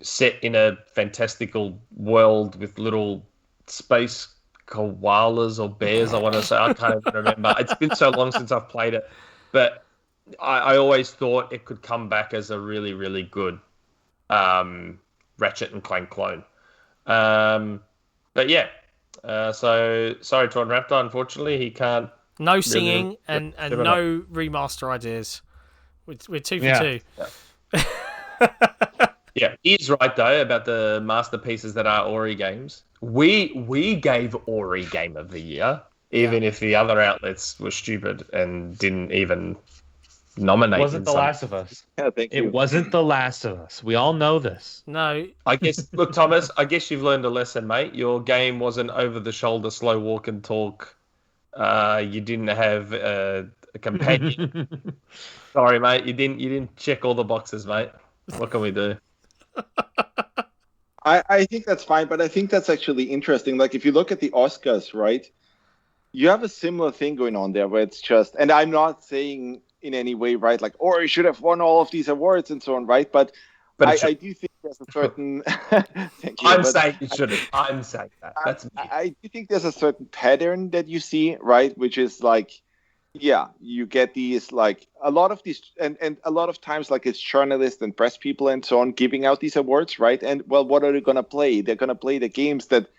Set in a fantastical world with little space koalas or bears, I want to say. I can't even remember. It's been so long since I've played it. But I always thought it could come back as a really, really good Ratchet and Clank clone. But yeah. So sorry, TornRaptor. Unfortunately, he can't. No singing and no remaster ideas. We're 2 for 2. Yeah, he's right though about the masterpieces that are Ori games. We gave Ori Game of the Year, even if the other outlets were stupid and didn't even nominate. It wasn't The Last of Us. Yeah, thank you. It wasn't The Last of Us. We all know this. No. I guess. Look, Thomas. I guess you've learned a lesson, mate. Your game wasn't over the shoulder, slow walk and talk. You didn't have a companion. Sorry, mate. You didn't check all the boxes, mate. What can we do? I think that's fine, but I think that's actually interesting. Like, if you look at the Oscars, right, you have a similar thing going on there where it's just, and I'm not saying in any way, right, like, or you should have won all of these awards and so on, right? But I do think there's a certain. Thank you, saying you shouldn't. I'm saying that. That's me. I do think there's a certain pattern that you see, right, which is like, yeah, you get these, like, a lot of these, and a lot of times, like, it's journalists and press people and so on giving out these awards, right? And, well, what are they going to play? They're going to play the games that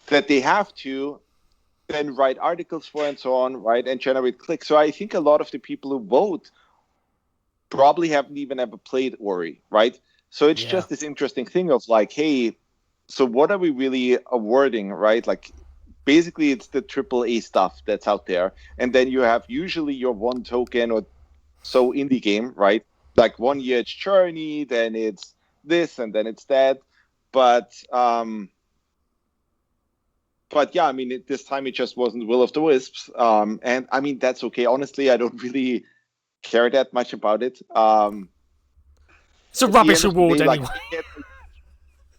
they have to then write articles for and so on, right, and generate clicks. So I think a lot of the people who vote probably haven't even ever played Ori, right? So it's just this interesting thing of, like, hey, so what are we really awarding, right? Like, basically, it's the AAA stuff that's out there. And then you have usually your one token or so indie game, right? Like, 1 year it's Journey, then it's this, and then it's that. But yeah, I mean, this time it just wasn't Will of the Wisps. And I mean, that's okay. Honestly, I don't really care that much about it. It's a rubbish award anyway.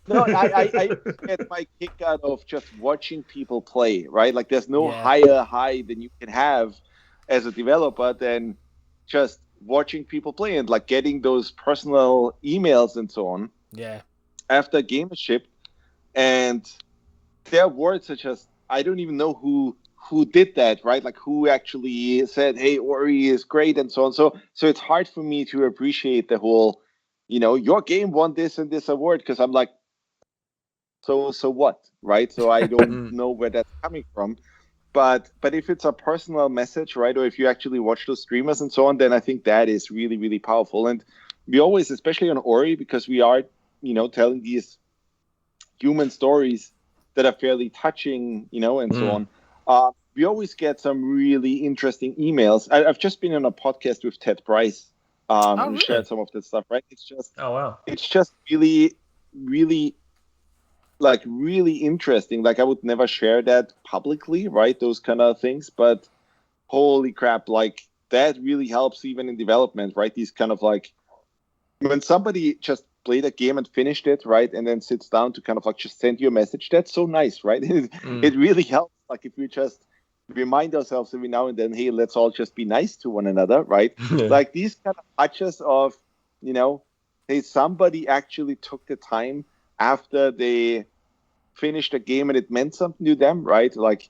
No, I get my kick out of just watching people play, right? Like, there's no higher high than you can have as a developer than just watching people play and, like, getting those personal emails and so on. Yeah. After a game is shipped, and their words are just, I don't even know who did that, right? Like, who actually said, hey, Ori is great and so on. So it's hard for me to appreciate the whole, your game won this and this award, because I'm like, so what, right? So I don't know where that's coming from. But if it's a personal message, right, or if you actually watch those streamers and so on, then I think that is really, really powerful. And we always, especially on Ori, because we are, telling these human stories that are fairly touching, and so on, we always get some really interesting emails. I've just been on a podcast with Ted Price, who shared some of that stuff, right? It's just, it's just really, really, like, really interesting. Like, I would never share that publicly, right? Those kind of things. But holy crap, like that really helps even in development, right? These kind of like when somebody just played a game and finished it, right, and then sits down to kind of like just send you a message, that's so nice, right? It really helps. Like if we just remind ourselves every now and then, hey, let's all just be nice to one another, right? Like these kind of touches of, you know, hey, somebody actually took the time after they finished a game and it meant something to them, right? Like,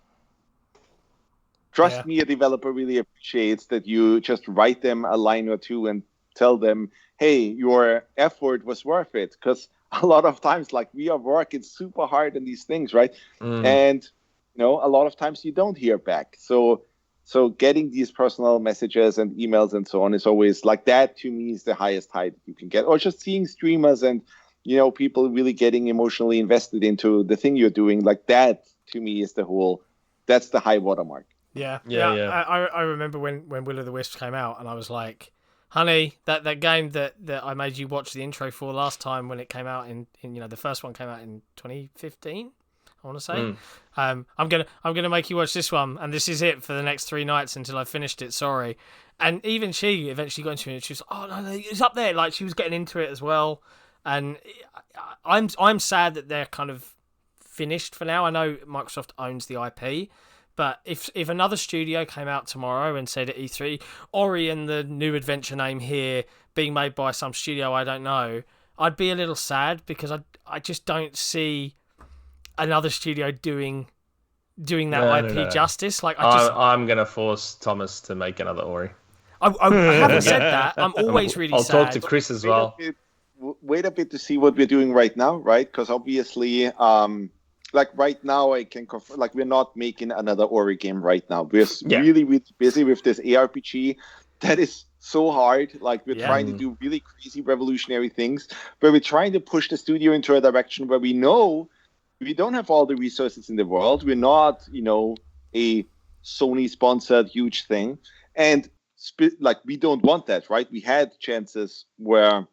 trust me, a developer really appreciates that you just write them a line or two and tell them, hey, your effort was worth it. Because a lot of times, like, we are working super hard on these things, right? And, you know, a lot of times you don't hear back. So getting these personal messages and emails and so on is always like that, to me, is the highest high that you can get. Or just seeing streamers and, you know, people really getting emotionally invested into the thing you're doing, like that, to me, is that's the high watermark. Yeah. I remember when Will of the Wisps came out, and I was like, honey, that game that I made you watch the intro for last time when it came out in you know, the first one came out in 2015, I want to say. I'm gonna make you watch this one, and this is it for the next 3 nights until I finished it. Sorry. And even she eventually got into it, and she was, oh no, it's up there. Like, she was getting into it as well. And I'm sad that they're kind of finished for now. I know Microsoft owns the IP, but if another studio came out tomorrow and said at E3, Ori and the new adventure name here being made by some studio I don't know, I'd be a little sad, because I just don't see another studio doing that IP justice. Like, I'm gonna force Thomas to make another Ori. I haven't said that. I'm always really sad. I'll talk to Chris as well. Wait a bit to see what we're doing right now, right? Because obviously, like right now, I can confirm, like, we're not making another Ori game right now. We're really, really busy with this ARPG that is so hard. Like, we're trying to do really crazy, revolutionary things, but we're trying to push the studio into a direction where we know we don't have all the resources in the world. We're not, you know, a Sony-sponsored huge thing, and like, we don't want that, right? We had chances where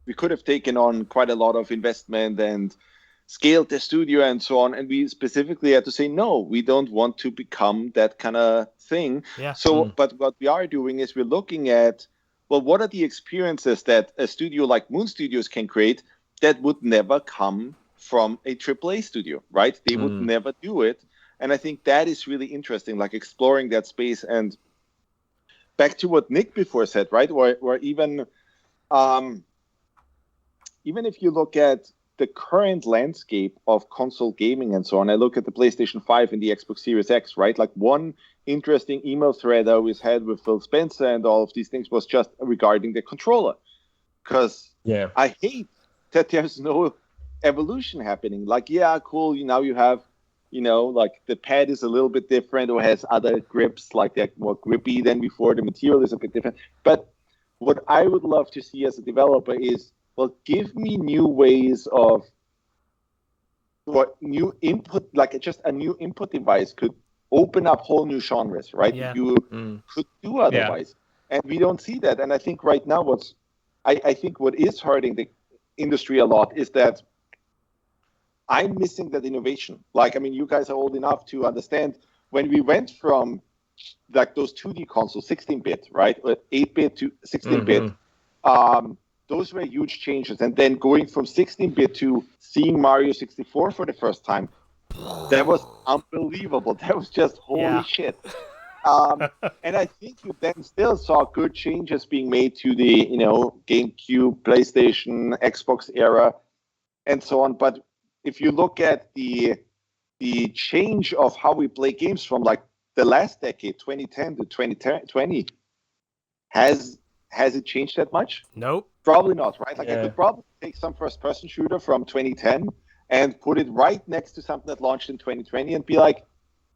we could have taken on quite a lot of investment and scaled the studio and so on, and we specifically had to say, no, we don't want to become that kind of thing. But what we are doing is we're looking at, well, what are the experiences that a studio like Moon Studios can create that would never come from a AAA studio, right? They would never do it. And I think that is really interesting, like exploring that space. And back to what Nick before said, right? Where even if you look at the current landscape of console gaming and so on, I look at the PlayStation 5 and the Xbox Series X, right? Like, one interesting email thread I always had with Phil Spencer and all of these things was just regarding the controller. Because I hate that there's no evolution happening. Like, yeah, cool, now you have, you know, like, the pad is a little bit different or has other grips, like they're more grippy than before. The material is a bit different. But what I would love to see as a developer is, well, give me new ways of what new input, like just a new input device could open up whole new genres, right? You could do otherwise. And we don't see that. And I think right now I think what is hurting the industry a lot is that I'm missing that innovation. Like, I mean, you guys are old enough to understand when we went from like those 2D consoles, 16-bit, right? 8-bit to 16-bit. Those were huge changes. And then going from 16-bit to seeing Mario 64 for the first time, that was unbelievable. That was just holy shit. And I think you then still saw good changes being made to the, you know, GameCube, PlayStation, Xbox era, and so on. But if you look at the change of how we play games from like the last decade, 2010 to 2020, has it changed that much? Nope. Probably not, right? Like, I could probably take some first-person shooter from 2010 and put it right next to something that launched in 2020 and be like,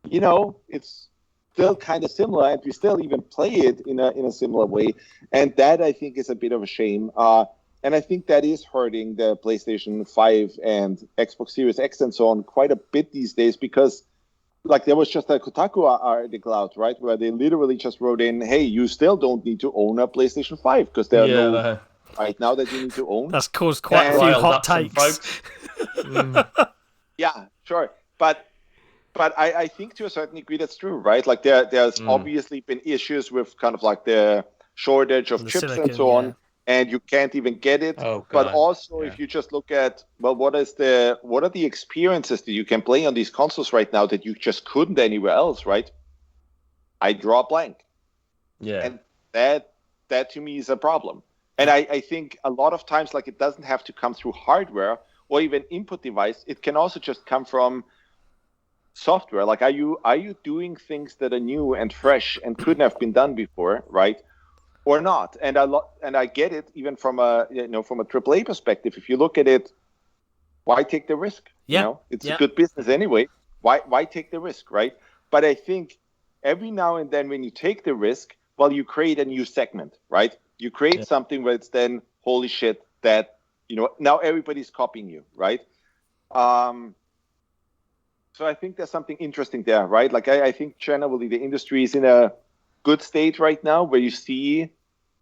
you know, it's still kind of similar, and we still even play it in a similar way. And that, I think, is a bit of a shame. And I think that is hurting the PlayStation 5 and Xbox Series X and so on quite a bit these days, because, like, there was just a Kotaku article out, right, where they literally just wrote in, hey, you still don't need to own a PlayStation 5 because there are no right now that you need to own. That's caused quite a few hot takes. Yeah, sure. But But I think to a certain degree that's true, right? Like there's obviously been issues with kind of like the shortage of chips silicon, and so on, and you can't even get it. Oh, but God. also, if you just look at, well, what are the experiences that you can play on these consoles right now that you just couldn't anywhere else, right? I draw a blank. Yeah. And that to me is a problem. And I think a lot of times, like, it doesn't have to come through hardware or even input device. It can also just come from software. Like, are you doing things that are new and fresh and couldn't have been done before, right? Or not? And I get it, even from a AAA perspective. If you look at it, why take the risk? Yeah. You know, it's a good business anyway. Why take the risk, right? But I think every now and then when you take the risk, well, you create a new segment, right? You create something where it's then, holy shit, that, you know, now everybody's copying you, right? So I think there's something interesting there, right? Like, I think generally the industry is in a good state right now where you see,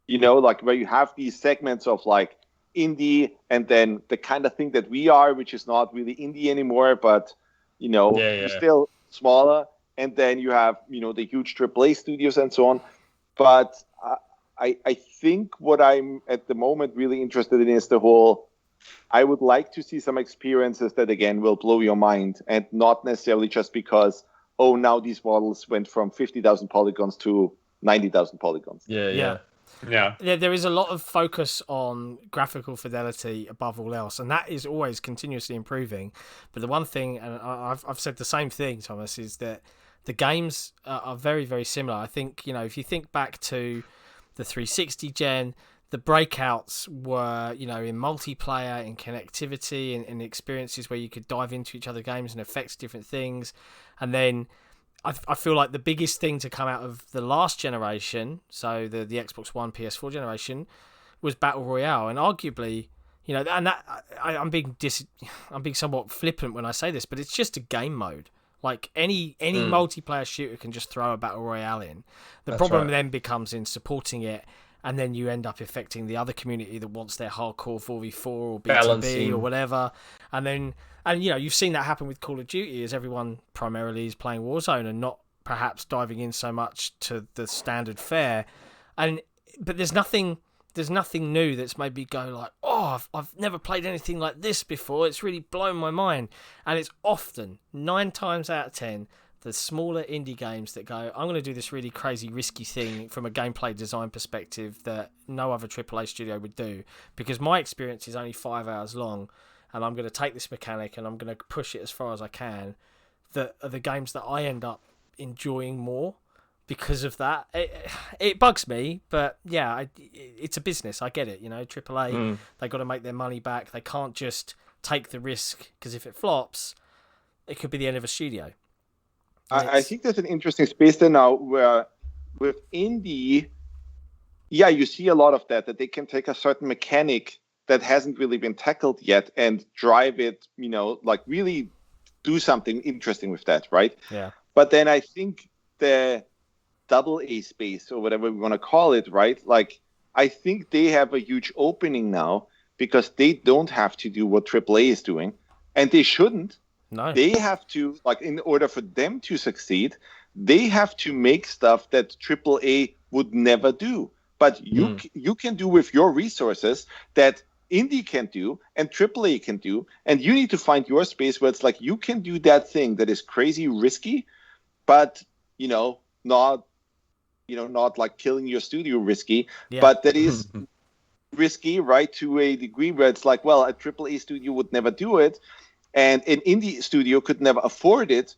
you know, like where you have these segments of like indie and then the kind of thing that we are, which is not really indie anymore, but, you know, you're still smaller. And then you have, you know, the huge AAA studios and so on. But I think what I'm at the moment really interested in is the whole, I would like to see some experiences that, again, will blow your mind, and not necessarily just because, oh, now these models went from 50,000 polygons to 90,000 polygons. Yeah. There is a lot of focus on graphical fidelity above all else, and that is always continuously improving. But the one thing, and I've said the same thing, Thomas, is that the games are very, very similar. I think, you know, if you think back to the 360 gen, the breakouts were, you know, in multiplayer, in connectivity, in experiences where you could dive into each other's games and affect different things. And then I feel like the biggest thing to come out of the last generation, so the Xbox One, PS4 generation, was Battle Royale. And arguably, you know, and that I'm being somewhat flippant when I say this, but it's just a game mode. Like any multiplayer shooter can just throw a Battle Royale in. The problem then becomes in supporting it, and then you end up affecting the other community that wants their hardcore 4v4 or B2B or whatever. And you know, you've seen that happen with Call of Duty, as everyone primarily is playing Warzone and not perhaps diving in so much to the standard fare. But there's nothing new that's made me go like, oh, I've never played anything like this before. It's really blown my mind. And it's often, 9 times out of 10, the smaller indie games that go, I'm going to do this really crazy, risky thing from a gameplay design perspective that no other AAA studio would do, because my experience is only 5 hours long, and I'm going to take this mechanic and I'm going to push it as far as I can. That are the games that I end up enjoying more because of that. It bugs me, but yeah, it's a business. I get it. You know, AAA, they got to make their money back. They can't just take the risk, because if it flops, it could be the end of a studio. I think there's an interesting space there now where with indie, you see a lot of that they can take a certain mechanic that hasn't really been tackled yet and drive it, you know, like really do something interesting with that, right? Yeah. But then I think the AA space, or whatever we want to call it, right? Like, I think they have a huge opening now because they don't have to do what AAA is doing, and they shouldn't. No. They have to, like, in order for them to succeed, they have to make stuff that AAA would never do. But you can do with your resources that indie can do and AAA can do, and you need to find your space where it's like you can do that thing that is crazy risky, but not like killing your studio risky, but that is risky, right, to a degree where it's like, well, a AAA studio would never do it, and an indie studio could never afford it,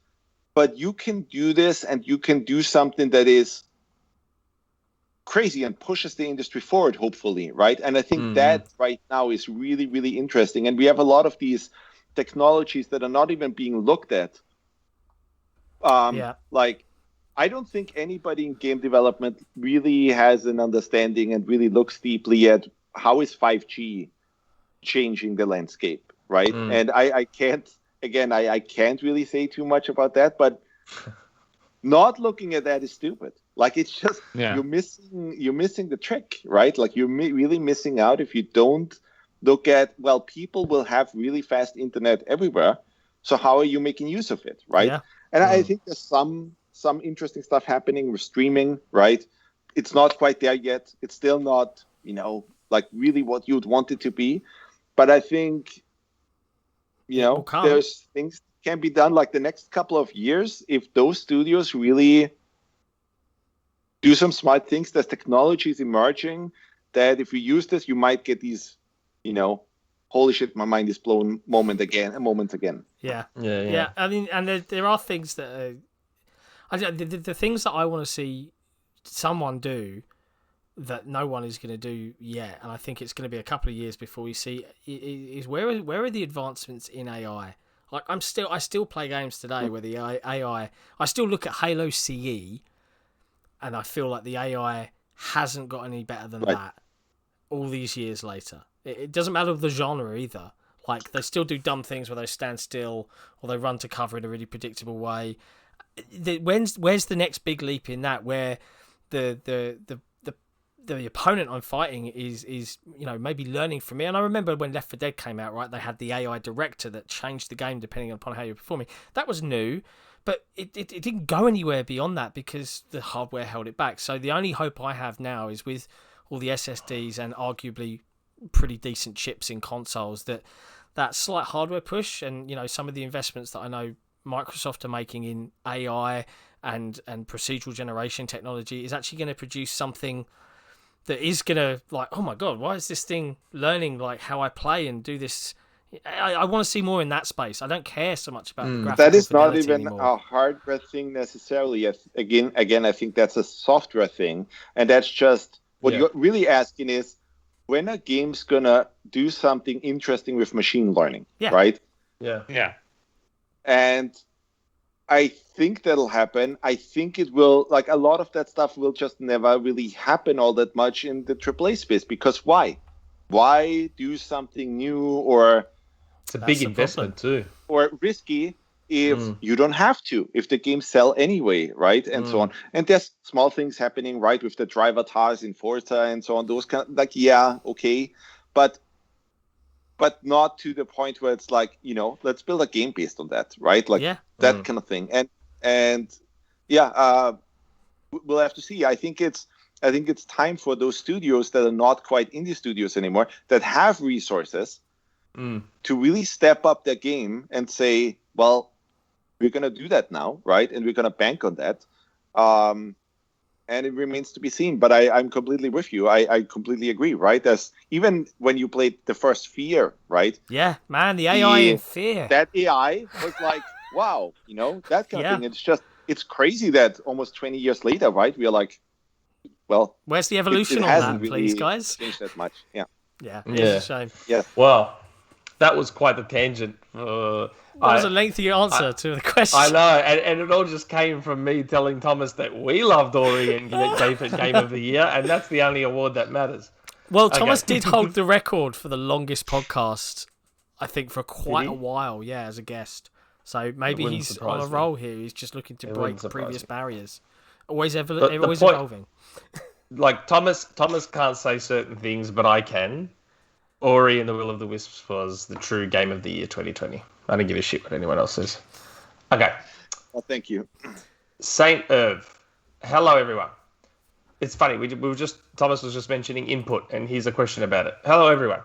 but you can do this, and you can do something that is crazy and pushes the industry forward, hopefully, right? And I think that right now is really, really interesting. And we have a lot of these technologies that are not even being looked at. Like, I don't think anybody in game development really has an understanding and really looks deeply at how is 5G changing the landscape, right? And I can't really say too much about that, but not looking at that is stupid. Like, it's just you're missing the trick, right? Like, you're really missing out if you don't look at, well, people will have really fast internet everywhere, So how are you making use of it, right? Yeah. And I think there's some interesting stuff happening with streaming, right? It's not quite there yet. It's still not, like really what you'd want it to be. But I think, there's things can be done like the next couple of years if those studios really do some smart things. There's technologies emerging that if you use this, you might get these, holy shit, my mind is blown moments again. Yeah. I mean, and there are things that the things that I want to see someone do that no one is going to do yet, and I think it's going to be a couple of years before we see is where are the advancements in AI? Like I still play games today where the AI. I still look at Halo CE, and I feel like the AI hasn't got any better than that. All these years later, it doesn't matter the genre either. Like they still do dumb things where they stand still or they run to cover in a really predictable way. Where's the next big leap in that where the opponent I'm fighting is maybe learning from me? And I remember when Left 4 Dead came out, right? They had the AI director that changed the game depending upon how you're performing. That was new, but it didn't go anywhere beyond that because the hardware held it back. So the only hope I have now is with all the SSDs and arguably pretty decent chips in consoles that slight hardware push and some of the investments that I know Microsoft are making in AI and procedural generation technology is actually going to produce something that is going to like, oh my god, why is this thing learning like how I play and do this? I want to see more in that space. I don't care so much about the graphical that is not fidelity even anymore. a hardware thing necessarily. Again, I think that's a software thing, and that's just what you're really asking is when are games gonna do something interesting with machine learning, right? Yeah. And I think that'll happen. I think it will, like a lot of that stuff will just never really happen all that much in the AAA space because why? Why do something new or it's a big investment too, or risky if you don't have to, if the games sell anyway, right? And so on. And there's small things happening, right, with the driver tars in Forza and so on. Those kind of okay, but not to the point where it's like, let's build a game based on that, right? Like that kind of thing. And we'll have to see. I think it's time for those studios that are not quite indie studios anymore, that have resources to really step up their game and say, well, we're going to do that now, right? And we're going to bank on that. And it remains to be seen. But I'm completely with you. I completely agree, right? There's, even when you played the first Fear, right? Yeah, man, the AI in Fear. That AI was like, wow, that kind of thing. It's crazy that almost 20 years later, right? We are like, well, where's the evolution on that, please, guys? Changed that much, yeah. It's a shame. Yeah. Well, that was quite the tangent. That was a lengthy answer to the question. I know, and it all just came from me telling Thomas that we loved Ori and gave it Game of the Year, and that's the only award that matters. Well, Thomas did hold the record for the longest podcast, I think, for quite a while, as a guest. So maybe he's on a roll here. He's just looking to break previous barriers. Always evolving. Like, Thomas can't say certain things, but I can. Ori and the Will of the Wisps was the true Game of the Year 2020. I don't give a shit what anyone else says. Okay. Well, thank you. Saint Irv. Hello, everyone. It's funny. Thomas was just mentioning input, and here's a question about it. Hello, everyone.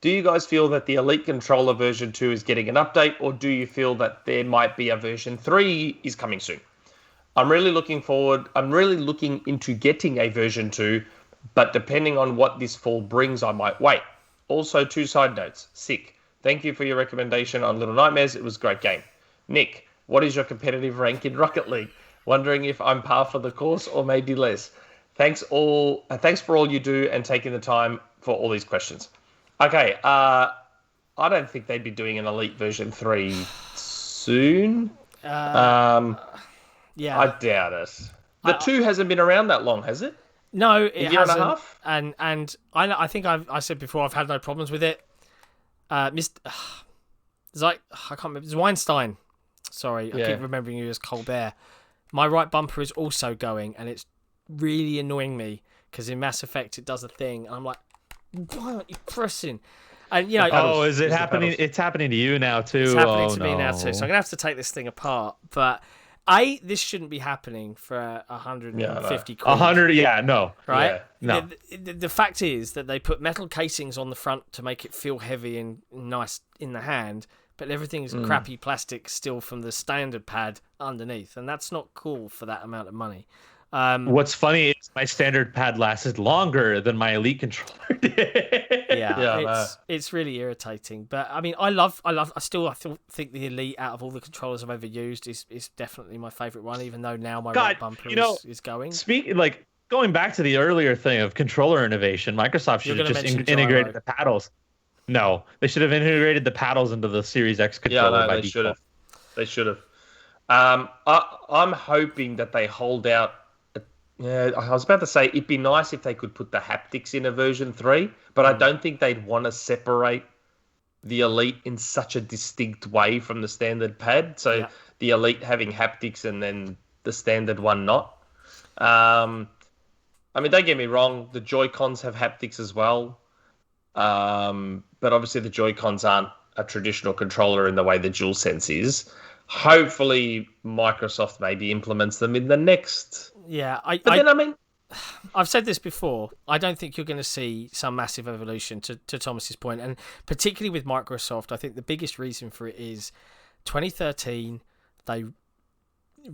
Do you guys feel that the Elite Controller version 2 is getting an update, or do you feel that there might be a version 3 is coming soon? I'm really looking into getting a version 2, but depending on what this fall brings, I might wait. Also, 2 side notes. Sick. Thank you for your recommendation on Little Nightmares. It was a great game. Nick, what is your competitive rank in Rocket League? Wondering if I'm par for the course or maybe less. Thanks for all you do and taking the time for all these questions. Okay, I don't think they'd be doing an Elite version 3 soon. I doubt it. The 2 hasn't been around that long, has it? No, it hasn't. A year and a half? And I think I said before I've had no problems with it. I can't remember. It's Weinstein. Sorry, I keep remembering you as Colbert. My right bumper is also going, and it's really annoying me because in Mass Effect it does a thing, and I'm like, why aren't you pressing? And you know, oh, is it happening? It's happening to you now too. It's happening to me now too. So I'm gonna have to take this thing apart. But this shouldn't be happening for 150 quid. 100, yeah, no, right? Yeah, no. The fact is that they put metal casings on the front to make it feel heavy and nice in the hand, but everything's crappy plastic still from the standard pad underneath, and that's not cool for that amount of money. What's funny is my standard pad lasted longer than my Elite controller did. It's really irritating. But I mean, I still think the Elite out of all the controllers I've ever used is definitely my favorite one, even though now my right bumper is going. Going back to the earlier thing of controller innovation, Microsoft should have just integrated the paddles. No, they should have integrated the paddles into the Series X controller. They should have. They should have. I'm hoping that they hold out. Yeah, I was about to say it'd be nice if they could put the haptics in a version 3, but I don't think they'd want to separate the Elite in such a distinct way from the standard pad. So the Elite having haptics and then the standard one not. I mean, don't get me wrong, the Joy-Cons have haptics as well. But obviously the Joy-Cons aren't a traditional controller in the way the DualSense is. Hopefully Microsoft maybe implements them in the next... Yeah, I've said this before. I don't think you're going to see some massive evolution, to Thomas's point, and particularly with Microsoft. I think the biggest reason for it is 2013. They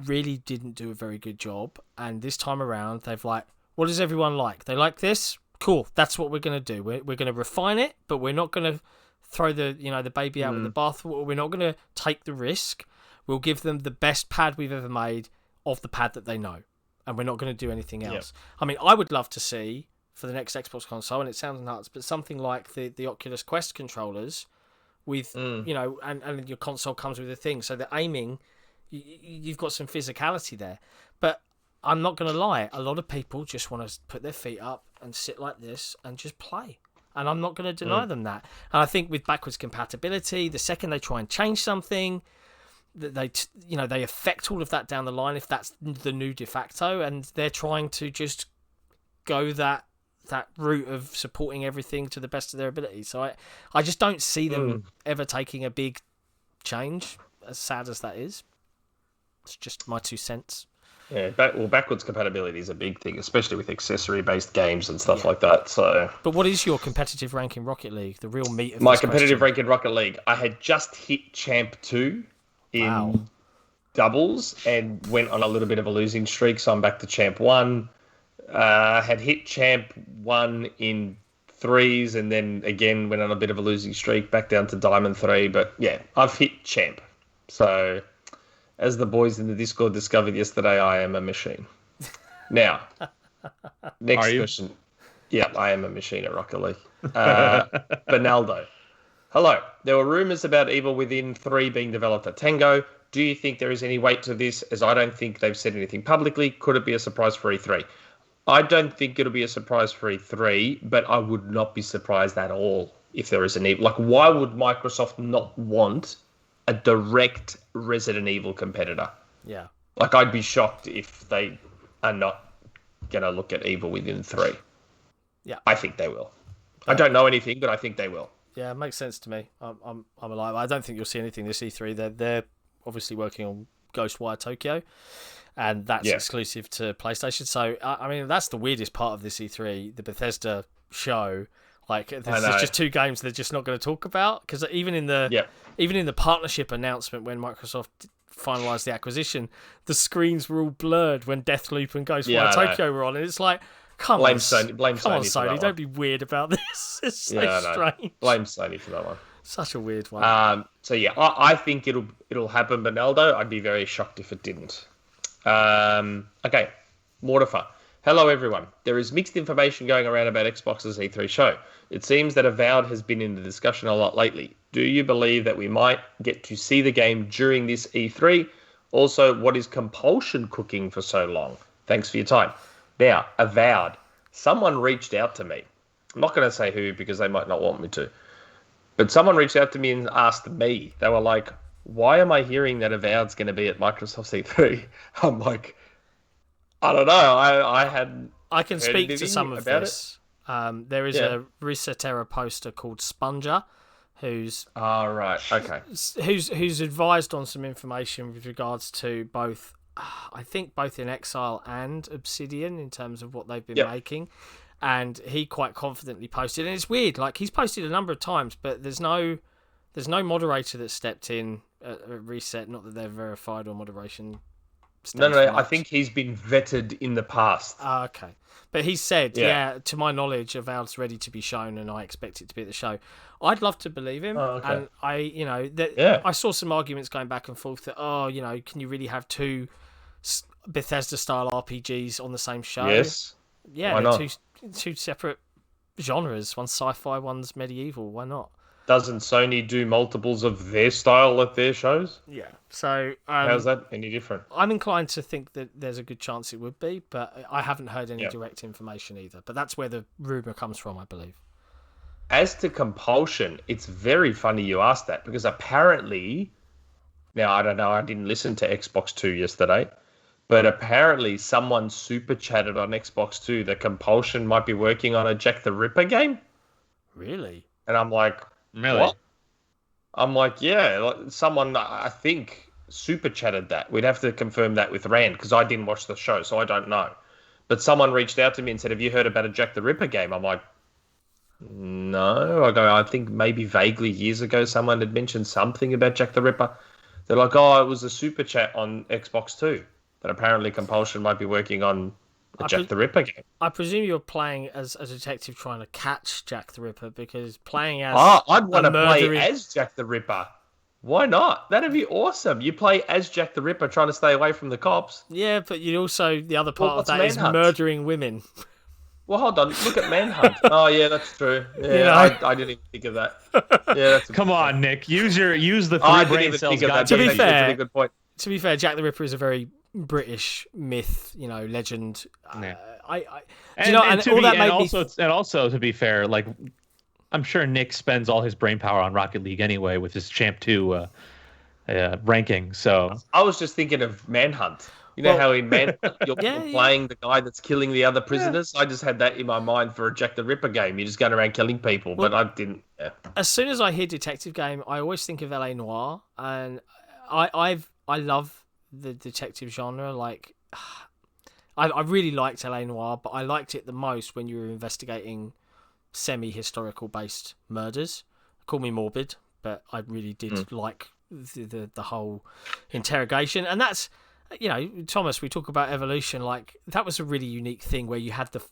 really didn't do a very good job, and this time around, they've what does everyone like? They like this. Cool. That's what we're going to do. We're going to refine it, but we're not going to throw the baby out with the bathwater. We're not going to take the risk. We'll give them the best pad we've ever made of the pad that they know. And we're not going to do anything else. Yep. I mean, I would love to see for the next Xbox console, and it sounds nuts, but something like the Oculus Quest controllers with, and your console comes with a thing. So the aiming, you've got some physicality there. But I'm not going to lie, a lot of people just want to put their feet up and sit like this and just play. And I'm not going to deny them that. And I think with backwards compatibility, the second they try and change something, they affect all of that down the line if that's the new de facto, and they're trying to just go that route of supporting everything to the best of their ability. So I just don't see them ever taking a big change, as sad as that is. It's just my 2 cents. Yeah, backwards compatibility is a big thing, especially with accessory-based games and stuff like that. So, but what is your competitive rank in Rocket League? The real meat of my competitive rank in Rocket League, I had just hit Champ 2 in doubles and went on a little bit of a losing streak, so I'm back to Champ 1. Had hit Champ 1 in threes and then again went on a bit of a losing streak, back down to Diamond 3. But yeah, I've hit Champ. So as the boys in the Discord discovered yesterday, I am a machine. Now, next question. Yeah, I am a machine at Rocket League. Bernaldo. Hello. There were rumours about Evil Within 3 being developed at Tango. Do you think there is any weight to this, as I don't think they've said anything publicly? Could it be a surprise for E3? I don't think it'll be a surprise for E3, but I would not be surprised at all if there is an Evil. Why would Microsoft not want a direct Resident Evil competitor? Yeah. I'd be shocked if they are not going to look at Evil Within 3. Yeah. I think they will. I don't know anything, but I think they will. Yeah, it makes sense to me. I'm alive. I don't think you'll see anything this E3. They're obviously working on Ghostwire Tokyo, and that's exclusive to PlayStation. So I mean, that's the weirdest part of this E3, the Bethesda show. There's just 2 games they're just not going to talk about, because even in the partnership announcement when Microsoft finalized the acquisition, the screens were all blurred when Deathloop and Ghostwire Tokyo were on, and it's like, Come on, Sony. Don't be weird about this. It's so strange. Blame Sony for that one. Such a weird one. So yeah, I think it'll happen, Bernaldo. I'd be very shocked if it didn't. Okay, Mortifer. Hello, everyone. There is mixed information going around about Xbox's E3 show. It seems that Avowed has been in the discussion a lot lately. Do you believe that we might get to see the game during this E3? Also, what is Compulsion cooking for so long? Thanks for your time. Now, Avowed. Someone reached out to me. I'm not going to say who because they might not want me to. But someone reached out to me and asked me. They were like, why am I hearing that Avowed's going to be at Microsoft's E3? I'm like, I don't know. I can speak to some of this. There is a XboxEra poster called Sponger, who's who's advised on some information with regards to both, I think both In Exile and Obsidian in terms of what they've been making, and he quite confidently posted, and it's weird, like he's posted a number of times, but there's no moderator that stepped in at Reset, not that they're verified or moderation. No, I think he's been vetted in the past. Okay. But he said, to my knowledge, Avowed's ready to be shown, and I expect it to be at the show. I'd love to believe him. Oh, okay. And I saw some arguments going back and forth that, can you really have two Bethesda-style RPGs on the same show? Yes. Yeah, why not? Two separate genres. One's sci-fi, one's medieval. Why not? Doesn't Sony do multiples of their style at their shows? Yeah. So how's that any different? I'm inclined to think that there's a good chance it would be, but I haven't heard any direct information either. But that's where the rumor comes from, I believe. As to Compulsion, it's very funny you asked that, because apparently, now I don't know, I didn't listen to Xbox 2 yesterday, but apparently someone super chatted on Xbox 2 that Compulsion might be working on a Jack the Ripper game. Really? And I'm like, really? What? I'm like, someone, I think, super chatted that. We'd have to confirm that with Rand, because I didn't watch the show, so I don't know. But someone reached out to me and said, have you heard about a Jack the Ripper game? I'm like, no. I think maybe vaguely years ago someone had mentioned something about Jack the Ripper. They're like, it was a super chat on Xbox 2. But apparently Compulsion might be working on a Jack the Ripper game. I presume you're playing as a detective trying to catch Jack the Ripper, because playing as I'd want to play as Jack the Ripper. Why not? That'd be awesome. You play as Jack the Ripper trying to stay away from the cops. Yeah, but you also, the other part of that is murdering women. Well, hold on. Look at Manhunt. Oh, yeah, that's true. Yeah, I didn't even think of that. Yeah, that's Come on, Nick. Use the three brain cells. To be fair, that's a good point. To be fair, Jack the Ripper is a very British myth, legend. Yeah. Also, to be fair, like, I'm sure Nick spends all his brainpower on Rocket League anyway with his Champ 2 ranking. So I was just thinking of Manhunt. You know how in Manhunt you're playing the guy that's killing the other prisoners? Yeah. I just had that in my mind for a Jack the Ripper game. You're just going around killing people, but I didn't. Yeah. As soon as I hear detective game, I always think of LA Noire, and I love the detective genre. Like, I really liked LA Noire, but I liked it the most when you were investigating semi-historical based murders. Call me morbid, but I really did like the whole interrogation. And that's, Thomas, we talk about Evolution, like that was a really unique thing where you had the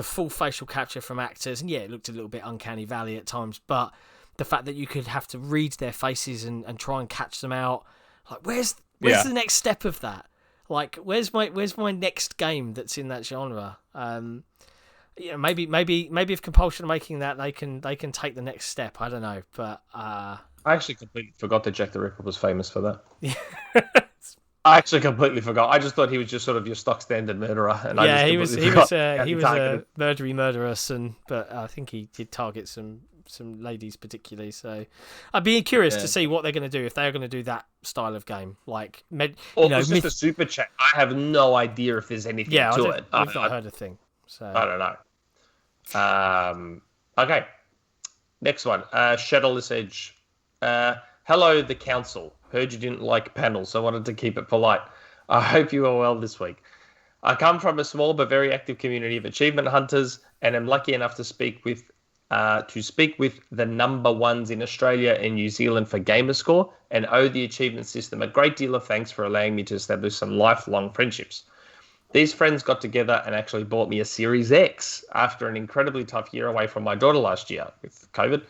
full facial capture from actors, and it looked a little bit uncanny valley at times, but the fact that you could have to read their faces and try and catch them out, like where's the next step of that? Like where's my next game that's in that genre? Maybe if Compulsion are making that, they can take the next step. I don't know, but I actually completely forgot that Jack the Ripper was famous for that. I actually completely forgot. I just thought he was just sort of your stock standard murderer, and he was a murdery murderous, but I think he did target some ladies particularly. So I'd be curious to see what they're going to do if they are going to do that style of game. Like, it's just a super chat. I have no idea if there's anything to it. I've not heard a thing. So I don't know. Okay. Next one. Shadowless Edge. Hello, the council. Heard you didn't like panels, so I wanted to keep it polite. I hope you are well this week. I come from a small but very active community of achievement hunters, and am lucky enough to speak with the number ones in Australia and New Zealand for Gamerscore, and owe the achievement system a great deal of thanks for allowing me to establish some lifelong friendships. These friends got together and actually bought me a Series X after an incredibly tough year away from my daughter last year with COVID.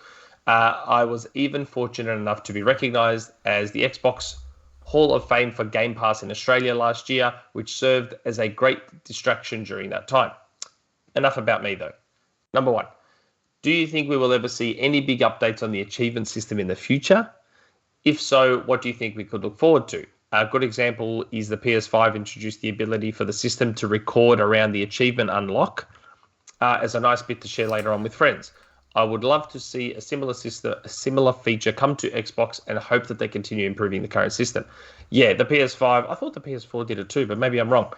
I was even fortunate enough to be recognised as the Xbox Hall of Fame for Game Pass in Australia last year, which served as a great distraction during that time. Enough about me, though. Number one, do you think we will ever see any big updates on the achievement system in the future? If so, what do you think we could look forward to? A good example is the PS5 introduced the ability for the system to record around the achievement unlock as a nice bit to share later on with friends. I would love to see a similar feature come to Xbox, and hope that they continue improving the current system. Yeah, the PS5, I thought the PS4 did it too, but maybe I'm wrong.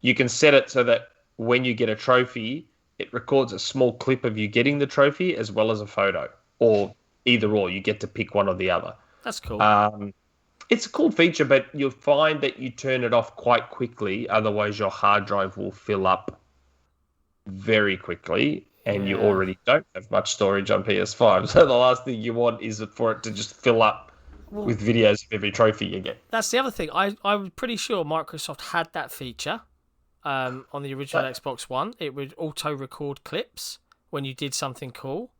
You can set it so that when you get a trophy, it records a small clip of you getting the trophy as well as a photo, or either or. You get to pick one or the other. That's cool. It's a cool feature, but you'll find that you turn it off quite quickly. Otherwise, your hard drive will fill up very quickly, and you already don't have much storage on PS5. So the last thing you want is for it to just fill up with videos of every trophy you get. That's the other thing. I'm pretty sure Microsoft had that feature on the original Xbox One. It would auto-record clips when you did something cool.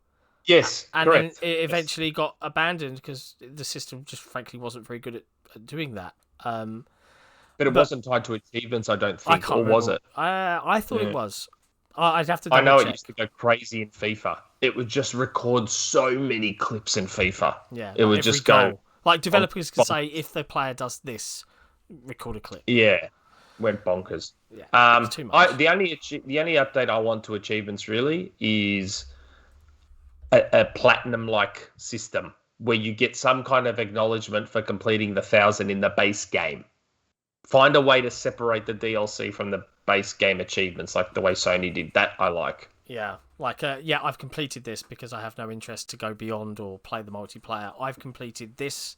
Yes, and correct. then it eventually got abandoned because the system just frankly wasn't very good at doing that. But it wasn't tied to achievements, I don't think, or remember. was it? I thought it was. I'd have to I know check. it used to go crazy in FIFA. It would just record so many clips in FIFA. Yeah, it would just go. Like developers could say, if the player does this, record a clip. Yeah, went bonkers. Yeah, it's too much. The only update I want to achievements really is a platinum-like system where you get some kind of acknowledgement for completing the 1,000 in the base game. Find a way to separate the DLC from the base game achievements, like the way Sony did. That I like. Yeah, like I've completed this because I have no interest to go beyond or play the multiplayer. I've completed this.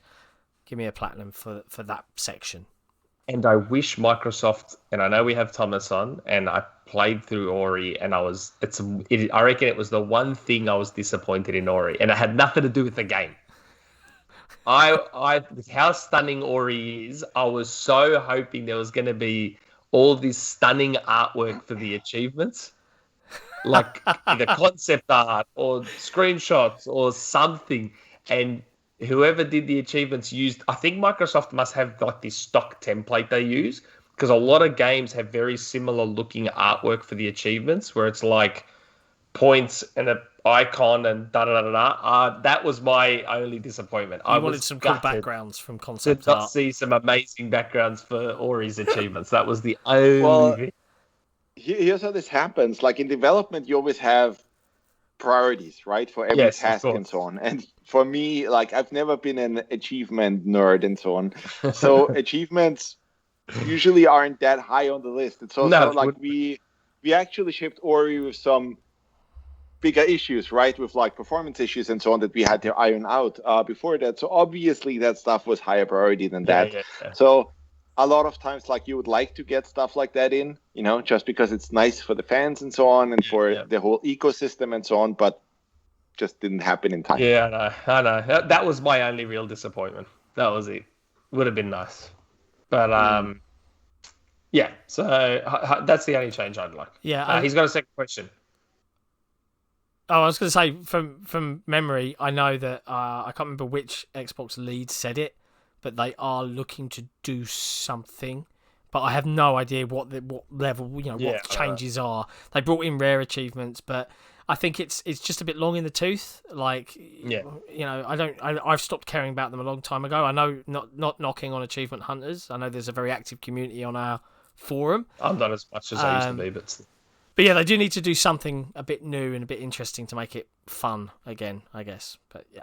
Give me a platinum for that section. And I wish Microsoft, and I know we have Thomas on, and I played through Ori, and I reckon it was the one thing I was disappointed in Ori, and it had nothing to do with the game. How stunning Ori is, I was so hoping there was going to be all this stunning artwork for the achievements, like either concept art or screenshots or something, and whoever did the achievements used, I think Microsoft must have like this stock template they use, because a lot of games have very similar looking artwork for the achievements where it's like points and an icon and da-da-da-da-da. That was my only disappointment. I wanted some cool backgrounds from concept art. art. See some amazing backgrounds for Ori's achievements. That was the only thing. Here's how this happens. Like in development, you always have priorities, right, for every task and so on. And for me, like, I've never been an achievement nerd and so on. So achievements usually aren't that high on the list. It's also like we actually shipped Ori with some bigger issues, right, with like performance issues and so on that we had to iron out before that. So obviously that stuff was higher priority than that. Yeah. So a lot of times, like, you would like to get stuff like that in, you know, just because it's nice for the fans and so on, and for the whole ecosystem and so on, but just didn't happen in time. Yeah, I know. That was my only real disappointment. That was it. Would have been nice. But, yeah, so that's the only change I'd like. Yeah. He's got a second question. Oh, I was going to say, from memory, I know that, I can't remember which Xbox lead said it, but they are looking to do something, but I have no idea what level, what the changes are. They brought in rare achievements, but I think it's just a bit long in the tooth. Like, I've stopped caring about them a long time ago. I know, not knocking on achievement hunters. I know there's a very active community on our forum. I'm not as much as I used to be, but yeah, they do need to do something a bit new and a bit interesting to make it fun again, I guess. But yeah.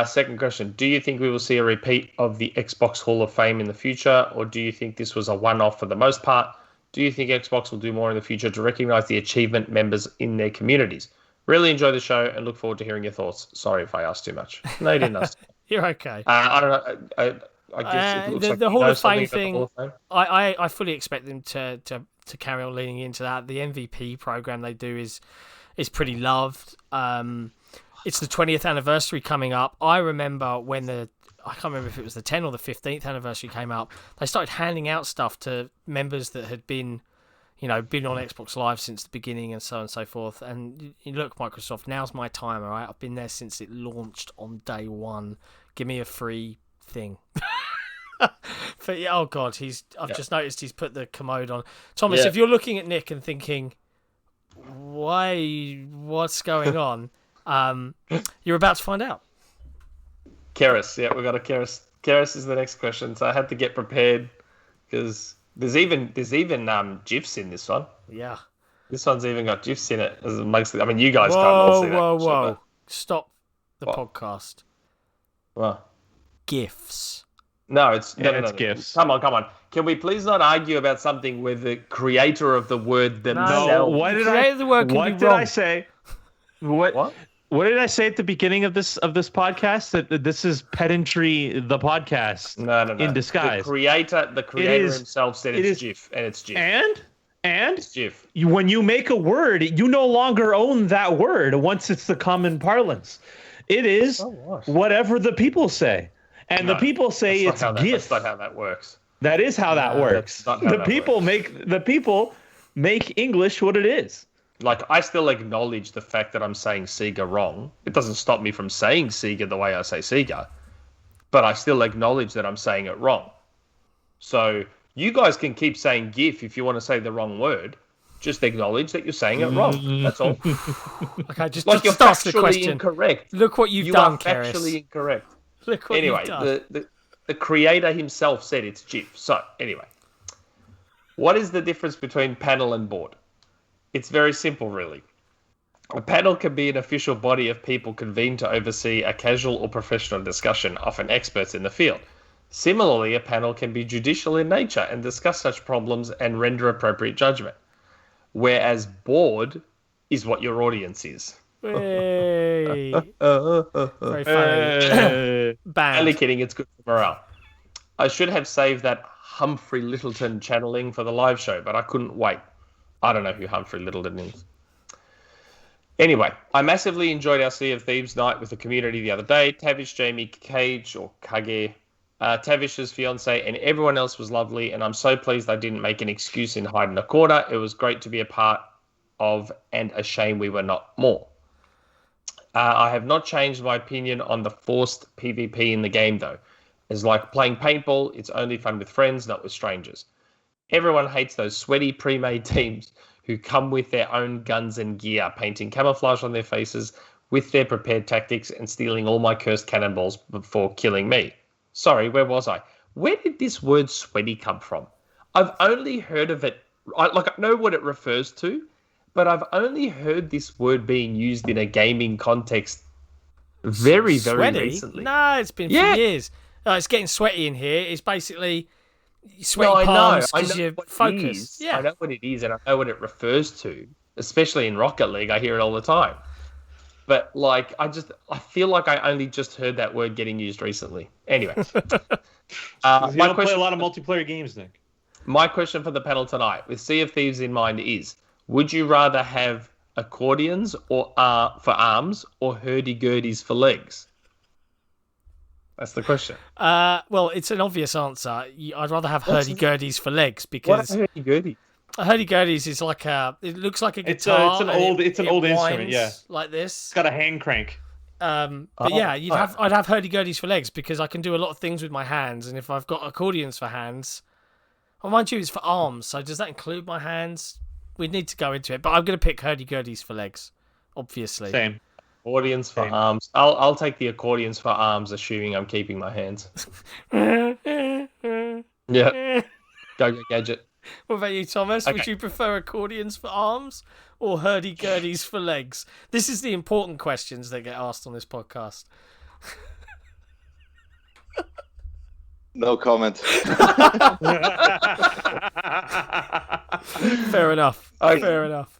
Second question. Do you think we will see a repeat of the Xbox Hall of Fame in the future, or do you think this was a one-off for the most part? Do you think Xbox will do more in the future to recognize the achievement members in their communities? Really enjoy the show and look forward to hearing your thoughts. Sorry if I asked too much. No, you didn't ask. You're okay. I don't know. I guess it looks like the Hall of Fame thing. Hall of Fame. I fully expect them to carry on leaning into that. The MVP program they do is pretty loved. It's the 20th anniversary coming up. I remember when I can't remember if it was the 10th or the 15th anniversary came up, they started handing out stuff to members that had been on Xbox Live since the beginning and so on and so forth. And you look, Microsoft, now's my time, all right? I've been there since it launched on day one. Give me a free thing. But yeah, oh God, I've just noticed he's put the commode on. Thomas, if you're looking at Nick and thinking, what's going on? You're about to find out. Cerys, we've got a Cerys. Cerys is the next question, so I had to get prepared because there's even GIFs in this one. Yeah, this one's even got GIFs in it. You guys can't all see that. Whoa! Stop the podcast. What? GIFs. No, it's it's GIFs. Come on. Can we please not argue about something where the creator of the word themselves? No, what did I say? What did I say at the beginning of this podcast? That this is pedantry, the podcast. No. In disguise. The creator himself said it's GIF, and it's GIF. And it's GIF. When you make a word, you no longer own that word once it's the common parlance. It is whatever the people say. And the people say it's GIF. That's not how that works. That is how that works. The people make English what it is. Like, I still acknowledge the fact that I'm saying Sega wrong. It doesn't stop me from saying Sega the way I say Sega, but I still acknowledge that I'm saying it wrong. So you guys can keep saying GIF if you want to say the wrong word. Just acknowledge that you're saying it wrong. That's all. Okay, just you're ask the factually question. Incorrect. Look what you've done, You are Cerys. factually incorrect. Look what you've done. The creator himself said it's GIF. So, anyway. What is the difference between panel and board? It's very simple, really. A panel can be an official body of people convened to oversee a casual or professional discussion, often experts in the field. Similarly, a panel can be judicial in nature and discuss such problems and render appropriate judgment. Whereas board is what your audience is. Hey. Very funny. Banned. Only kidding, it's good for morale. I should have saved that Humphrey Littleton channeling for the live show, but I couldn't wait. I don't know who Humphrey Littleton is. Anyway, I massively enjoyed our Sea of Thieves night with the community the other day. Tavish, Jamie, Cage, or Kage, Tavish's fiance, and everyone else was lovely, and I'm so pleased I didn't make an excuse and hide in a corner. It was great to be a part of, and a shame we were not more. I have not changed my opinion on the forced PvP in the game, though. It's like playing paintball. It's only fun with friends, not with strangers. Everyone hates those sweaty pre-made teams who come with their own guns and gear, painting camouflage on their faces with their prepared tactics and stealing all my cursed cannonballs before killing me. Sorry, where was I? Where did this word sweaty come from? I've only heard of it. I know what it refers to, but I've only heard this word being used in a gaming context very, very recently. No, it's been for years. It's getting sweaty in here. It's basically sweaty palms because you're focused. I know what it is, and I know what it refers to, especially in Rocket League. I hear it all the time. But, I feel like I only just heard that word getting used recently. Anyway. You don't play a lot of multiplayer games, Nick. My question for the panel tonight, with Sea of Thieves in mind, is, would you rather have accordions or for arms or hurdy-gurdies for legs? That's the question. Well, it's an obvious answer. I'd rather have hurdy-gurdies for legs because... What are hurdy-gurdies? A hurdy-gurdies is it looks like a guitar. It's an old instrument, yeah. Like this. It's got a hand crank. I'd have hurdy-gurdies for legs because I can do a lot of things with my hands, and if I've got accordions for hands... Well, mind you, it's for arms, so does that include my hands? We'd need to go into it, but I'm going to pick hurdy-gurdies for legs, obviously. Same. Accordions for arms. I'll take the accordions for arms, assuming I'm keeping my hands. Yeah. Go Gadget. What about you, Thomas? Okay. Would you prefer accordions for arms or hurdy-gurdies for legs? This is the important questions that get asked on this podcast. No comment. Fair enough. Okay. Fair enough.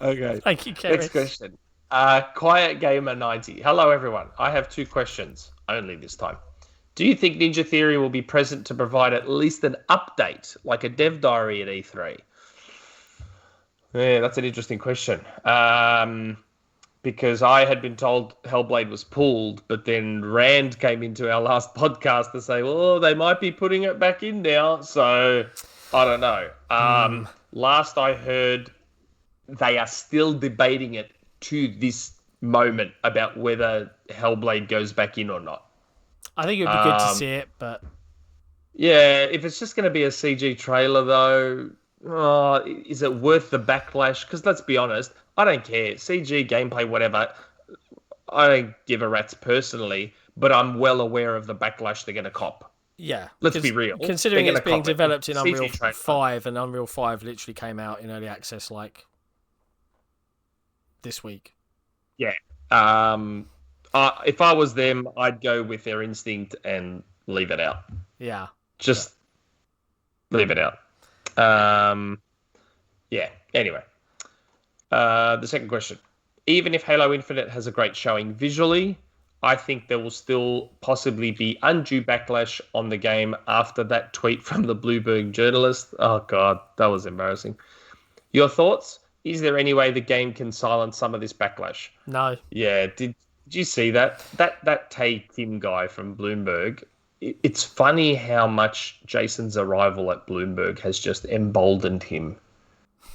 Okay. Thank you, Cerys. Next question. Quiet Gamer 90. Hello, everyone. I have 2 questions, only this time. Do you think Ninja Theory will be present to provide at least an update, like a dev diary at E3? Yeah, that's an interesting question. Because I had been told HellBlade was pulled, but then Rand came into our last podcast to say, well, they might be putting it back in now. So, I don't know. Last I heard, they are still debating it to this moment about whether HellBlade goes back in or not. I think it would be good to see it, but... Yeah, if it's just going to be a CG trailer, though, is it worth the backlash? Because let's be honest, I don't care. CG, gameplay, whatever. I don't give a rat's personally, but I'm well aware of the backlash they're going to cop. Yeah. Let's be real. Considering it's being developed in Unreal 5, and Unreal 5 literally came out in early access, this week. Yeah. If I was them, I'd go with their instinct and leave it out. Yeah. Just leave it out. Yeah. Anyway, the second question. Even if Halo Infinite has a great showing visually, I think there will still possibly be undue backlash on the game after that tweet from the Bloomberg journalist. Oh, God, that was embarrassing. Your thoughts? Is there any way the game can silence some of this backlash? No. Yeah, did you see that? That Tay Kim guy from Bloomberg, it's funny how much Jason's arrival at Bloomberg has just emboldened him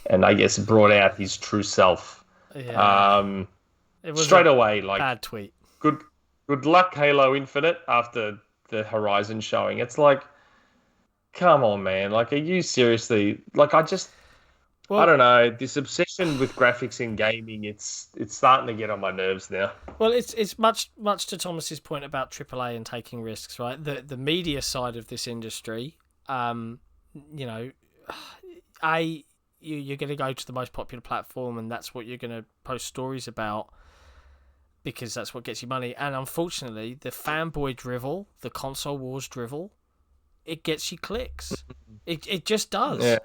and I guess brought out his true self. Yeah. It was straight away, like bad tweet. Good luck, Halo Infinite, after the Horizon showing. It's like, come on, man. Like, are you seriously... Like, I don't know. This obsession with graphics in gaming, it's starting to get on my nerves now. Well, it's much to Thomas's point about AAA and taking risks, right? The media side of this industry, you know, you're going to go to the most popular platform, and that's what you're going to post stories about because that's what gets you money. And unfortunately, the fanboy drivel, the console wars drivel, it gets you clicks. It just does. Yeah.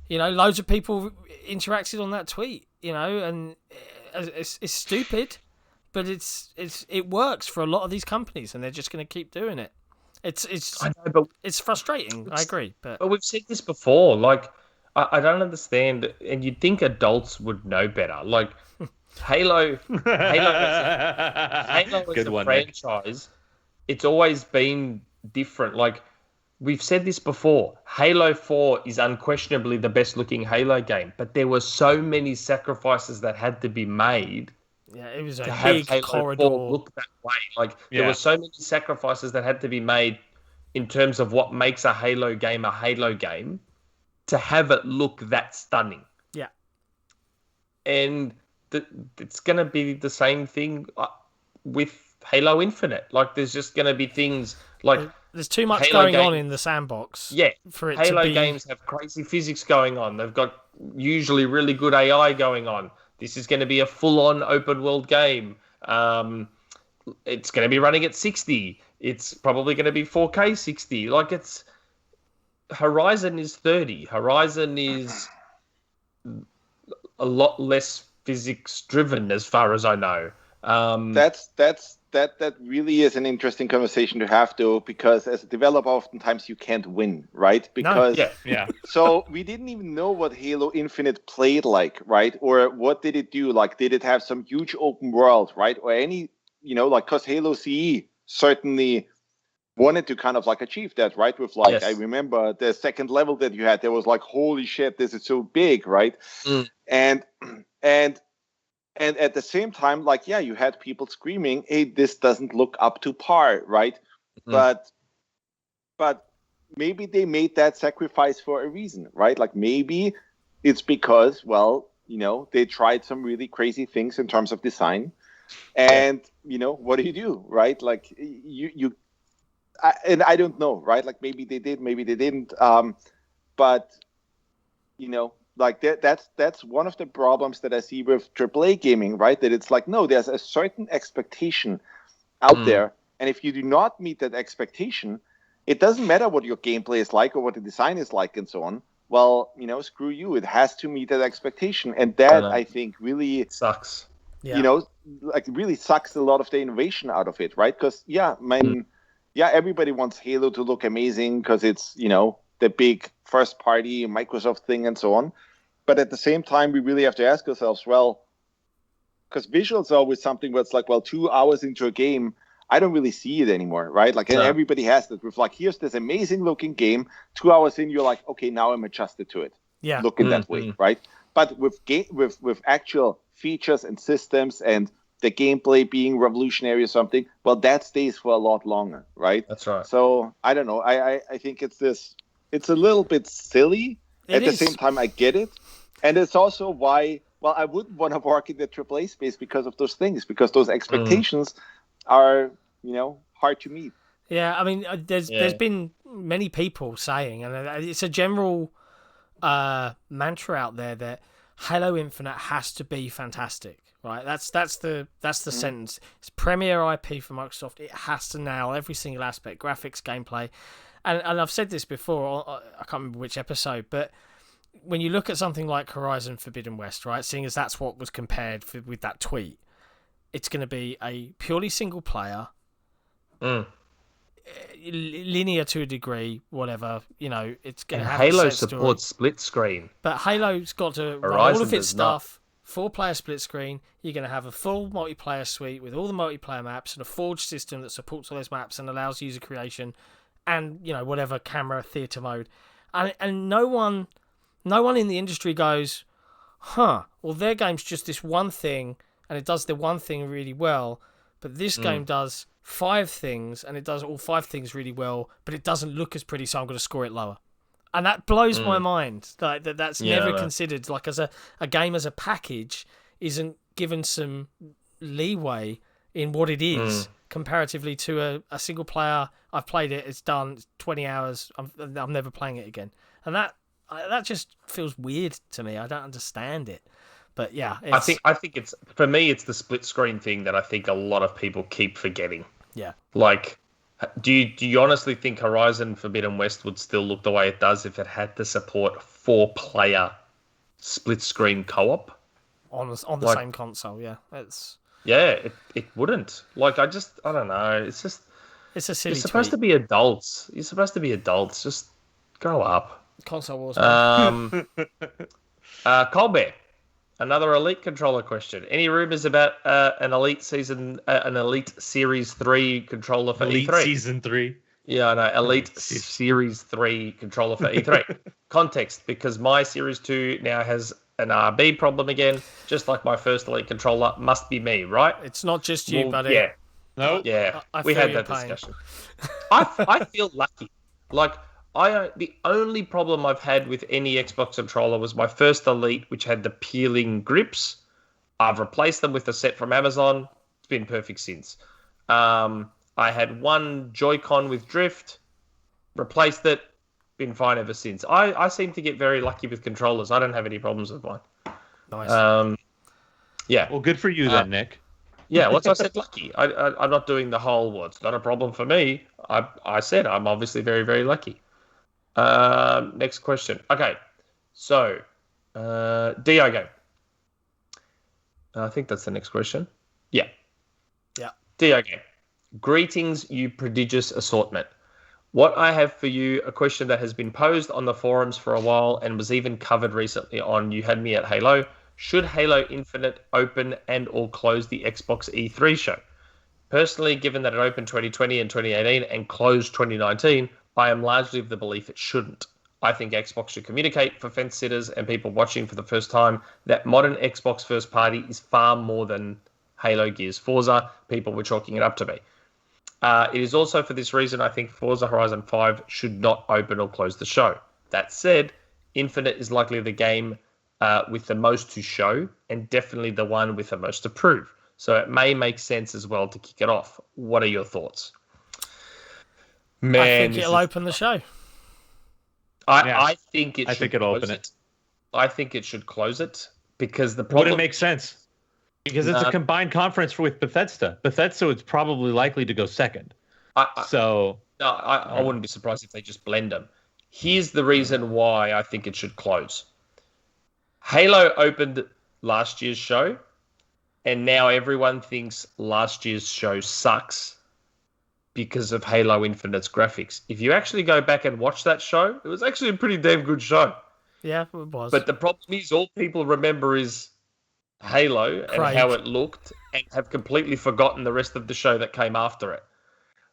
You know, loads of people interacted on that tweet, you know, and it's stupid, but it works for a lot of these companies, and they're just going to keep doing it. I know, but it's frustrating. I agree, but we've said this before. Like, I don't understand, and you'd think adults would know better. Like, Halo as a franchise, it's always been different. Like, we've said this before. Halo 4 is unquestionably the best-looking Halo game, but there were so many sacrifices that had to be made. Yeah, it was a to big have Halo corridor. 4 look that way. Like, there were so many sacrifices that had to be made in terms of what makes a Halo game to have it look that stunning. Yeah. And it's going to be the same thing with Halo Infinite. Like, there's just going to be things like... There's too much Halo going on in the sandbox. Yeah, for it Halo to be... games have crazy physics going on. They've got usually really good AI going on. This is going to be a full-on open-world game. It's going to be running at 60. It's probably going to be 4K 60. Like, it's... Horizon is 30. Horizon is a lot less physics-driven, as far as I know. That really is an interesting conversation to have, though, because as a developer, oftentimes you can't win, right? Because So we didn't even know what Halo Infinite played like, right? Or what did it do? Like, did it have some huge open world, right? Or any, you know, like, because Halo CE certainly wanted to kind of like achieve that, right? With like, I remember the second level that you had, there was like, holy shit, this is so big, right? And at the same time, like, yeah, you had people screaming, hey, this doesn't look up to par, right? But maybe they made that sacrifice for a reason, right? Like, maybe it's because, well, you know, they tried some really crazy things in terms of design. And, you know, what do, right? Like, I don't know, right? Like, maybe they did, maybe they didn't. But, you know, like that's one of the problems that I see with AAA gaming, right? That it's like, no, there's a certain expectation out there. And if you do not meet that expectation, it doesn't matter what your gameplay is like or what the design is like and so on. Well, you know, screw you. It has to meet that expectation. And that, I think, really sucks. You know, like, really sucks a lot of the innovation out of it, right? Because, everybody wants Halo to look amazing because it's, you know, the big first party Microsoft thing and so on. But at the same time, we really have to ask ourselves, well, because visuals are always something where it's like, well, 2 hours into a game, I don't really see it anymore, right? Like, and everybody has that with like, here's this amazing looking game. 2 hours in, you're like, okay, now I'm adjusted to it. Yeah. Looking that way, right? But with actual features and systems and the gameplay being revolutionary or something, well, that stays for a lot longer, right? That's right. So I don't know. I think it's a little bit silly. At the same time, I get it. And it's also why, well, I wouldn't want to work in the AAA space because of those things, because those expectations are, you know, hard to meet. Yeah, I mean, there's been many people saying, and it's a general mantra out there that Halo Infinite has to be fantastic, right? That's the sentence. It's premier IP for Microsoft. It has to nail every single aspect, graphics, gameplay. and I've said this before, I can't remember which episode, but when you look at something like Horizon Forbidden West, right, seeing as that's what was compared with that tweet, it's going to be a purely single player, linear to a degree, whatever, it's going to have Halo the same supports story. split screen. But Halo's got to run Horizon all of its does not. stuff, 4-player split screen. You're going to have a full multiplayer suite with all the multiplayer maps and a forged system that supports all those maps and allows user creation and, whatever camera theater mode. And no one in the industry goes, well, their game's just this one thing and it does the one thing really well, but this game does 5 things and it does all 5 things really well, but it doesn't look as pretty, so I'm going to score it lower. And that blows my mind. That's never considered. Like, as a game as a package isn't given some leeway in what it is comparatively to a single player. I've played it. It's done. It's 20 hours. I'm never playing it again. And that just feels weird to me. I don't understand it. But yeah, I think it's, for me, it's the split screen thing that I think a lot of people keep forgetting. Yeah. Like, do you honestly think Horizon Forbidden West would still look the way it does if it had to support 4-player split screen co-op on the same console? Yeah, it wouldn't. Like, I don't know. It's a silly. You're supposed to be adults. Just grow up. Console wars. Colbert. Another Elite controller question. Any rumors about an Elite Series 3 controller for Elite E3? Season 3. Yeah, I know. Elite Series 3 controller for E3. Context, because my Series 2 now has an RB problem again, just like my first Elite controller. Must be me, right? It's not just you, buddy. Yeah. No. Yeah. I We feel had your that pain. discussion. I feel lucky. Like, the only problem I've had with any Xbox controller was my first Elite, which had the peeling grips. I've replaced them with a set from Amazon. It's been perfect since. I had one Joy-Con with drift, replaced it, been fine ever since. I seem to get very lucky with controllers. I don't have any problems with mine. Nice. Yeah. Well, good for you then, Nick. Yeah, once I said lucky, I'm not doing the whole, well, it's not a problem for me. I said I'm obviously very, very lucky. Next question. Okay, so Diogo. I think that's the next question. Yeah. Diogo. Greetings, you prodigious assortment. What I have for you, a question that has been posed on the forums for a while and was even covered recently on You Had Me at Halo. Should Halo Infinite open and or close the Xbox E3 show? Personally, given that it opened 2020 and 2018 and closed 2019, I am largely of the belief it shouldn't. I think Xbox should communicate for fence sitters and people watching for the first time that modern Xbox first party is far more than Halo, Gears, Forza. People were chalking it up to me. It is also for this reason I think Forza Horizon 5 should not open or close the show. That said, Infinite is likely the game with the most to show and definitely the one with the most to prove. So it may make sense as well to kick it off. What are your thoughts? Man, I think it'll open the show. I think it. I think it'll open it. I think it should close it because the problem wouldn't make sense because it's a combined conference with Bethesda. Bethesda is probably likely to go second. I wouldn't be surprised if they just blend them. Here's the reason why I think it should close. Halo opened last year's show, and now everyone thinks last year's show sucks because of Halo Infinite's graphics. If you actually go back and watch that show, it was actually a pretty damn good show. Yeah, it was. But the problem is all people remember is Halo and how it looked and have completely forgotten the rest of the show that came after it.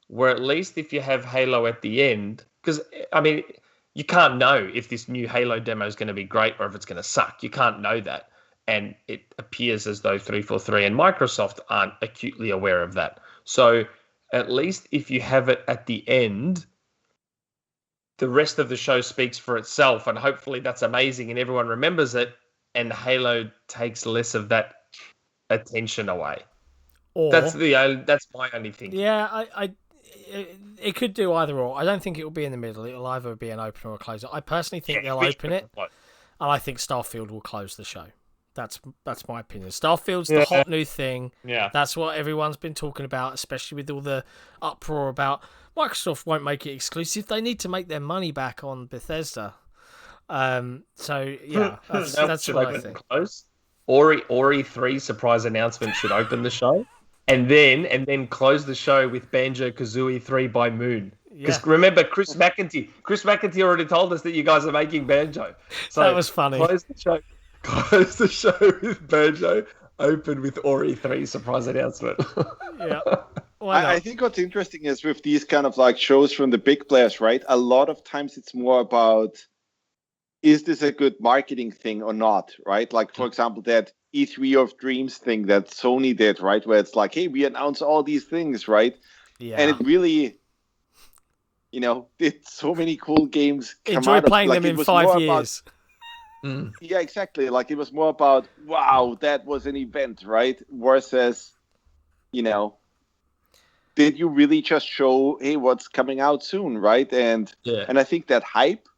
Where at least if you have Halo at the end, because, I mean, you can't know if this new Halo demo is going to be great or if it's going to suck. You can't know that. And it appears as though 343 and Microsoft aren't acutely aware of that. So at least if you have it at the end, the rest of the show speaks for itself. And hopefully that's amazing and everyone remembers it. And Halo takes less of that attention away. Or, that's my only thing. Yeah, it could do either or. I don't think it will be in the middle. It'll either be an opener or a closer. I personally think they'll open it, and I think Starfield will close the show. That's my opinion. Starfield's the hot new thing. Yeah, that's what everyone's been talking about, especially with all the uproar about Microsoft won't make it exclusive. They need to make their money back on Bethesda. So yeah, that's what I think. Close. Ori 3 surprise announcement should open the show, and then close the show with Banjo-Kazooie 3 by Moon. Because remember, Chris McEntee already told us that you guys are making Banjo. So that was funny. Close the show with Banjo. Open with Ori 3 surprise announcement. Yeah. I think what's interesting is with these kind of like shows from the big players, right? A lot of times it's more about, is this a good marketing thing or not, right? Like, for example, that E3 of Dreams thing that Sony did, right? Where it's like, hey, we announce all these things, right? Yeah. And it really, did so many cool games come Enjoy out of, playing like, them in 5 years. Yeah, exactly. Like, it was more about, wow, that was an event, right? Versus, did you really just show, hey, what's coming out soon, right? And I think that hype,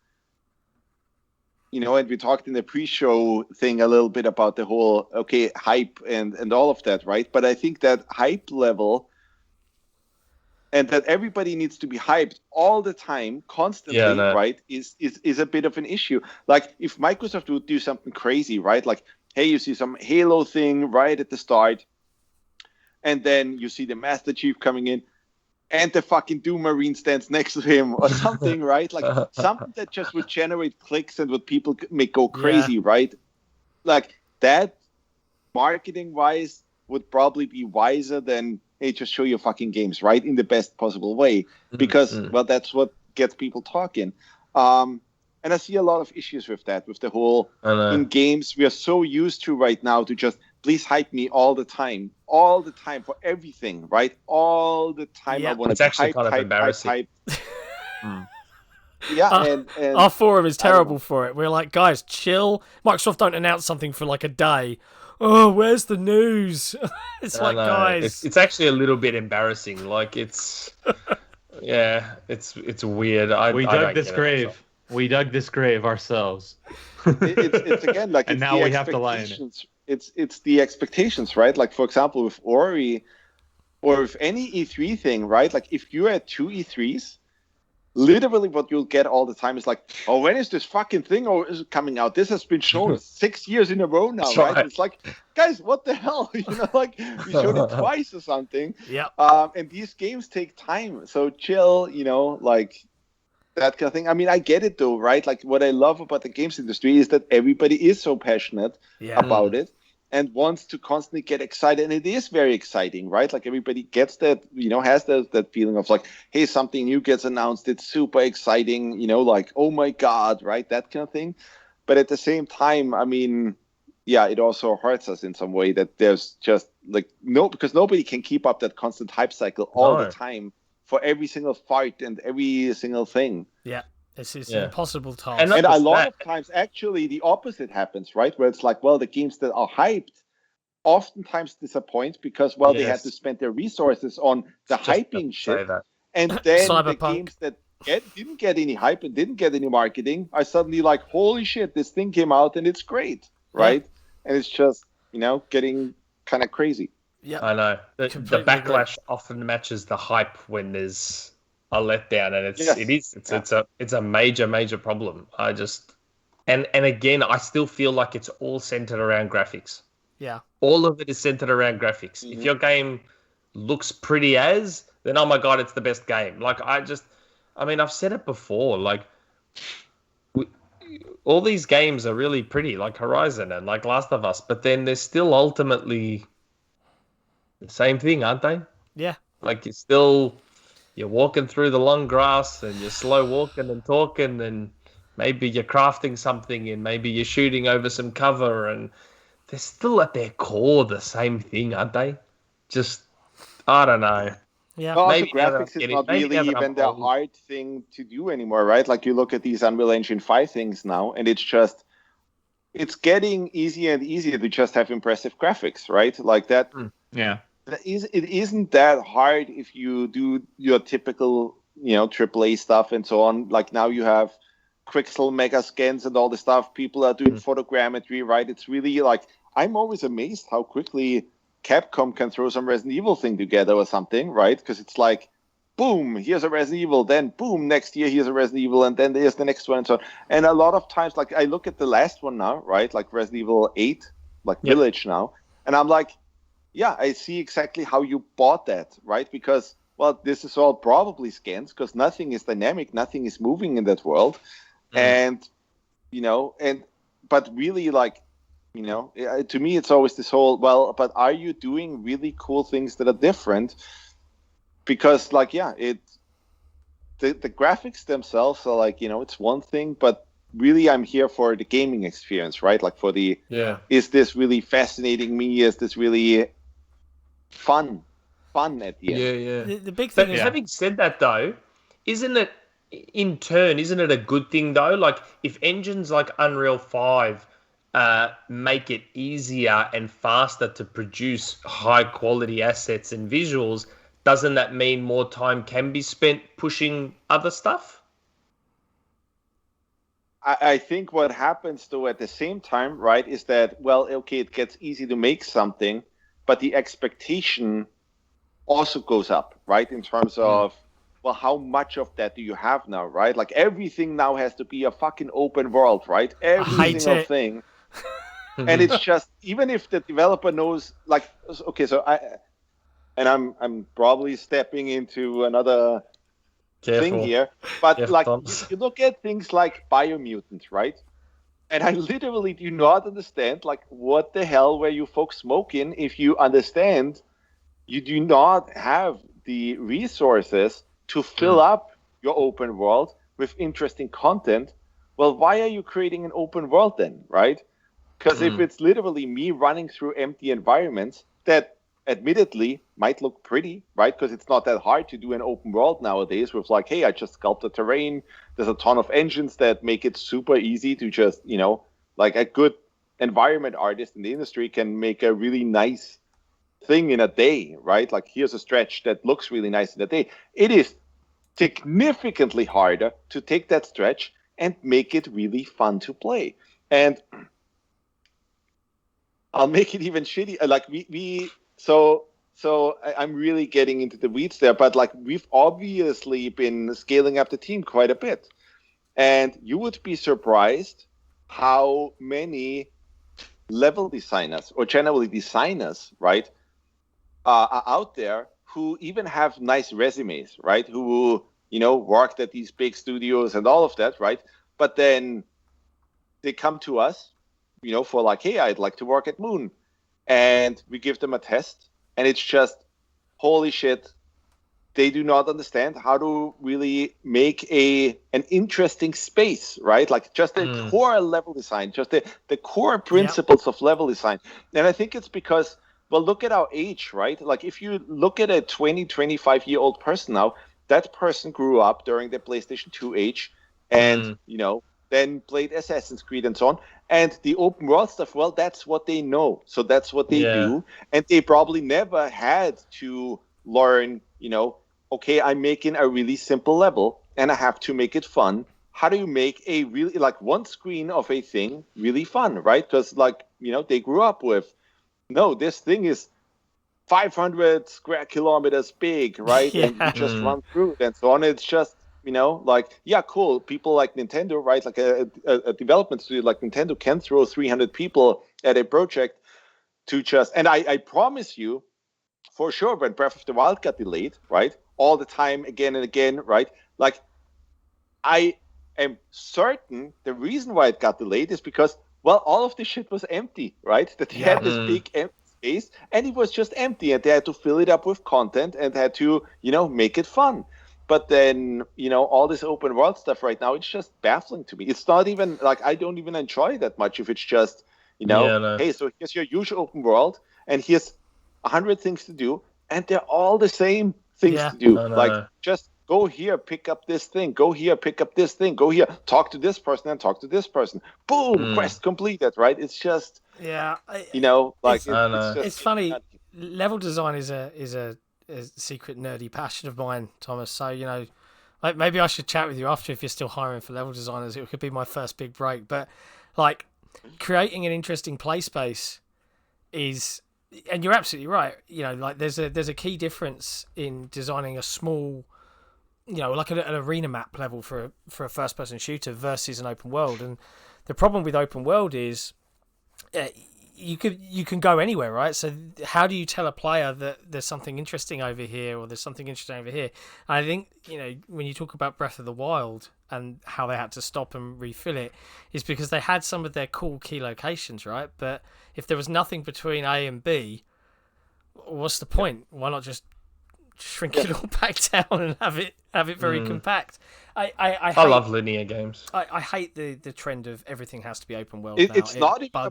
and we talked in the pre-show thing a little bit about the whole, hype and all of that, right? But I think that hype level and that everybody needs to be hyped all the time, constantly, right, is a bit of an issue. Like, if Microsoft would do something crazy, right? Like, hey, you see some Halo thing right at the start, and then you see the Master Chief coming in, and the fucking Doom Marine stands next to him or something, right? Like, something that just would generate clicks and would people make go crazy, right? Like, that, marketing-wise, would probably be wiser than, hey, just show your fucking games, right? In the best possible way. Because, well, that's what gets people talking. And I see a lot of issues with that, with the whole, in games, we are so used to right now to just, please hype me all the time for everything, right? All the time. I want it's actually kind of embarrassing. Yeah, and our forum is terrible for it. We're like, guys, chill. Microsoft don't announce something for like a day. Oh, where's the news? It's guys. It's actually a little bit embarrassing. Like, it's it's weird. We dug this grave. We dug this grave ourselves. It's again like, and now we have to lie in it. It's the expectations, right? Like, for example, with Ori or with any E3 thing, right? Like, if you're at 2 E3s, literally what you'll get all the time is like, oh, when is this fucking thing coming out? This has been shown 6 years in a row now, right? It's like, guys, what the hell? Like, we showed it twice or something. Yeah. And these games take time, so chill, like that kind of thing. I mean, I get it though, right? Like, what I love about the games industry is that everybody is so passionate about it and wants to constantly get excited, and it is very exciting, right? Like, everybody gets that, has that feeling of like, hey, something new gets announced, it's super exciting, like, oh my god, right? That kind of thing. But at the same time, I mean, it also hurts us in some way that there's just like because nobody can keep up that constant hype cycle all the time for every single fight and every single thing. Yeah. It's an impossible task. And a lot of times, actually, the opposite happens, right? Where it's like, well, the games that are hyped oftentimes disappoint because, well, they had to spend their resources on the hyping shit. And then the games that didn't get any hype and didn't get any marketing are suddenly like, holy shit, this thing came out and it's great, right? And it's just, getting kind of crazy. Yeah, I know. The backlash often matches the hype when there's a letdown, and it's a major problem. I just and again, I still feel like it's all centered around graphics. Yeah, all of it is centered around graphics. If your game looks pretty then oh my god, it's the best game. Like, I've said it before. Like, all these games are really pretty, like Horizon and like Last of Us, but then they're still ultimately the same thing, aren't they? Yeah, like you're walking through the long grass and you're slow walking and talking, and maybe you're crafting something and maybe you're shooting over some cover, and they're still at their core the same thing, aren't they? Just, I don't know. Yeah, well, maybe graphics is not really even the hard thing to do anymore, right? Like, you look at these Unreal Engine 5 things now, and it's getting easier and easier to just have impressive graphics, right? Like that. Yeah. It isn't that hard if you do your typical, AAA stuff and so on. Like, now you have Quixel mega scans and all the stuff. People are doing photogrammetry, right? It's really like, I'm always amazed how quickly Capcom can throw some Resident Evil thing together or something, right? Because it's like, boom, here's a Resident Evil, then boom, next year here's a Resident Evil, and then there's the next one, and so on. And a lot of times, like, I look at the last one now, right, like Resident Evil 8, like Village now, and I'm like, yeah, I see exactly how you bought that, right? Because, well, this is all probably scans, because nothing is dynamic, nothing is moving in that world. And, but really, like, to me, it's always this whole, well, but are you doing really cool things that are different? Because, like, the graphics themselves are like, it's one thing, but really I'm here for the gaming experience, right? Like for the, is this really fascinating me? Is this really fun at the end? Yeah. The big thing is... Having said that, though, isn't it a good thing, though? Like, if engines like Unreal 5 make it easier and faster to produce high-quality assets and visuals, doesn't that mean more time can be spent pushing other stuff? I think what happens, though, at the same time, right, is that, well, okay, it gets easy to make something, but the expectation also goes up, right, in terms of, well, how much of that do you have now, right? Like, everything now has to be a fucking open world, right? Every single thing. And it's just, even if the developer knows, like, okay, so I'm probably stepping into another thing here, but like you look at things like Biomutant, right? And I literally do not understand, like, what the hell were you folks smoking if you understand you do not have the resources to fill up your open world with interesting content. Well, why are you creating an open world then, right? Because if it's literally me running through empty environments that admittedly might look pretty, right? Because it's not that hard to do an open world nowadays with, like, hey, I just sculpt the terrain. There's a ton of engines that make it super easy to just, like, a good environment artist in the industry can make a really nice thing in a day, right? Like, here's a stretch that looks really nice in a day. It is significantly harder to take that stretch and make it really fun to play. And I'll make it even shitty. Like, So I'm really getting into the weeds there, but, like, we've obviously been scaling up the team quite a bit. And you would be surprised how many level designers or generally designers, right, are out there who even have nice resumes, right, who, worked at these big studios and all of that, right? But then they come to us, for, like, hey, I'd like to work at Moon. And we give them a test, and it's just, holy shit, they do not understand how to really make an interesting space, right? Like, just the core level design, just the core principles of level design. And I think it's because, well, look at our age, right? Like, if you look at a 20, 25-year-old person now, that person grew up during the PlayStation 2 age and, then played Assassin's Creed and so on. And the open world stuff, well, that's what they know. So that's what they do. And they probably never had to learn, okay, I'm making a really simple level and I have to make it fun. How do you make a really, like, one screen of a thing really fun, right? Because, like, they grew up with, no, this thing is 500 square kilometers big, right? And you just run through it and so on. It's just, like, yeah, cool. People like Nintendo, right? Like a development studio like Nintendo can throw 300 people at a project to just, and I promise you, for sure, when Breath of the Wild got delayed, right? All the time, again and again, right? Like, I am certain the reason why it got delayed is because, well, all of this shit was empty, right? That they had this big empty space and it was just empty and they had to fill it up with content and had to, make it fun. But then, all this open world stuff right now, it's just baffling to me. It's not even, like, I don't even enjoy that much if it's just, hey, so here's your usual open world, and here's 100 things to do, and they're all the same things to do. Just go here, pick up this thing. Go here, pick up this thing. Go here, talk to this person and talk to this person. Boom, quest completed, right? It's just, it's funny. Level design is a secret nerdy passion of mine, Thomas. So, like, maybe I should chat with you after if you're still hiring for level designers. It could be my first big break. But, like, creating an interesting play space is, and you're absolutely right. Like, there's a key difference in designing a small like an arena map level for a first person shooter versus an open world. And the problem with open world is you can go anywhere, right? So how do you tell a player that there's something interesting over here or there's something interesting over here? And I think, when you talk about Breath of the Wild and how they had to stop and refill it, is because they had some of their cool key locations, right? But if there was nothing between A and B, what's the point? Why not just shrink it all back down and have it very compact? I love linear games. I hate the trend of everything has to be open world. It's not even,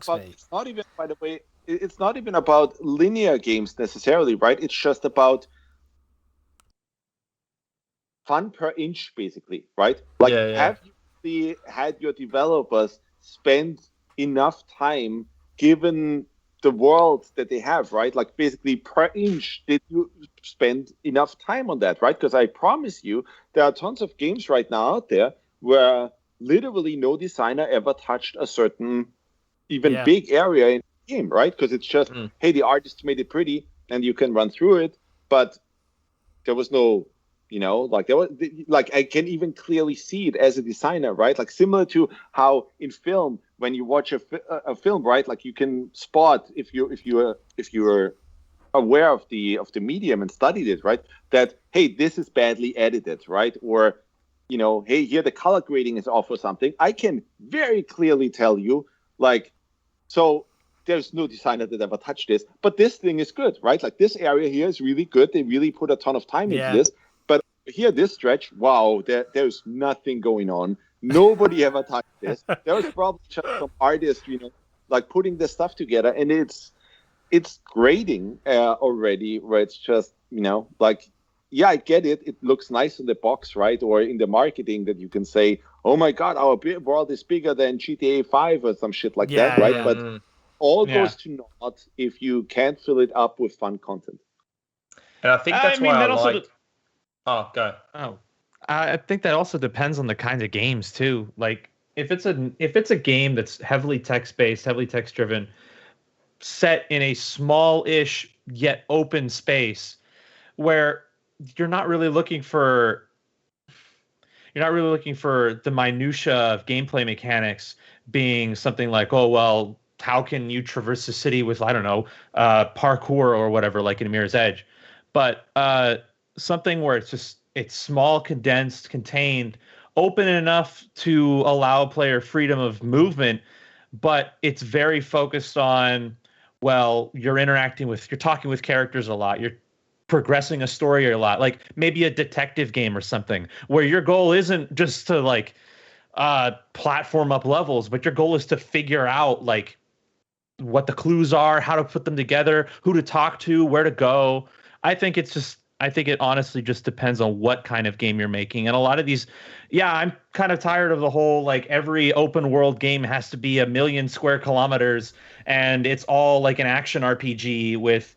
by the way, it's not even about linear games necessarily, right? It's just about fun per inch, basically, right? Like, have you had your developers spend enough time given the world that they have, right? Like, basically per inch, did you spend enough time on that, right? Because I promise you, there are tons of games right now out there where literally no designer ever touched a certain, even big area in the game, right? Because it's just, hey, the artist made it pretty and you can run through it, but there was no, I can even clearly see it as a designer, right? Like, similar to how in film, when you watch a film, right? Like, you can spot if you're aware of the medium and studied it, right? That, hey, this is badly edited, right? Or, hey, here the color grading is off or something. I can very clearly tell you, like, so there's no designer that ever touched this, but this thing is good, right? Like, this area here is really good. They really put a ton of time into this. But here, this stretch, wow, there's nothing going on. Nobody ever touched this. There was probably just some artist, like putting this stuff together, and it's grading already, where it's just, I get it. It looks nice in the box, right? Or in the marketing that you can say, oh my God, our world is bigger than GTA 5 or some shit like that, right? Yeah. But all goes to naught if you can't fill it up with fun content. And I think that's why I like... go. Oh, I think that also depends on the kinds of games too. Like, if it's a game that's heavily text-based, heavily text-driven, set in a small-ish yet open space where you're not really looking for the minutia of gameplay mechanics being something like, oh well, how can you traverse the city with, I don't know, parkour or whatever, like in Mirror's Edge, but something where it's small, condensed, contained, open enough to allow player freedom of movement, but it's very focused on, well, you're talking with characters a lot, you're progressing a story a lot, like maybe a detective game or something, where your goal isn't just to like platform up levels, but your goal is to figure out like what the clues are, how to put them together, who to talk to, where to go. I think it honestly just depends on what kind of game you're making. And a lot of these, I'm kind of tired of the whole, like, every open world game has to be 1 million square kilometers and it's all like an action RPG with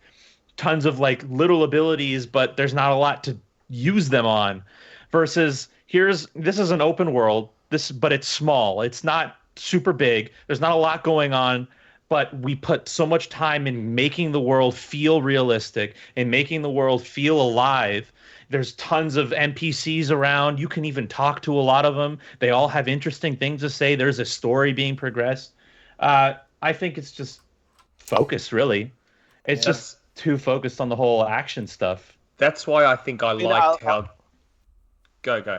tons of like little abilities, but there's not a lot to use them on. Versus this is an open world, but it's small. It's not super big. There's not a lot going on. But we put so much time in making the world feel realistic and making the world feel alive. There's tons of NPCs around. You can even talk to a lot of them. They all have interesting things to say. There's a story being progressed. I think it's just focus, really. It's just too focused on the whole action stuff. That's why I think I liked how... Go.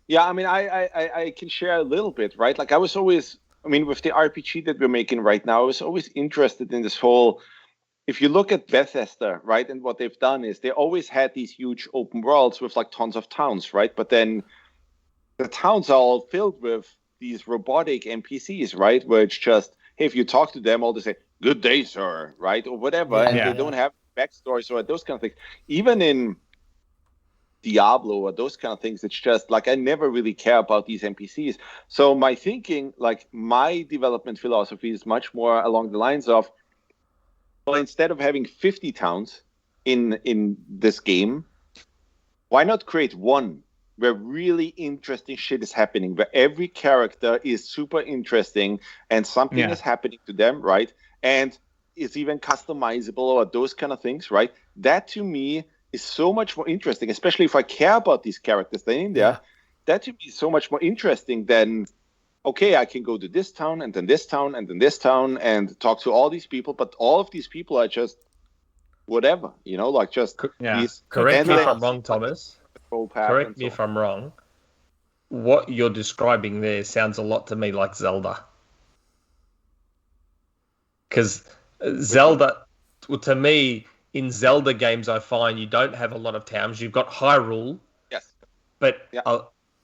Yeah, I mean, I can share a little bit, right? Like, with the RPG that we're making right now, I was always interested in this whole, if you look at Bethesda, right, and what they've done is they always had these huge open worlds with like tons of towns, right? But then the towns are all filled with these robotic NPCs, right? Where it's just, hey, if you talk to them, all they say, good day, sir, right? Or whatever. They don't have backstories or those kind of things. Even in Diablo or those kind of things, it's just like I never really care about these NPCs. So my thinking, like my development philosophy, is much more along the lines of, well, instead of having 50 towns in this game, why not create one where really interesting shit is happening, where every character is super interesting and something is happening to them, right? And it's even customizable or those kind of things, right? That to me is so much more interesting, especially if I care about these characters that are in there. Yeah. That to me is so much more interesting than, okay, I can go to this town and then this town and then this town and talk to all these people, but all of these people are just whatever, like just these. Correct me if I'm wrong, Thomas. Correct me if I'm wrong. What you're describing there sounds a lot to me like Zelda. Because Zelda, to me, in Zelda games, I find you don't have a lot of towns. You've got Hyrule. Yes. But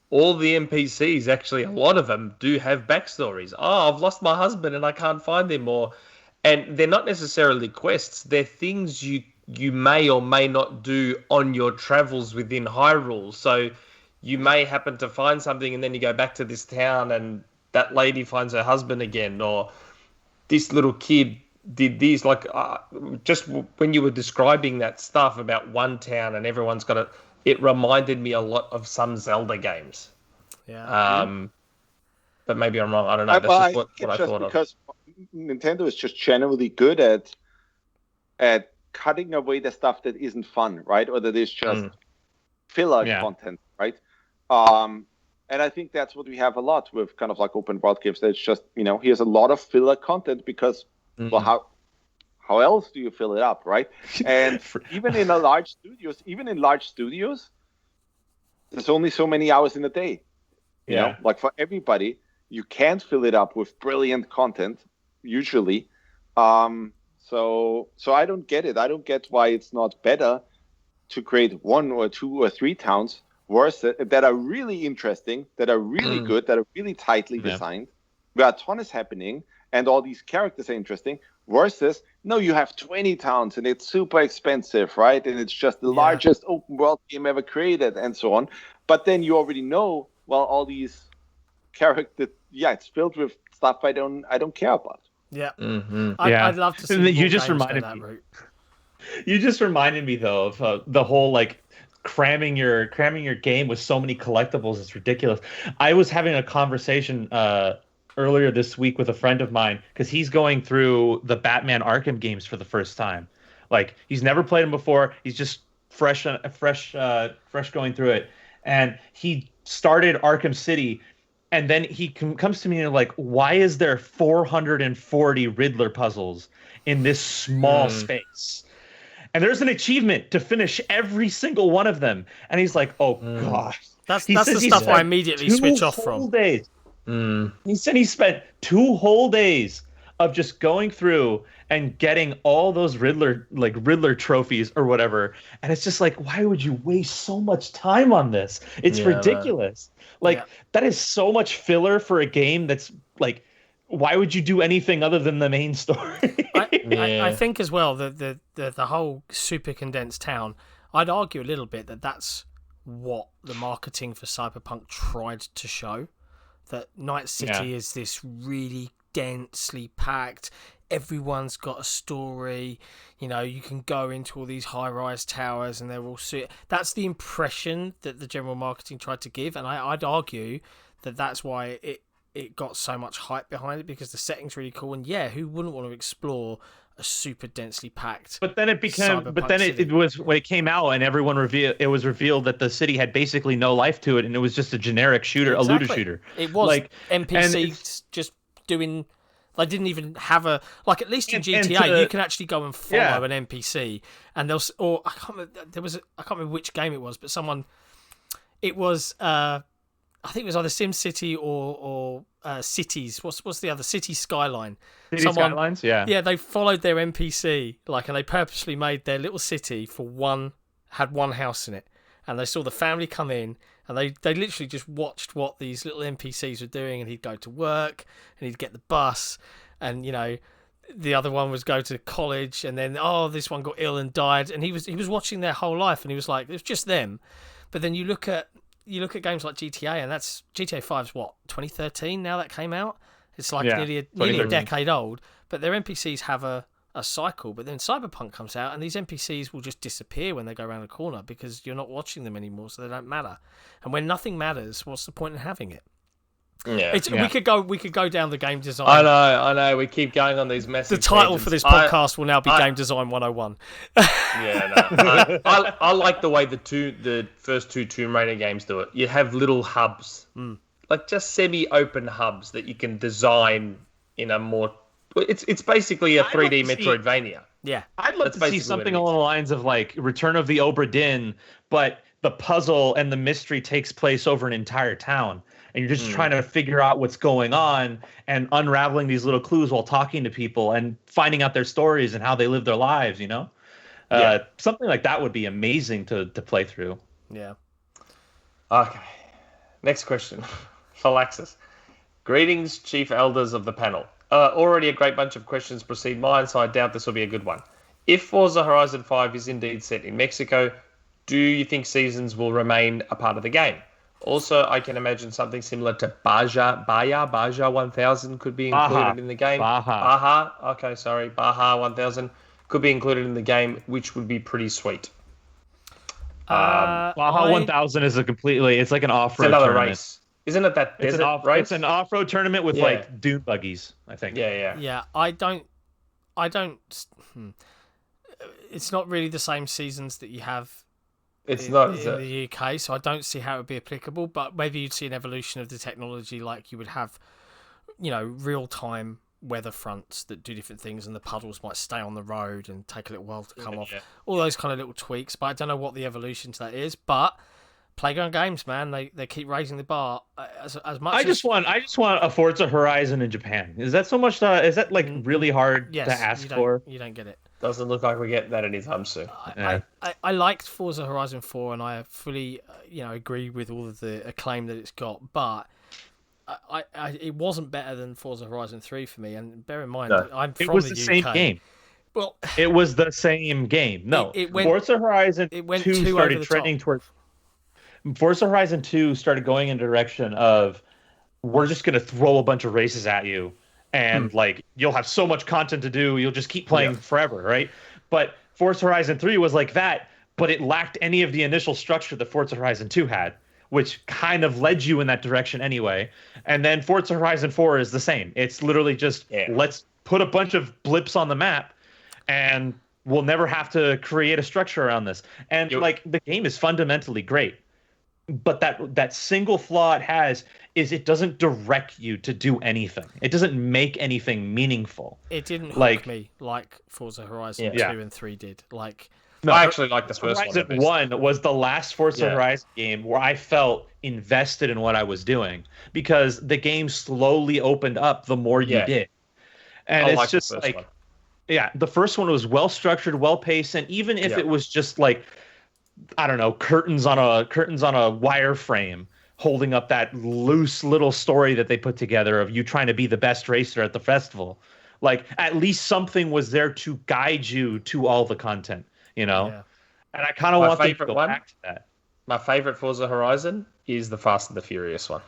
all the NPCs, actually, a lot of them do have backstories. Oh, I've lost my husband and I can't find him. And they're not necessarily quests. They're things you may or may not do on your travels within Hyrule. So you may happen to find something and then you go back to this town and that lady finds her husband again, or this little kid did these. Like, just when you were describing that stuff about one town and everyone's got it reminded me a lot of some Zelda games. Yeah. But maybe I'm wrong. I don't know. That's just what I thought of. Because Nintendo is just generally good at cutting away the stuff that isn't fun, right? Or that is just filler content, right? And I think that's what we have a lot with kind of like open world games. That's just, here's a lot of filler content because, well, how else do you fill it up, right? And even in large studios, there's only so many hours in a day. You know, like for everybody, you can't fill it up with brilliant content usually. So I don't get it. I don't get why it's not better to create 1 or 2 or 3 towns that are really interesting, that are really good, that are really tightly designed, where a ton is happening and all these characters are interesting, versus, no, you have 20 towns and it's super expensive, right? And it's just the largest open world game ever created and so on. But then you already know, well, all these characters, it's filled with stuff I don't care about. Yeah. I'd love to see you just reminded me. Route. You just reminded me though of the whole like cramming your game with so many collectibles. It's ridiculous. I was having a conversation earlier this week with a friend of mine because he's going through the Batman Arkham games for the first time. Like, he's never played them before. He's just fresh going through it, and he started Arkham City. And then he comes to me and like, why is there 440 Riddler puzzles in this small space? And there's an achievement to finish every single one of them. And he's like, oh, gosh. That's the stuff I immediately switch off from. Days. He said he spent 2 whole days of just going through and getting all those Riddler trophies or whatever. And it's just like, why would you waste so much time on this? It's ridiculous. That is so much filler for a game that's like, why would you do anything other than the main story? I think as well the whole super condensed town, I'd argue a little bit that's what the marketing for Cyberpunk tried to show. That Night City is this really densely packed, everyone's got a story, you can go into all these high-rise towers and they're all that's the impression that the general marketing tried to give, and I'd argue that's why it got so much hype behind it, because the setting's really cool, and who wouldn't want to explore a super densely packed it was when it came out and it was revealed that the city had basically no life to it, and it was just a generic shooter, a looter shooter. It was like NPCs just doing. They didn't even have at least in GTA you can actually go and follow an NPC, and I can't remember which game it was, but it was I think it was either SimCity or Cities. What's the other? City Skyline. Skylines, yeah. Yeah, they followed their NPC, and they purposely made their little city had one house in it. And they saw the family come in, and they literally just watched what these little NPCs were doing, and he'd go to work, and he'd get the bus, and, the other one was go to college, and then, this one got ill and died, and he was watching their whole life, and he was like, it's just them. But then you look at games like GTA, and that's GTA 5's what, 2013 now that came out? It's like nearly a decade old, but their NPCs have a cycle. But then Cyberpunk comes out, and these NPCs will just disappear when they go around a corner because you're not watching them anymore, so they don't matter. And when nothing matters, what's the point in having it? We could go down the game design. I know. We keep going on these massive. The title for this podcast will now be Game Design 101. I like the way the first two Tomb Raider games do it. You have little hubs, like just semi-open hubs that you can design in a more. It's basically a 3D Metroidvania. Yeah, I'd love to see something along the lines of like Return of the Obra Dinn, but the puzzle and the mystery takes place over an entire town. And you're just trying to figure out what's going on and unraveling these little clues while talking to people and finding out their stories and how they live their lives, you know? Something like that would be amazing to play through. Yeah. Okay. Next question. Phalaxis. Greetings, Chief Elders of the panel. Already a great bunch of questions precede mine, so I doubt this will be a good one. If Forza Horizon 5 is indeed set in Mexico, do you think seasons will remain a part of the game? Also, I can imagine something similar to Baja 1000 could be included in the game. Baja 1000 could be included in the game, which would be pretty sweet. Baja 1000 is it's like an off-road tournament. Race. Isn't it that desert race? It's an off-road tournament with like dune buggies, I think. Yeah. I don't. It's not really the same seasons that you have. It's not in the UK, so I don't see how it would be applicable. But maybe you'd see an evolution of the technology, like you would have, real-time weather fronts that do different things, and the puddles might stay on the road and take a little while to come off. All those kind of little tweaks. But I don't know what the evolution to that is. But Playground Games, man, they keep raising the bar as much. I just want a Forza Horizon in Japan. Is that so much? Is that like really hard to ask for? You don't get it. Doesn't look like we get that anytime soon. I liked Forza Horizon 4, and I fully, agree with all of the acclaim that it's got. But it wasn't better than Forza Horizon 3 for me. And bear in mind, I'm from the UK. It was the same game. Well, it was the same game. No, Forza Horizon 2 started trending towards. Forza Horizon 2 started going in the direction of, we're just going to throw a bunch of races at you. And like you'll have so much content to do, you'll just keep playing forever, right? But Forza Horizon 3 was like that, but it lacked any of the initial structure that Forza Horizon 2 had, which kind of led you in that direction anyway. And then Forza Horizon 4 is the same. It's literally just let's put a bunch of blips on the map, and we'll never have to create a structure around this. And like the game is fundamentally great. But that single flaw it has is it doesn't direct you to do anything. It doesn't make anything meaningful. It didn't hook me like Forza Horizon 2 and 3 did. No, I actually like the first one. Horizon 1 was the last Forza Horizon game where I felt invested in what I was doing, because the game slowly opened up the more you did. And it's just like, the first one was well structured, well paced, and even if it was just like, I don't know, curtains on a wireframe holding up that loose little story that they put together of you trying to be the best racer at the festival. Like, at least something was there to guide you to all the content, And I kind of want to go back to that. My favorite Forza Horizon is the Fast and the Furious one.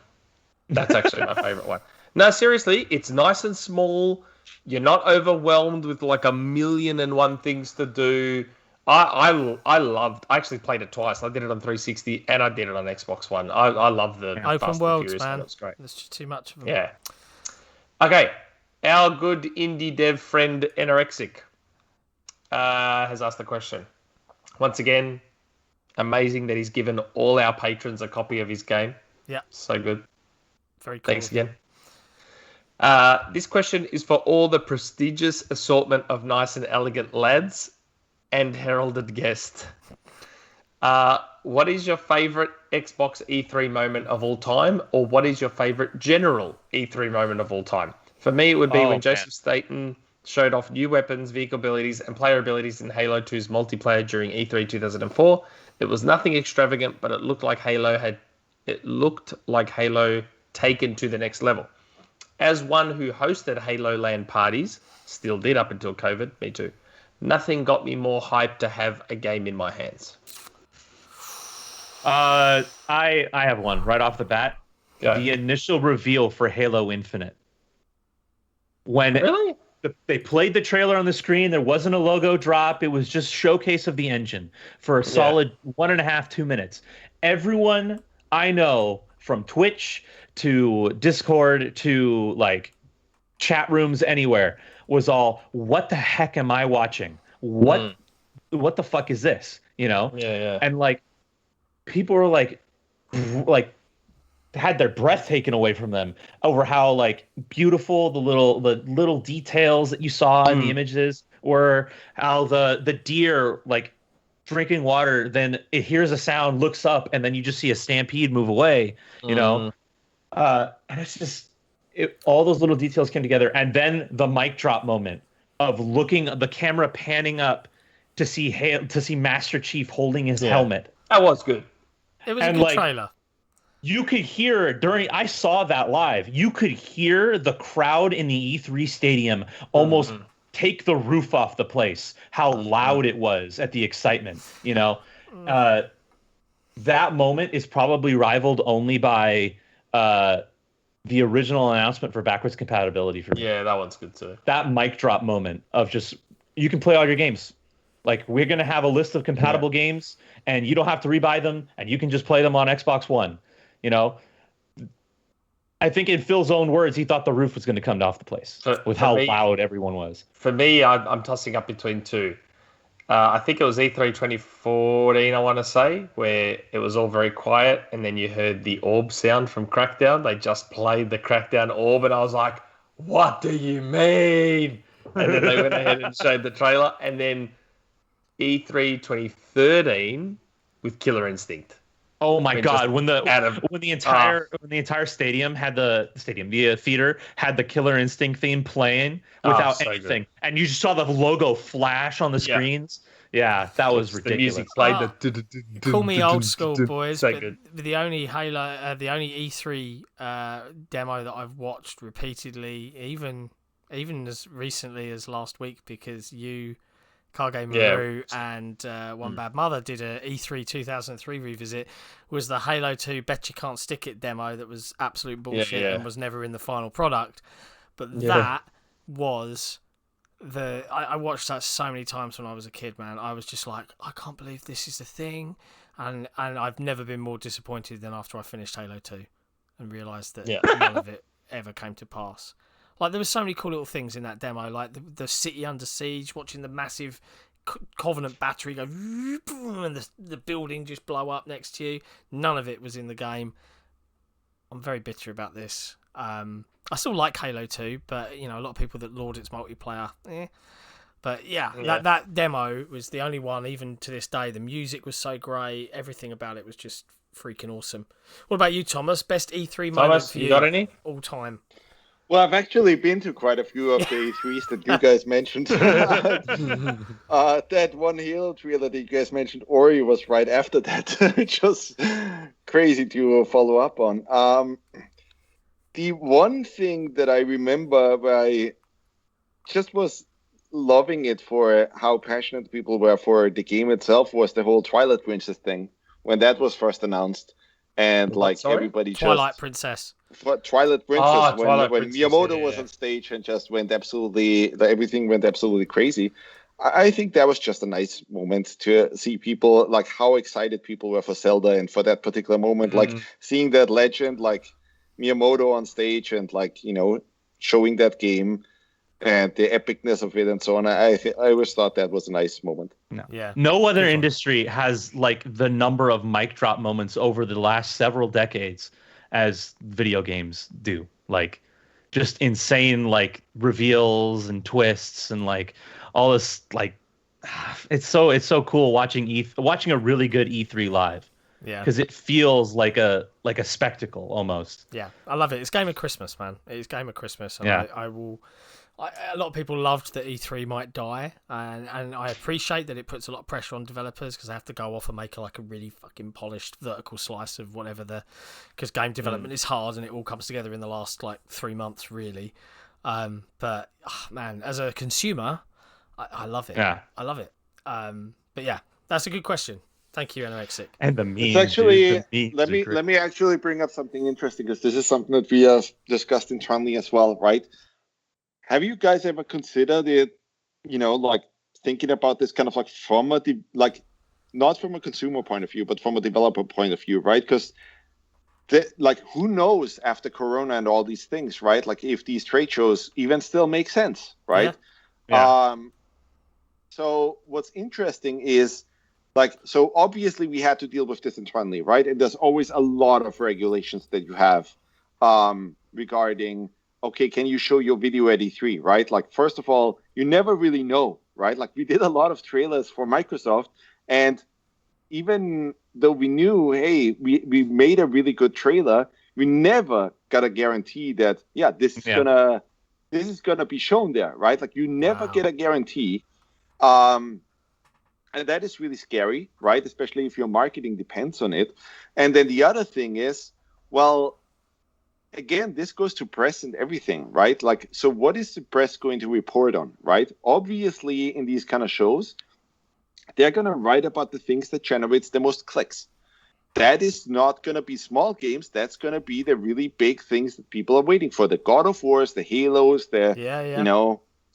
That's actually my favorite one. No, seriously, it's nice and small. You're not overwhelmed with like 1,000,001 things to do. I actually played it twice. I did it on 360 and I did it on Xbox One. I love the open worlds, man. It's great. There's just too much of them. Yeah. Okay. Our good indie dev friend Anorexic has asked the question. Once again, amazing that he's given all our patrons a copy of his game. Yeah. So good. Very cool. Thanks again. This question is for all the prestigious assortment of nice and elegant lads and heralded guest. What is your favorite Xbox E3 moment of all time, or what is your favorite general E3 moment of all time? For me, it would be when Joseph Staten showed off new weapons, vehicle abilities, and player abilities in Halo 2's multiplayer during E3 2004. It was nothing extravagant, but it looked like Halo taken to the next level. As one who hosted Halo LAN parties, still did up until COVID, me too, nothing got me more hyped to have a game in my hands. I have one right off the bat. Go. The initial reveal for Halo Infinite. When they played the trailer on the screen, there wasn't a logo drop. It was just showcase of the engine for a solid 1.5, 2 minutes. Everyone I know from Twitch to Discord to like chat rooms anywhere was all, what the heck am I watching? What the fuck is this? You know? Yeah. And like people were like had their breath taken away from them over how like beautiful the little details that you saw in the images were, how the deer like drinking water, then it hears a sound, looks up, and then you just see a stampede move away, you know? And it's just, all those little details came together. And then the mic drop moment of the camera panning up to see Master Chief holding his helmet. That was good. It was a good trailer. You could hear I saw that live. You could hear the crowd in the E3 stadium almost take the roof off the place. How loud it was at the excitement, you know? That moment is probably rivaled only by the original announcement for backwards compatibility for me. Yeah, that one's good too. That mic drop moment of just, you can play all your games. Like, we're going to have a list of compatible games, and you don't have to rebuy them, and you can just play them on Xbox One. You know, I think in Phil's own words, he thought the roof was going to come off the place with how loud everyone was. For me, I'm tossing up between two. I think it was E3 2014, I want to say, where it was all very quiet, and then you heard the orb sound from Crackdown. They just played the Crackdown orb, and I was like, what do you mean? And then they went ahead and showed the trailer. And then E3 2013 with Killer Instinct. Oh my God! When the entire stadium had the theater had the Killer Instinct theme playing without anything, and you just saw the logo flash on the screens. Yeah, that was ridiculous. The music played. Call me old school, boys, So but good. the only the only E3 demo that I've watched repeatedly, even as recently as last week, because you, Kage Maru, and One Bad Mother did a E3 2003 revisit, was the Halo 2 Bet You Can't Stick It demo that was absolute bullshit and was never in the final product. But that was I watched that so many times when I was a kid, man. I was just like, I can't believe this is a thing. And I've never been more disappointed than after I finished Halo 2 and realised that none of it ever came to pass. Like, there were so many cool little things in that demo, like the city under siege, watching the massive Covenant battery go, and the building just blow up next to you. None of it was in the game. I'm very bitter about this. I still like Halo 2, but, you know, a lot of people that laud its multiplayer, But that demo was the only one, even to this day. The music was so great. Everything about it was just freaking awesome. What about you, Thomas? Best E3 moment for you got any? All time? Well, I've actually been to quite a few of the E3s that you guys mentioned. That one Halo trailer that you guys mentioned, Ori, was right after that, which was crazy to follow up on. The one thing that I remember where I just was loving it for how passionate people were for the game itself was the whole Twilight Princess thing. When that was first announced, and everybody Twilight Princess. Twilight Princess, when Princess, Miyamoto was on stage and just everything went absolutely crazy. I think that was just a nice moment to see people, like, how excited people were for Zelda, and for that particular moment, like seeing that legend, like Miyamoto on stage, and, like, you know, showing that game and the epicness of it and so on. I always thought that was a nice moment. No other industry has like the number of mic drop moments over the last several decades as video games do. Like, just insane, like, reveals and twists and, like, all this, like, it's so cool watching a really good E3 live. Yeah, because it feels like a spectacle almost. Yeah, I love it. It's Game of Christmas, man. It's Game of Christmas, and I will. A lot of people loved that E3 might die, and I appreciate that it puts a lot of pressure on developers because they have to go off and make a really fucking polished vertical slice of whatever because game development is hard and it all comes together in the last 3 months really. But man, as a consumer, I love it. Yeah, I love it. But yeah, that's a good question. Thank you, Anorexic. And the memes. It's actually, let me actually bring up something interesting, because this is something that we have discussed internally as well, right? Have you guys ever considered it, thinking about this kind of not from a consumer point of view, but from a developer point of view, right? Because like, who knows after Corona and all these things, right? Like, if these trade shows even still make sense, right? Yeah. So what's interesting is, like, so obviously we had to deal with this internally, right? And there's always a lot of regulations that you have regarding, okay, can you show your video at E3, right? Like, first of all, you never really know, right? Like, we did a lot of trailers for Microsoft, and even though we knew, hey, we made a really good trailer, we never got a guarantee that, this is gonna be shown there, right? Like, you never get a guarantee. And that is really scary, right? Especially if your marketing depends on it. And then the other thing is, well, again, this goes to press and everything, right? Like, so what is the press going to report on, right? Obviously, in these kind of shows, they're going to write about the things that generates the most clicks. That is not going to be small games. That's going to be the really big things that people are waiting for. The God of Wars, the Halos,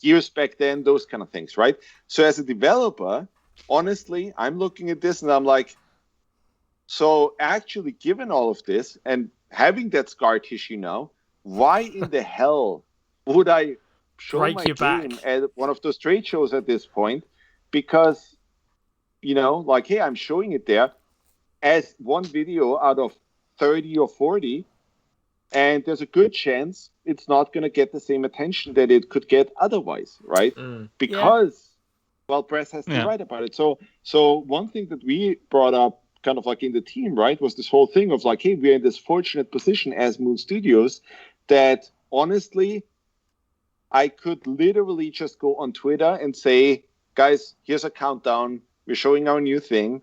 Gears back then, those kind of things, right? So as a developer, honestly, I'm looking at this and I'm like, so actually, given all of this and having that scar tissue now, why in the hell would I show my game at one of those trade shows at this point? Because, like, hey, I'm showing it there as one video out of 30 or 40, and there's a good chance it's not going to get the same attention that it could get otherwise, right? Because, well, press has to write about it. So one thing that we brought up kind of like in the team, right, was this whole thing of like, hey, we're in this fortunate position as Moon Studios that honestly, I could literally just go on Twitter and say, guys, here's a countdown. We're showing our new thing.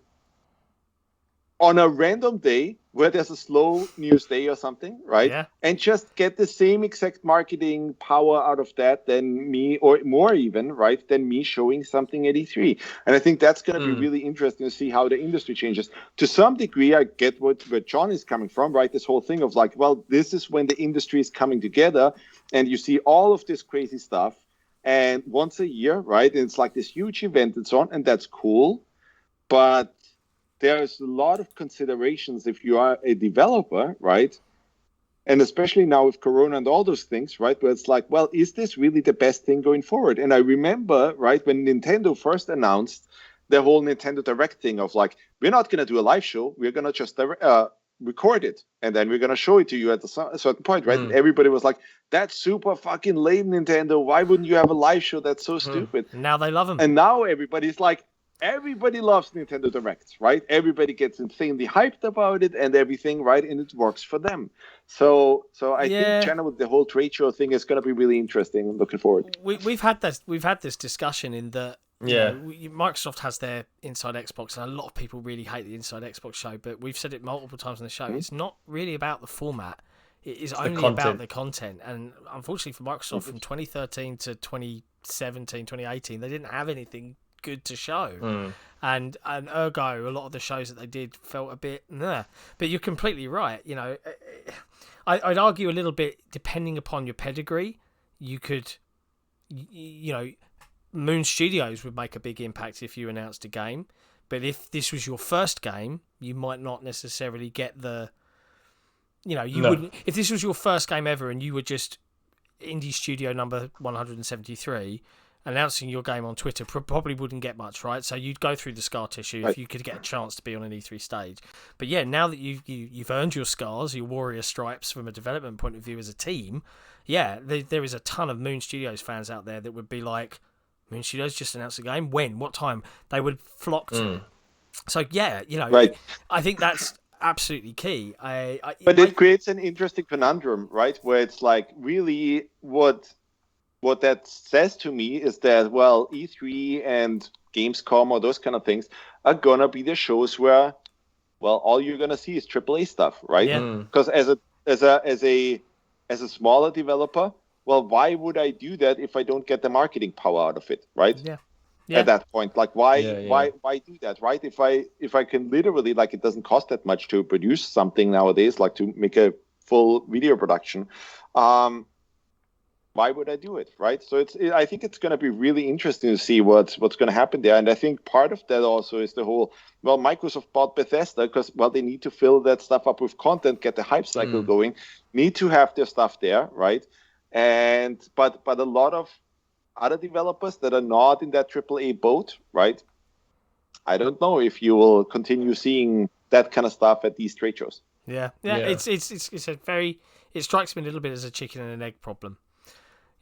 On a random day where there's a slow news day or something, right? Yeah. And just get the same exact marketing power out of that than me, or more even, right, than me showing something at E3. And I think that's going to be really interesting to see how the industry changes. To some degree, I get where John is coming from, right? This whole thing of like, well, this is when the industry is coming together and you see all of this crazy stuff. And once a year, right, and it's like this huge event and so on, and that's cool. But there's a lot of considerations if you are a developer, right? And especially now with Corona and all those things, right? Where it's like, well, is this really the best thing going forward? And I remember, right, when Nintendo first announced the whole Nintendo Direct thing of like, we're not going to do a live show. We're going to just record it. And then we're going to show it to you at a certain point, right? And everybody was like, that's super fucking lame, Nintendo. Why wouldn't you have a live show? That's so stupid. Now they love them. And now everybody's like, everybody loves Nintendo Directs, right? Everybody gets insanely hyped about it and everything, right? And it works for them. So I think China with the whole trade show thing is going to be really interesting. I'm looking forward. We've had this discussion in that. Microsoft has their Inside Xbox, and a lot of people really hate the Inside Xbox show. But we've said it multiple times on the show. It's not really about the format. It is only about the content. And unfortunately for Microsoft, from 2013 to 2017, 2018, they didn't have anything good to show, and ergo a lot of the shows that they did felt a bit but you're completely right. I'd argue a little bit, depending upon your pedigree, you could, Moon Studios would make a big impact if you announced a game, but if this was your first game, you might not necessarily get the, wouldn't, if this was your first game ever and you were just indie studio number 173 announcing your game on Twitter, probably wouldn't get much, right? So you'd go through the scar tissue if you could get a chance to be on an E3 stage. But yeah, now that you've earned your scars, your warrior stripes from a development point of view as a team, there is a ton of Moon Studios fans out there that would be like, Moon Studios just announced a game? When? What time? They would flock to. So I think that's absolutely key. But it creates an interesting conundrum, right? Where it's like, really what that says to me is that, well, E3 and Gamescom or those kind of things are going to be the shows where, well, all you're going to see is AAA stuff, right? Because as a smaller developer, well, why would I do that if I don't get the marketing power out of it, right? At that point, like, why do that, right? If I can literally, like, it doesn't cost that much to produce something nowadays, like to make a full video production. why would I do it, right? So I think it's going to be really interesting to see what's going to happen there. And I think part of that also is the whole, well, Microsoft bought Bethesda because, well, they need to fill that stuff up with content, get the hype cycle going, need to have their stuff there, right? And but a lot of other developers that are not in that AAA boat, right? I don't know if you will continue seeing that kind of stuff at these trade shows. Yeah. It's a very, it strikes me a little bit as a chicken and an egg problem.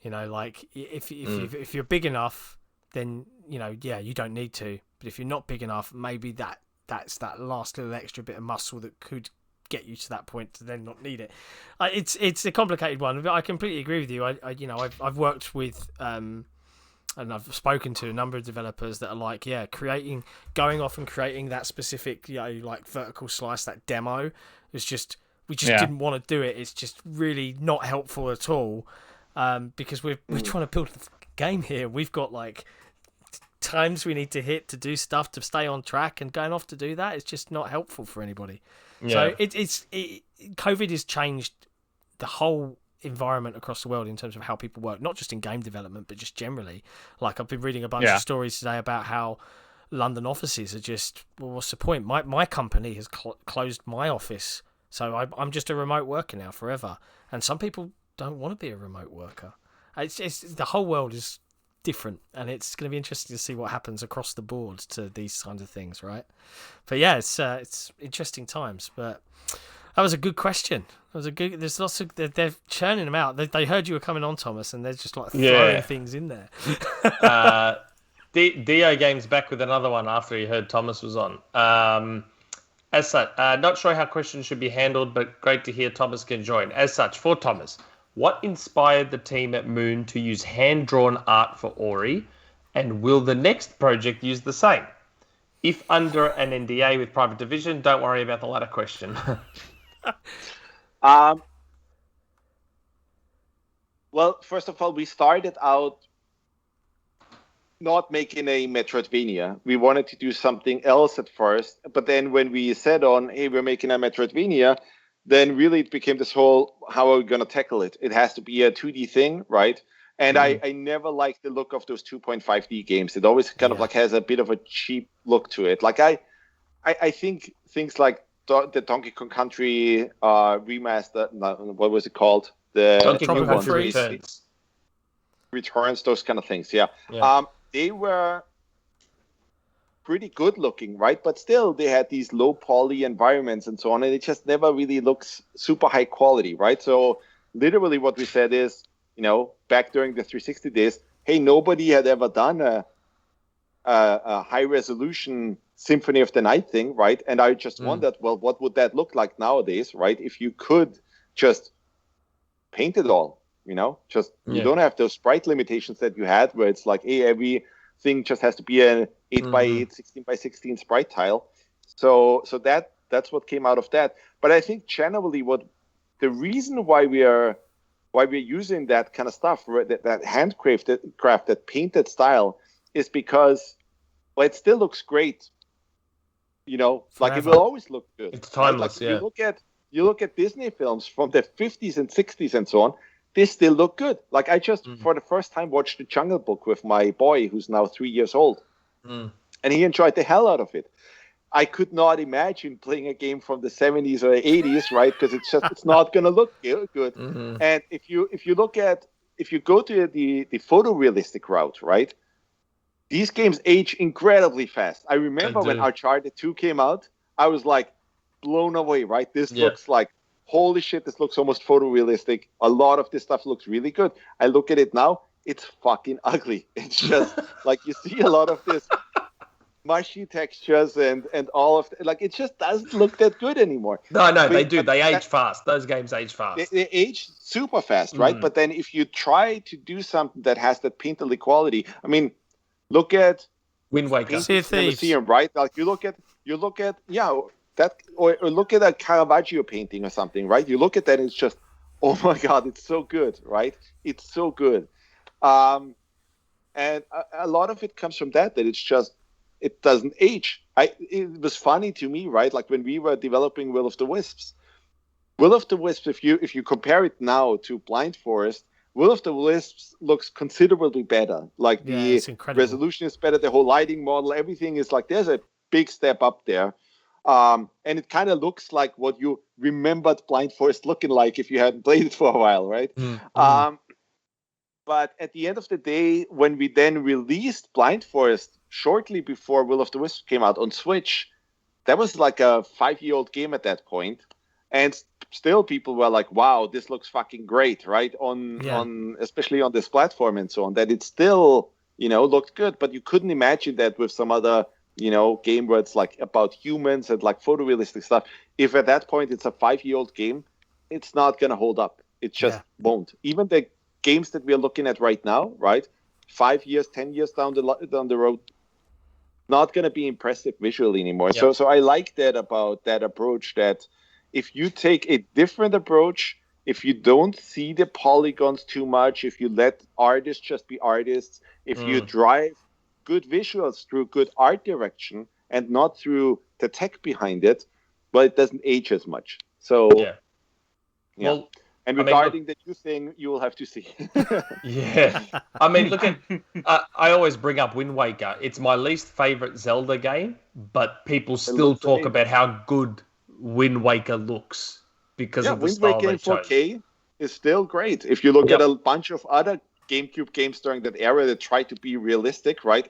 You know, like if you're big enough, then you don't need to. But if you're not big enough, maybe that's that last little extra bit of muscle that could get you to that point to then not need it. It's a complicated one, but I completely agree with you. I've worked with and I've spoken to a number of developers that are like, going off and creating that specific, like vertical slice, that demo is just, we just didn't want to do it. It's just really not helpful at all. Because we're trying to build the game here. We've got like times we need to hit to do stuff to stay on track, and going off to do that is just not helpful for anybody. Yeah. So COVID has changed the whole environment across the world in terms of how people work, not just in game development, but just generally. Like I've been reading a bunch of stories today about how London offices are just, well, what's the point? My company has closed my office, so I'm just a remote worker now forever. And some people don't want to be a remote worker. It's the whole world is different, and it's going to be interesting to see what happens across the board to these kinds of things, right? But yeah, it's interesting times. But that was a good question. There's lots of they're churning them out. They heard you were coming on, Thomas, and they're just like throwing things in there. Dio Games back with another one after he heard Thomas was on. As such, not sure how questions should be handled, but great to hear Thomas can join. As such, for Thomas, what inspired the team at Moon to use hand-drawn art for Ori, and will the next project use the same? If under an NDA with Private Division, don't worry about the latter question. Well, first of all, we started out not making a Metroidvania. We wanted to do something else at first, but then when we said hey, we're making a Metroidvania, then really it became this whole, how are we going to tackle it? It has to be a 2D thing, right? And I never liked the look of those 2.5D games. It always kind of like has a bit of a cheap look to it. Like I think things like the Donkey Kong Country remaster, what was it called? The Donkey Kong Country Returns, those kind of things, they were pretty good looking, right? But still, they had these low poly environments and so on, and it just never really looks super high quality, right? So literally what we said is, back during the 360 days, hey, nobody had ever done a high resolution Symphony of the Night thing, right? And I just wondered, well, what would that look like nowadays, right? If you could just paint it all, you don't have those sprite limitations that you had, where it's like, hey, everything just has to be an 8x8, 16x16 sprite tile. So that's what came out of that. But I think generally, the reason why we're using that kind of stuff, right, that handcrafted, that painted style, is because, well, it still looks great. Like it will always look good. It's timeless. Right? Like you look at Disney films from the 50s and 60s and so on. They still look good. Like I just, for the first time, watched The Jungle Book with my boy, who's now 3 years old. And he enjoyed the hell out of it. I could not imagine playing a game from the 70s or 80s, right? Because it's not going to look good. And if you go to the photorealistic route, right? These games age incredibly fast. I remember when Uncharted 2 came out, I was like blown away, right? This looks like, holy shit, this looks almost photorealistic. A lot of this stuff looks really good. I look at it now, it's fucking ugly. It's just like you see a lot of this mushy textures and all of like it just doesn't look that good anymore. No, they do. They age fast. Those games age fast. They age super fast, right? But then if you try to do something that has that painterly quality, I mean, look at Wind Waker, Sea of Thieves, right? Like you look at that, or look at a Caravaggio painting or something, right? You look at that and it's just, oh my god, it's so good, right? It's so good. And a lot of it comes from that it's just, it doesn't age. It was funny to me, right? Like when we were developing Will of the Wisps, if you compare it now to Blind Forest, Will of the Wisps looks considerably better. Like the it's incredible. resolution is better, the whole lighting model, everything is like there's a big step up there. And it kind of looks like what you remembered Blind Forest looking like if you hadn't played it for a while, right? But at the end of the day, when we then released Blind Forest shortly before Will of the Wisps came out on Switch, that was like a 5-year-old game at that point. And still people were like, wow, this looks fucking great, right? On especially on this platform and so on, that it still, looked good. But you couldn't imagine that with some other, game where it's like about humans and like photorealistic stuff. If at that point it's a 5-year-old game, it's not going to hold up. It just won't. Even the games that we're looking at right now, right? 5 years, 10 years down the road, not going to be impressive visually anymore. Yep. So I like that about that approach, that if you take a different approach, if you don't see the polygons too much, if you let artists just be artists, if you drive good visuals through good art direction and not through the tech behind it, well, it doesn't age as much. So, yeah. Well, and regarding the new thing, you will have to see. Yeah. I mean, look at... I always bring up Wind Waker. It's my least favorite Zelda game, but people still talk about how good Wind Waker looks because of the style they chose. Wind Waker in 4K is still great. If you look at a bunch of other GameCube games during that era that tried to be realistic, right?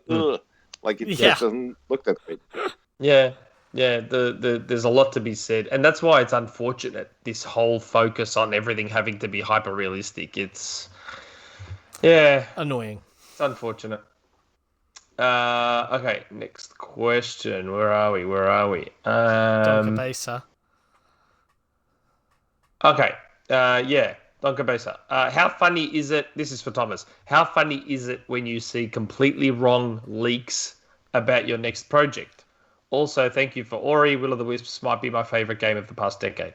Like it just doesn't look that great. Yeah. Yeah, there's a lot to be said. And that's why it's unfortunate, this whole focus on everything having to be hyper-realistic. It's, annoying. It's unfortunate. Okay, next question. Where are we? Donka Besa. Okay, Donka Besa. How funny is it, this is for Thomas, how funny is it when you see completely wrong leaks about your next project? Also, thank you for Ori. Will of the Wisps might be my favorite game of the past decade.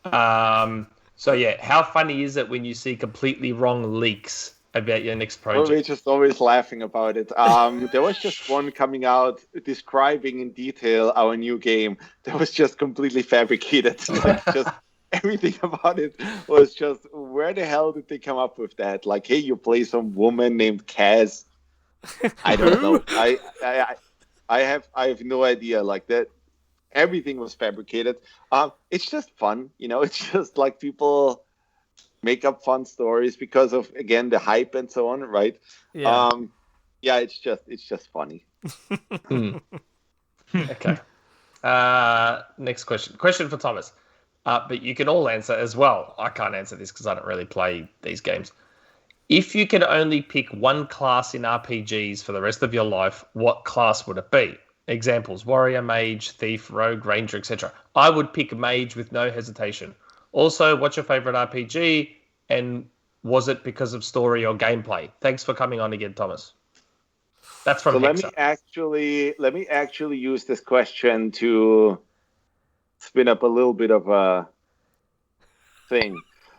How funny is it when you see completely wrong leaks about your next project? We're just always laughing about it. There was just one coming out describing in detail our new game that was just completely fabricated. Just everything about it was just, where the hell did they come up with that? Like, hey, you play some woman named Kaz. I don't know. I have no idea. Like that, everything was fabricated. It's just fun, It's just like people make up fun stories because of, again, the hype and so on, right? Yeah. It's just funny. Okay. Next question. Question for Thomas. But you can all answer as well. I can't answer this because I don't really play these games. If you can only pick one class in RPGs for the rest of your life, what class would it be? Examples: warrior, mage, thief, rogue, ranger, etc. I would pick mage with no hesitation. Also, what's your favorite RPG, and was it because of story or gameplay? Thanks for coming on again, Thomas. That's from Hexa. Let me actually use this question to spin up a little bit of a thing.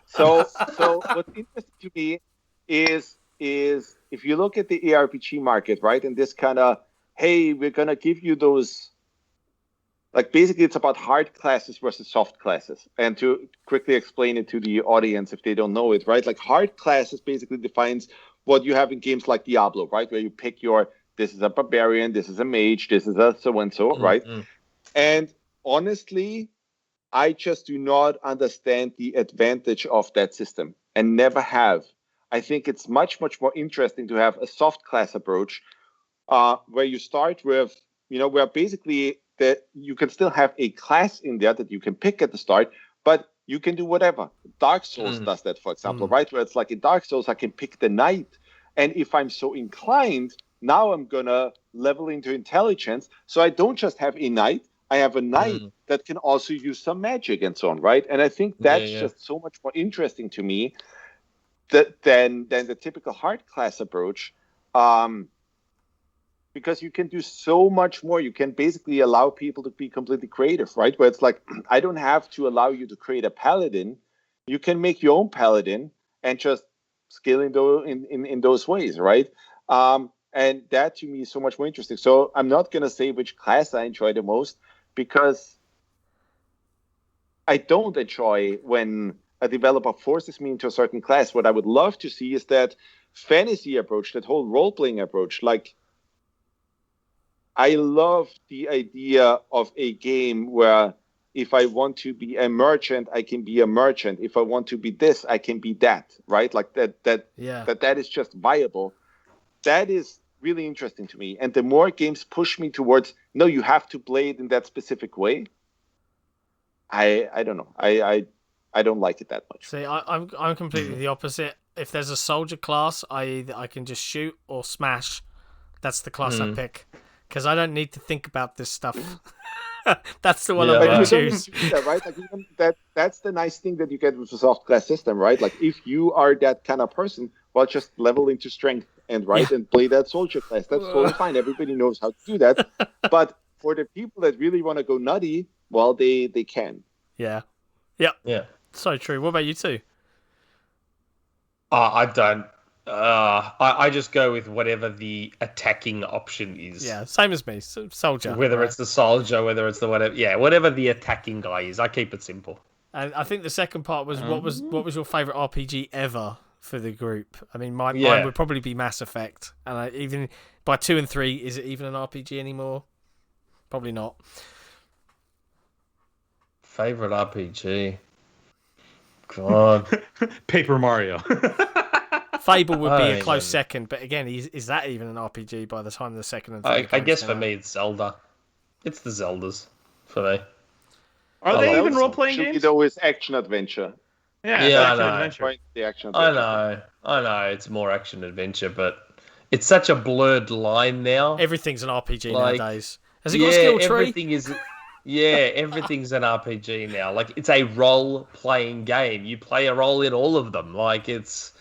So what's interesting to me is if you look at the ARPG market, right, and this kind of, hey, we're going to give you those, like, basically it's about hard classes versus soft classes. And to quickly explain it to the audience if they don't know it, right, like hard classes basically defines what you have in games like Diablo, right, where you pick this is a barbarian, this is a mage, this is a so-and-so, right? And honestly, I just do not understand the advantage of that system and never have. I think it's much, much more interesting to have a soft class approach where you start with, where basically that you can still have a class in there that you can pick at the start, but you can do whatever. Dark Souls does that, for example, right? Where it's like in Dark Souls, I can pick the knight. And if I'm so inclined, now I'm going to level into intelligence. So I don't just have a knight. I have a knight that can also use some magic and so on, right? And I think that's just so much more interesting to me than the typical hard class approach, because you can do so much more. You can basically allow people to be completely creative, right? Where it's like, I don't have to allow you to create a paladin. You can make your own paladin and just scale in those ways, right? And that to me is so much more interesting. So I'm not going to say which class I enjoy the most, because I don't enjoy when a developer forces me into a certain class. What I would love to see is that fantasy approach, that whole role-playing approach. Like, I love the idea of a game where if I want to be a merchant, I can be a merchant. If I want to be this, I can be that, right? Like that is just viable. That is really interesting to me. And the more games push me towards, no, you have to play it in that specific way, I don't know. I don't like it that much. See, I'm completely the opposite. If there's a soldier class, I can just shoot or smash. That's the class I pick. Because I don't need to think about this stuff. That's the one I'm going to choose. Yeah, right? Like, even that's the nice thing that you get with the soft class system, right? Like, if you are that kind of person, well, just level into strength and play that soldier class. That's totally fine. Everybody knows how to do that. But for the people that really want to go nutty, well, they can. Yeah. So true. What about you two? I don't. I just go with whatever the attacking option is. Yeah, same as me. Soldier. Whether it's the soldier, whether it's the whatever. Yeah, whatever the attacking guy is. I keep it simple. And I think the second part was what was your favorite RPG ever for the group? I mean, mine would probably be Mass Effect. And even by 2 and 3, is it even an RPG anymore? Probably not. Favorite RPG. God. Paper Mario. Fable would be a close second, but again, is that even an RPG by the time the second and third? I guess for me, it's Zelda. It's the Zeldas for me. Are they even role-playing games? It's always action adventure. Yeah, I know. adventure. The action adventure. I know. It's more action adventure, but it's such a blurred line now. Everything's an RPG nowadays. Has it got a skill tree? Everything is. Yeah, everything's an RPG now. Like, it's a role-playing game. You play a role in all of them. Like, it's.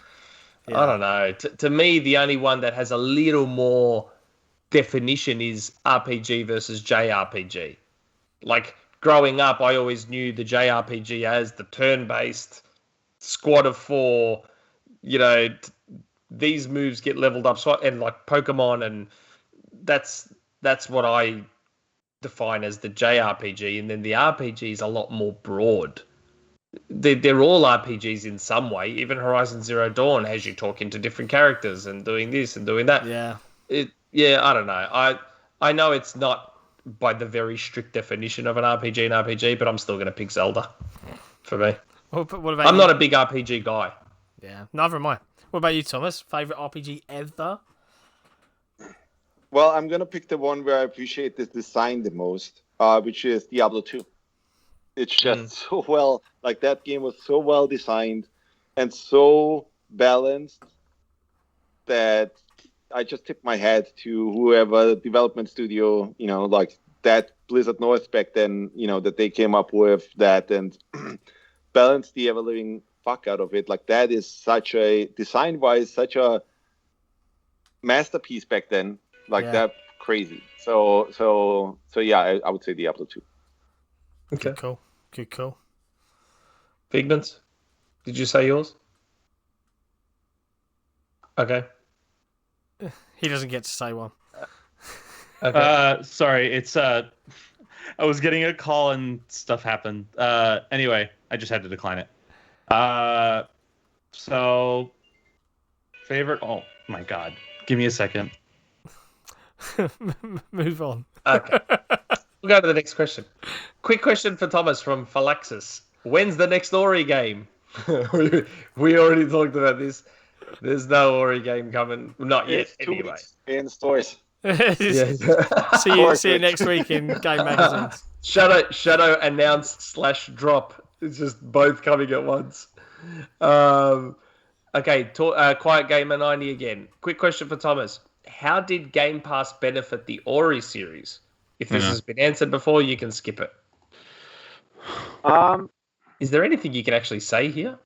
Yeah. I don't know. To me, the only one that has a little more definition is RPG versus JRPG. Like, growing up, I always knew the JRPG as the turn-based squad of 4. You know, these moves get leveled up, and like Pokemon, and that's what I define as the JRPG. And then the RPG is a lot more broad. They're all RPGs in some way. Even Horizon Zero Dawn has you talking to different characters and doing this and doing that. Yeah. I don't know. I know it's not by the very strict definition of an RPG, but I'm still going to pick Zelda for me. What about I'm not a big RPG guy. Yeah, neither am I. What about you, Thomas? Favorite RPG ever? Well, I'm going to pick the one where I appreciate the design the most, which is Diablo 2. It's just so well, like, that game was so well designed and so balanced that I just tip my hat to whoever development studio, like that Blizzard North back then, that they came up with that and balanced the ever-living fuck out of it. Like, that is such a, design-wise, such a masterpiece back then. Like, that crazy. So yeah, I would say Diablo 2. Okay. Good call. Figments, did you say yours? Okay. He doesn't get to say one. Okay. Sorry, it's I was getting a call and stuff happened. Anyway, I just had to decline it. So favorite. Oh my god, give me a second. Move on. Okay. We'll go to the next question. Quick question for Thomas from Phalaxis. When's the next Ori game? we already talked about this. There's no Ori game coming. Not yet, anyway. In stores. See you next week in Game Magazines. Shadow announced / drop. It's just both coming at once. Okay, Quiet Gamer 90 again. Quick question for Thomas. How did Game Pass benefit the Ori series? If this has been answered before, you can skip it. Is there anything you can actually say here?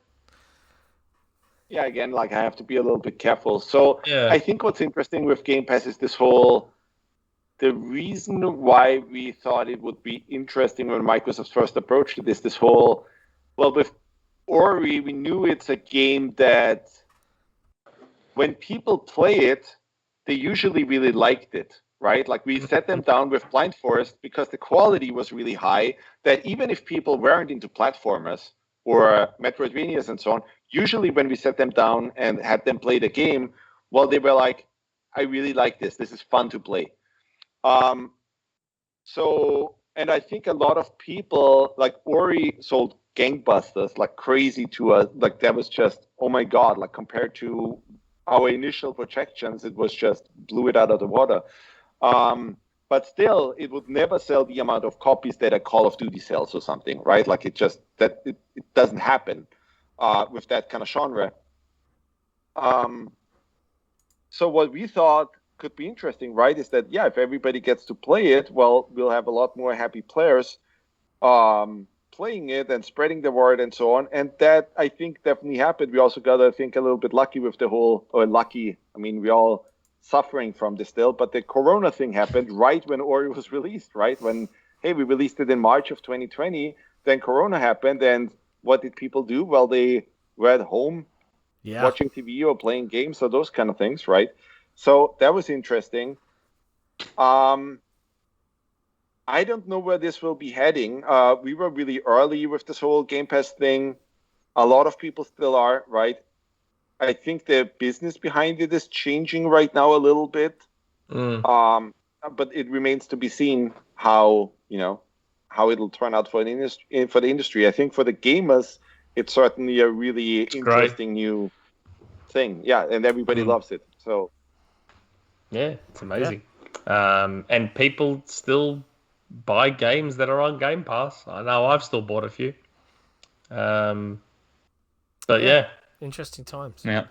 Yeah, again, like, I have to be a little bit careful. So I think what's interesting with Game Pass is the reason why we thought it would be interesting when Microsoft first approached it is with Ori, we knew it's a game that when people play it, they usually really liked it, right? Like, we set them down with Blind Forest because the quality was really high, that even if people weren't into platformers, or Metroidvanias and so on, usually when we sat them down and had them play the game, well, they were like, I really like this. This is fun to play. And I think a lot of people, like Ori sold gangbusters, like crazy to us. Like that was just, oh my God, like compared to our initial projections, it was just blew it out of the water. But still, it would never sell the amount of copies that a Call of Duty sells or something, right? Like it doesn't happen with that kind of genre. So what we thought could be interesting, right, is that, if everybody gets to play it, well, we'll have a lot more happy players playing it and spreading the word and so on. And that, I think, definitely happened. We also got, I think, a little bit lucky with we're all suffering from this still, but the Corona thing happened right when Ori was released, right? When, we released it in March of 2020, then Corona happened, and what did people do? Well, they were at home watching TV or playing games or those kind of things, right? So that was interesting. I don't know where this will be heading. We were really early with this whole Game Pass thing. A lot of people still are, right? I think the business behind it is changing right now a little bit. But it remains to be seen how it'll turn out for the industry. I think for the gamers, it's certainly a really interesting new thing. Yeah, and everybody loves it. So yeah, it's amazing. And people still buy games that are on Game Pass. I know I've still bought a few. But yeah. Interesting times. Yeah.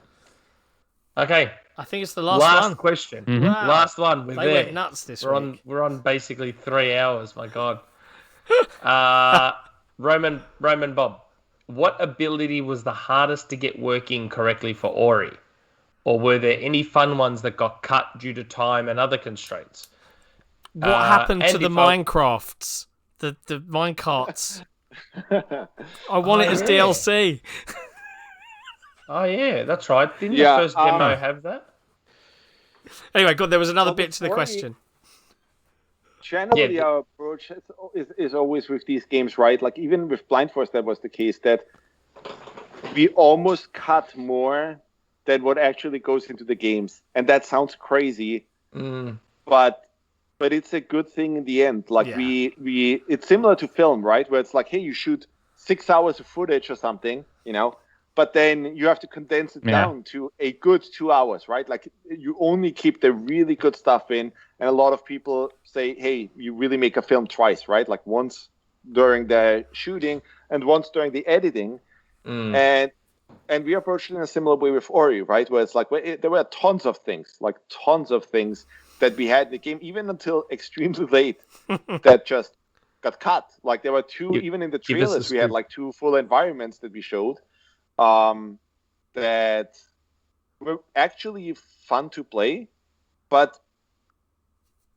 Okay. I think it's the last one. Question. Mm-hmm. Wow. Last one. We're They there. went nuts this week. We're on basically 3 hours. My God. Roman Bob, what ability was the hardest to get working correctly for Ori? Or were there any fun ones that got cut due to time and other constraints? What happened to the Minecrafts? The minecarts? I want it as DLC. Oh, yeah, that's right. Didn't the first demo have that? Anyway, God, there was another bit to the question. Generally, our approach is always with these games, right? Like even with Blind Force, that was the case, that we almost cut more than what actually goes into the games. And that sounds crazy, but it's a good thing in the end. Like we it's similar to film, right? Where it's like, hey, you shoot 6 hours of footage or something, but then you have to condense it down to a good 2 hours, right? Like you only keep the really good stuff in. And a lot of people say, hey, you really make a film twice, right? Like once during the shooting and once during the editing. And we approached it in a similar way with Ori, right? Where it's like, there were tons of things that we had in the game, even until extremely late, that just got cut. Like there were even in the trailers, we had like 2 full environments that we showed that were actually fun to play, but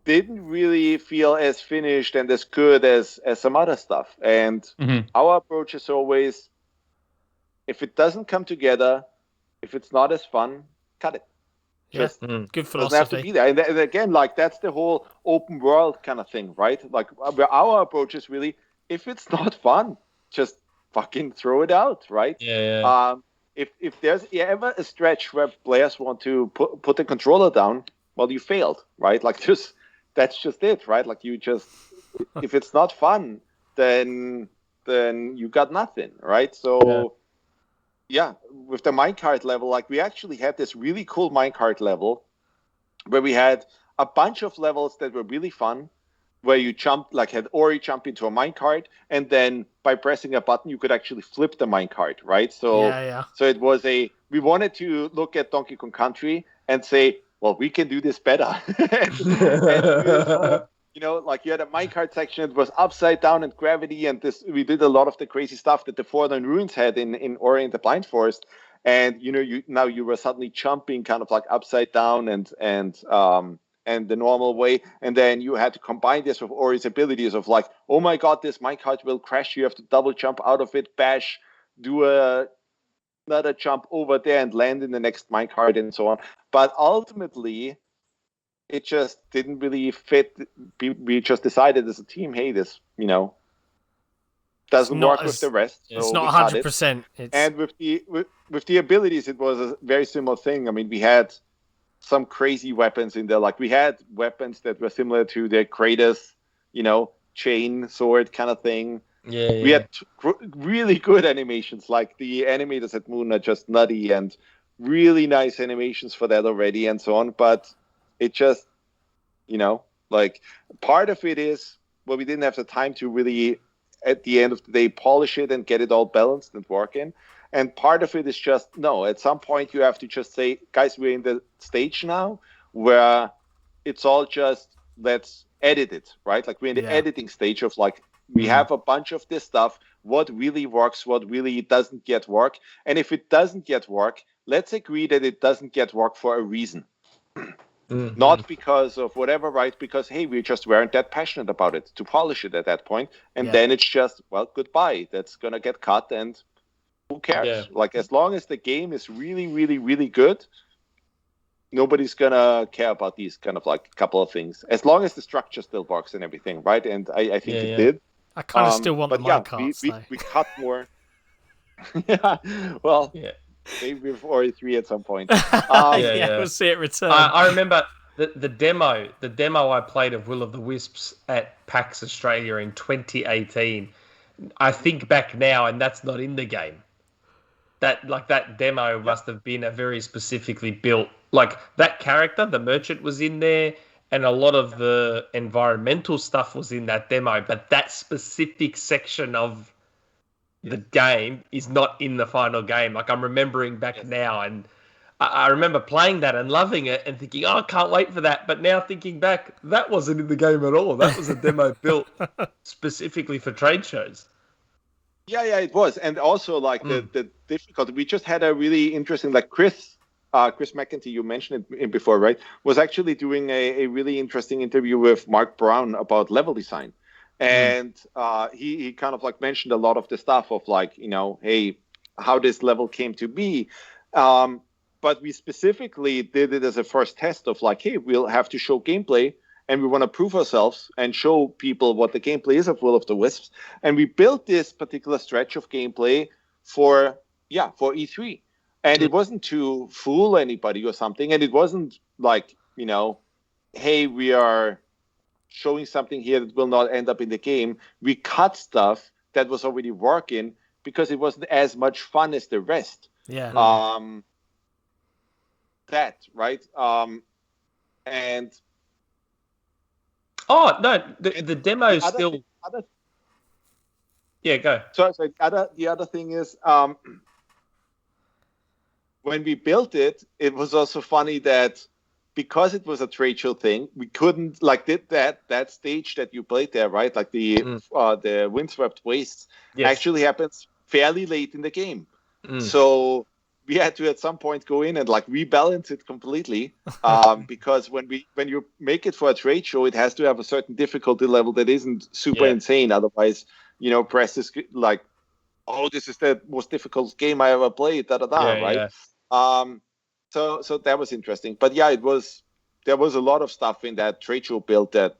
didn't really feel as finished and as good as some other stuff. And our approach is always, if it doesn't come together, if it's not as fun, cut it. Just good philosophy. Doesn't have to be there. And again, like that's the whole open world kind of thing, right? Like our approach is really, if it's not fun, just fucking throw it out, right? Yeah. If there's ever a stretch where players want to put the controller down, well, you failed, right? Like that's just it, right? Like you just, if it's not fun, then you got nothing, right? So with the minecart level, like we actually had this really cool minecart level where we had a bunch of levels that were really fun, where you had Ori jump into a minecart, and then by pressing a button, you could actually flip the minecart, right? So, so it was we wanted to look at Donkey Kong Country and say, well, we can do this better. and like you had a minecart section, it was upside down and gravity, and we did a lot of the crazy stuff that the Forlorn Ruins had in Ori and the Blind Forest. And you were suddenly jumping kind of like upside down and the normal way, and then you had to combine this with Ori's abilities of like, oh my god, this minecart will crash, you have to double jump out of it, bash, do another jump over there and land in the next minecart and so on. But ultimately it just didn't really fit. We just decided as a team, hey, this doesn't work with the rest. It's so not we cut 100%. And with the abilities, it was a very similar thing. I mean, we had some crazy weapons in there. Like we had weapons that were similar to the Kratos, chain sword kind of thing. Yeah. We had really good animations. Like the animators at Moon are just nutty and really nice animations for that already and so on. But it just, like part of it is, well, we didn't have the time to really, at the end of the day, polish it and get it all balanced and working. And part of it is just, no, at some point you have to just say, guys, we're in the stage now where it's all just, let's edit it, right? Like we're in the editing stage of like, we have a bunch of this stuff, what really works, what really doesn't get work. And if it doesn't get work, let's agree that it doesn't get work for a reason. Mm-hmm. Not because of whatever, right? Because, hey, we just weren't that passionate about it to polish it at that point. And then it's just, well, goodbye. That's going to get cut and who cares? Yeah. Like, as long as the game is really, really, really good, nobody's going to care about these kind of like couple of things. As long as the structure still works and everything, right? And I think it did. I kind of still want the minecarts, we cut more. Well, maybe with RE3 at some point. We'll see it return. I remember the demo I played of Will of the Wisps at PAX Australia in 2018. I think back now, and that's not in the game. That demo must have been a very specifically built, like that character, the merchant was in there, and a lot of the environmental stuff was in that demo, but that specific section of the game is not in the final game. Like I'm remembering back now, and I remember playing that and loving it and thinking, oh, I can't wait for that. But now thinking back, that wasn't in the game at all. That was a demo built specifically for trade shows. Yeah, it was. And also like the difficulty, we just had a really interesting, like Chris McEntee, you mentioned it before, right? Was actually doing a really interesting interview with Mark Brown about level design. And he kind of like mentioned a lot of the stuff of like, hey, how this level came to be. But we specifically did it as a first test of like, hey, we'll have to show gameplay and we want to prove ourselves and show people what the gameplay is of Will of the Wisps. And we built this particular stretch of gameplay for E3. And it wasn't to fool anybody or something. And it wasn't like, hey, we are showing something here that will not end up in the game. We cut stuff that was already working because it wasn't as much fun as the rest. Yeah. That, right? And... Oh, no, the demo is still... Yeah, go. So the other thing is... when we built it, it was also funny that because it was a trade show thing, we couldn't like did that stage that you played there, right? Like the Windswept Wastes actually happens fairly late in the game. So we had to at some point go in and like rebalance it completely because when you make it for a trade show, it has to have a certain difficulty level that isn't super insane. Otherwise, press is like, oh, this is the most difficult game I ever played, right? Yeah. So that was interesting. But yeah, there was a lot of stuff in that trade show build that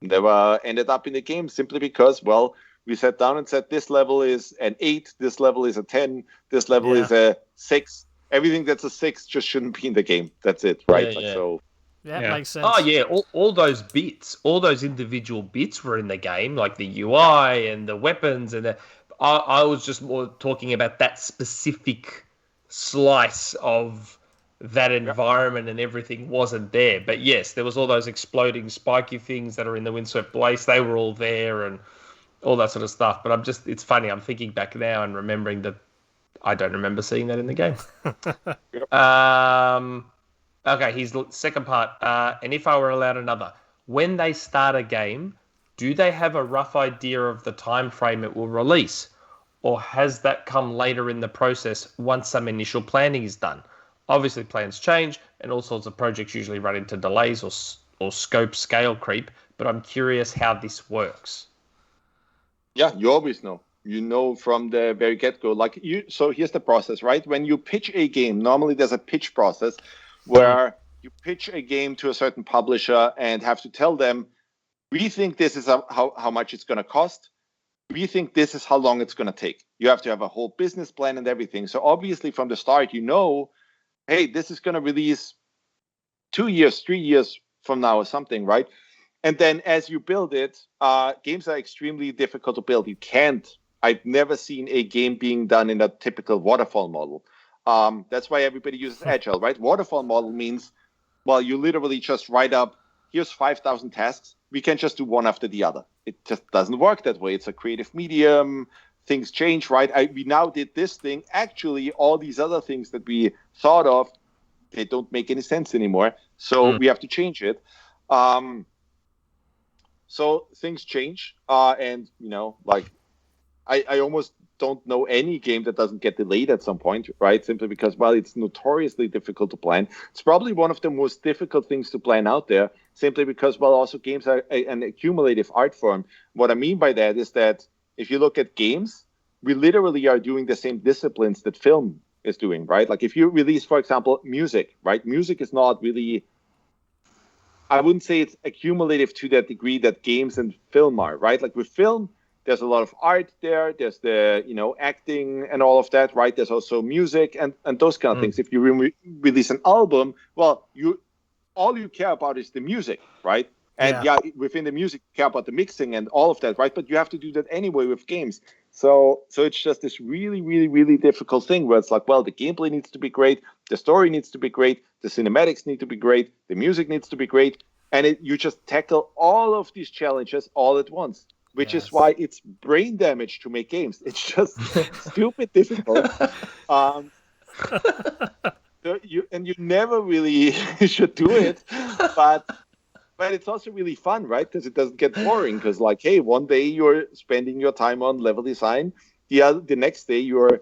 never ended up in the game simply because, well, we sat down and said, this level is an 8, this level is a 10, this level is a 6. Everything that's a 6 just shouldn't be in the game. That's it, right? So it makes sense. Oh, yeah, all those bits, all those individual bits were in the game, like the UI and the weapons. And I was just more talking about that specific slice of that environment and everything wasn't there. But yes, there was all those exploding spiky things that are in the Windswept Waste. They were all there and all that sort of stuff. But it's funny. I'm thinking back now and remembering that I don't remember seeing that in the game. Okay, his second part. And if I were allowed another, when they start a game, do they have a rough idea of the time frame it will release? Or has that come later in the process once some initial planning is done? Obviously, plans change, and all sorts of projects usually run into delays or scope scale creep, but I'm curious how this works. Yeah, you always know. You know from the very get-go. So here's the process, right? When you pitch a game, normally there's a pitch process where you pitch a game to a certain publisher and have to tell them, we think this is how much it's going to cost. we think this is how long it's going to take. You have to have a whole business plan and everything. So obviously from the start, hey, this is going to release 2 years, 3 years from now or something, right? And then as you build it, games are extremely difficult to build. I've never seen a game being done in a typical waterfall model. That's why everybody uses Agile, right? Waterfall model means, well, you literally just write up, here's 5,000 tasks. We can just do one after the other. It just doesn't work that way. It's a creative medium. Things change, right? We now did this thing. Actually, all these other things that we thought of, they don't make any sense anymore. So we have to change it. So things change. And, I almost don't know any game that doesn't get delayed at some point, right? Simply because, well, it's notoriously difficult to plan. It's probably one of the most difficult things to plan out there, simply because, well, also games are an accumulative art form. What I mean by that is that if you look at games, we literally are doing the same disciplines that film is doing, right? Like if you release, for example, music, right? Music is not really, I wouldn't say it's accumulative to that degree that games and film are, right? Like with film, there's a lot of art there. There's the, acting and all of that, right? There's also music and those kind of things. If you release an album, well, all you care about is the music, right? And within the music, you care about the mixing and all of that, right? But you have to do that anyway with games. So it's just this really, really, really difficult thing where it's like, well, the gameplay needs to be great, the story needs to be great, the cinematics need to be great, the music needs to be great, and you just tackle all of these challenges all at once. Which is why it's brain damage to make games. It's just stupid difficult. You never really should do it, but it's also really fun, right? Because it doesn't get boring. Because hey, one day you're spending your time on level design, the next day you're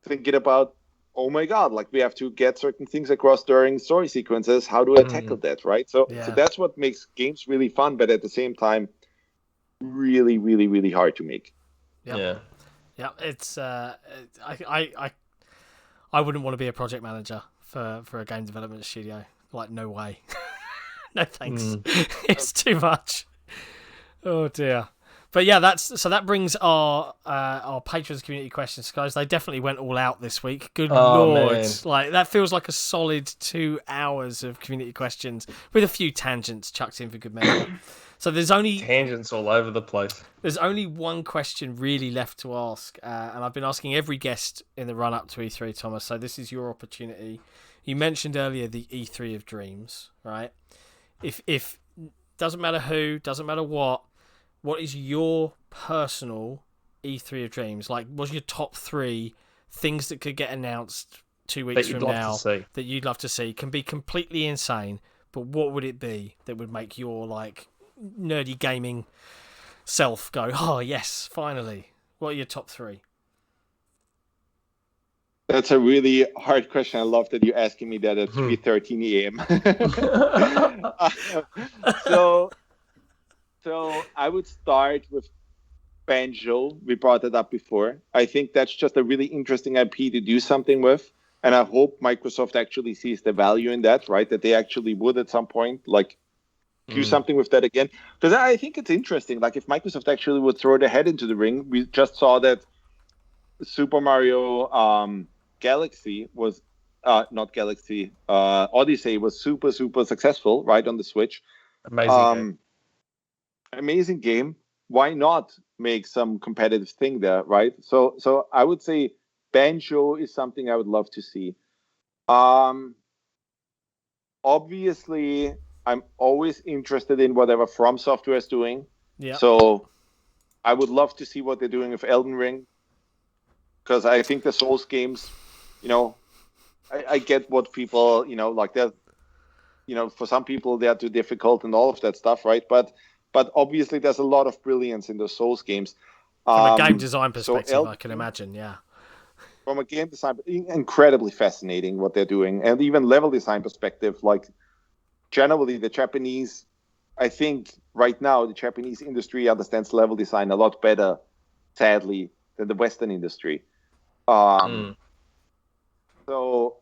thinking about, oh my god, we have to get certain things across during story sequences. How do I tackle that, right? So that's what makes games really fun, but at the same time, really, really, really hard to make. Yeah. It's I wouldn't want to be a project manager for a game development studio. No way. No thanks. It's too much. Oh dear. But yeah, that brings our patrons community questions, guys. They definitely went all out this week. Good lord. Man. That feels like a solid 2 hours of community questions with a few tangents chucked in for good measure. So there's only tangents all over the place. There's only one question really left to ask, and I've been asking every guest in the run-up to E3, Thomas. So this is your opportunity. You mentioned earlier the E3 of dreams, right? If doesn't matter who, doesn't matter what is your personal E3 of dreams? What's your top 3 things that could get announced 2 weeks from now that you'd love to see? Can be completely insane, but what would it be that would make your nerdy gaming self go, oh yes, finally? What are your top 3? That's a really hard question. I love that you're asking me that at 3:13 a.m. So I would start with Banjo. We brought it up before. I think that's just a really interesting IP to do something with, and I hope Microsoft actually sees the value in that, right? That they actually would at some point do something with that again, because I think it's interesting. If Microsoft actually would throw their head into the ring, we just saw that Super Mario Galaxy was not Galaxy, Odyssey was super, super successful, right, on the Switch. Amazing game. Why not make some competitive thing there, right? So I would say Banjo is something I would love to see. Obviously, I'm always interested in whatever From Software is doing. Yeah. So I would love to see what they're doing with Elden Ring, because I think the Souls games, I get what people, they're, for some people they are too difficult and all of that stuff, right? But obviously there's a lot of brilliance in the Souls games. From a game design perspective, I can imagine, yeah. From a game design, incredibly fascinating what they're doing, and even level design perspective, generally the Japanese, I think right now the Japanese industry understands level design a lot better, sadly, than the Western industry. So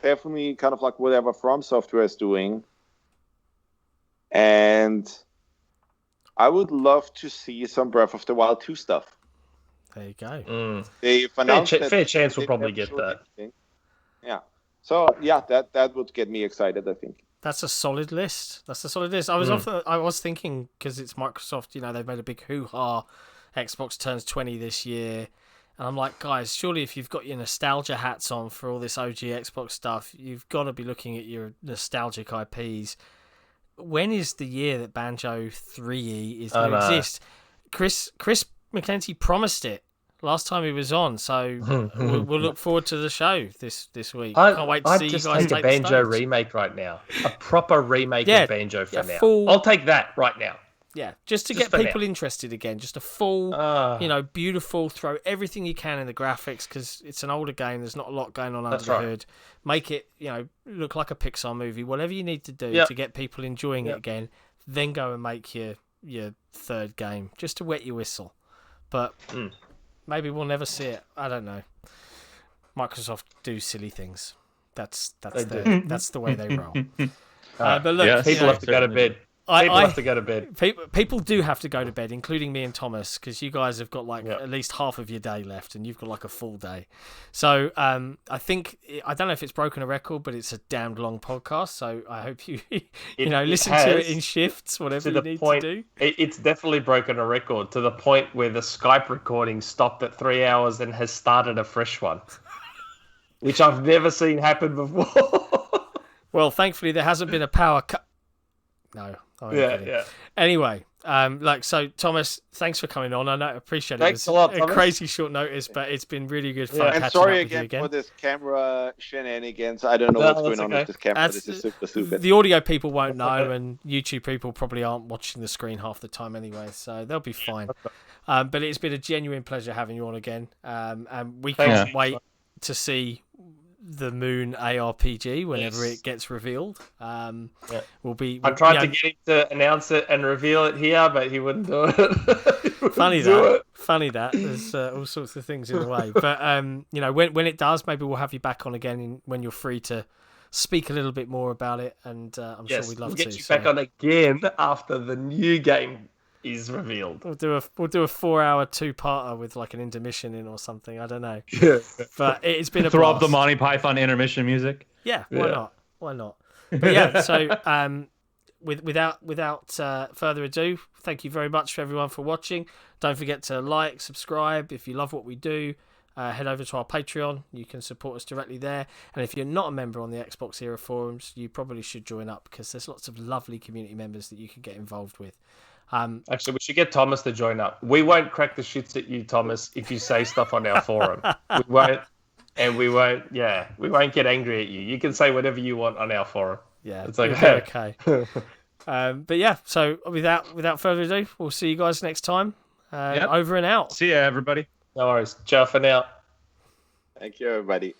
definitely kind of whatever From Software is doing. And I would love to see some Breath of the Wild 2 stuff. There you go. They've announced fair chance we'll probably get that. Anything. Yeah. So yeah, that would get me excited, I think. That's a solid list. I was thinking, because it's Microsoft, they've made a big hoo-ha. Xbox turns 20 this year. And I'm like, guys, surely if you've got your nostalgia hats on for all this OG Xbox stuff, you've got to be looking at your nostalgic IPs. When is the year that Banjo Threeie is going to exist? Chris McKenzie promised it last time he was on, so we'll look forward to the show this week. Can't wait to see you guys take a Banjo the stage. remake right now. A proper remake of Banjo for now. I'll take that right now. Yeah, just to get people interested again. Just a full, beautiful, throw everything you can in the graphics, because it's an older game. There's not a lot going on under the hood. Make it, look like a Pixar movie. Whatever you need to do to get people enjoying it again, then go and make your third game, just to wet your whistle. But maybe we'll never see it. I don't know. Microsoft do silly things. That's the way they roll. But look, people have to go to bed. People have to go to bed. People do have to go to bed, including me and Thomas, because you guys have got at least half of your day left, and you've got a full day. So I think, I don't know if it's broken a record, but it's a damned long podcast. So I hope you listen to it in shifts, whatever you need to do. It's definitely broken a record to the point where the Skype recording stopped at 3 hours and has started a fresh one, which I've never seen happen before. Well, thankfully there hasn't been a power cut. No. Yeah. Anyway, so Thomas, thanks for coming on. I appreciate it. Thanks a lot, Thomas. Crazy short notice, but it's been really good fun. And sorry again for this camera shenanigans. I don't know what's going on with this camera. This is super stupid. The audio people won't know, and YouTube people probably aren't watching the screen half the time anyway, so they'll be fine. But it's been a genuine pleasure having you on again, and we can't wait to see the Moon ARPG whenever it gets revealed. We'll be. I tried to get him to announce it and reveal it here, but he wouldn't do it. Funny that. There's all sorts of things in the way. But when it does, maybe we'll have you back on again when you're free to speak a little bit more about it. And I'm sure we'd love to. We'll get you back on again after the new game is revealed. We'll do a 4-hour 2-parter with an intermission in or something. I don't know. But it's been a throw blast. up the Monty Python intermission music. Yeah, why not? But yeah, so without further ado, thank you very much for everyone for watching. Don't forget to like, subscribe if you love what we do. Head over to our Patreon. You can support us directly there. And if you're not a member on the XboxEra forums, you probably should join up, because there's lots of lovely community members that you can get involved with. Actually, we should get Thomas to join up. We won't crack the shits at you, Thomas, if you say stuff on our forum. We won't get angry at you. You can say whatever you want on our forum. Yeah, it's okay. But yeah, so without further ado, we'll see you guys next time. Over and out. See ya, everybody. No worries. Ciao for now. Thank you, everybody.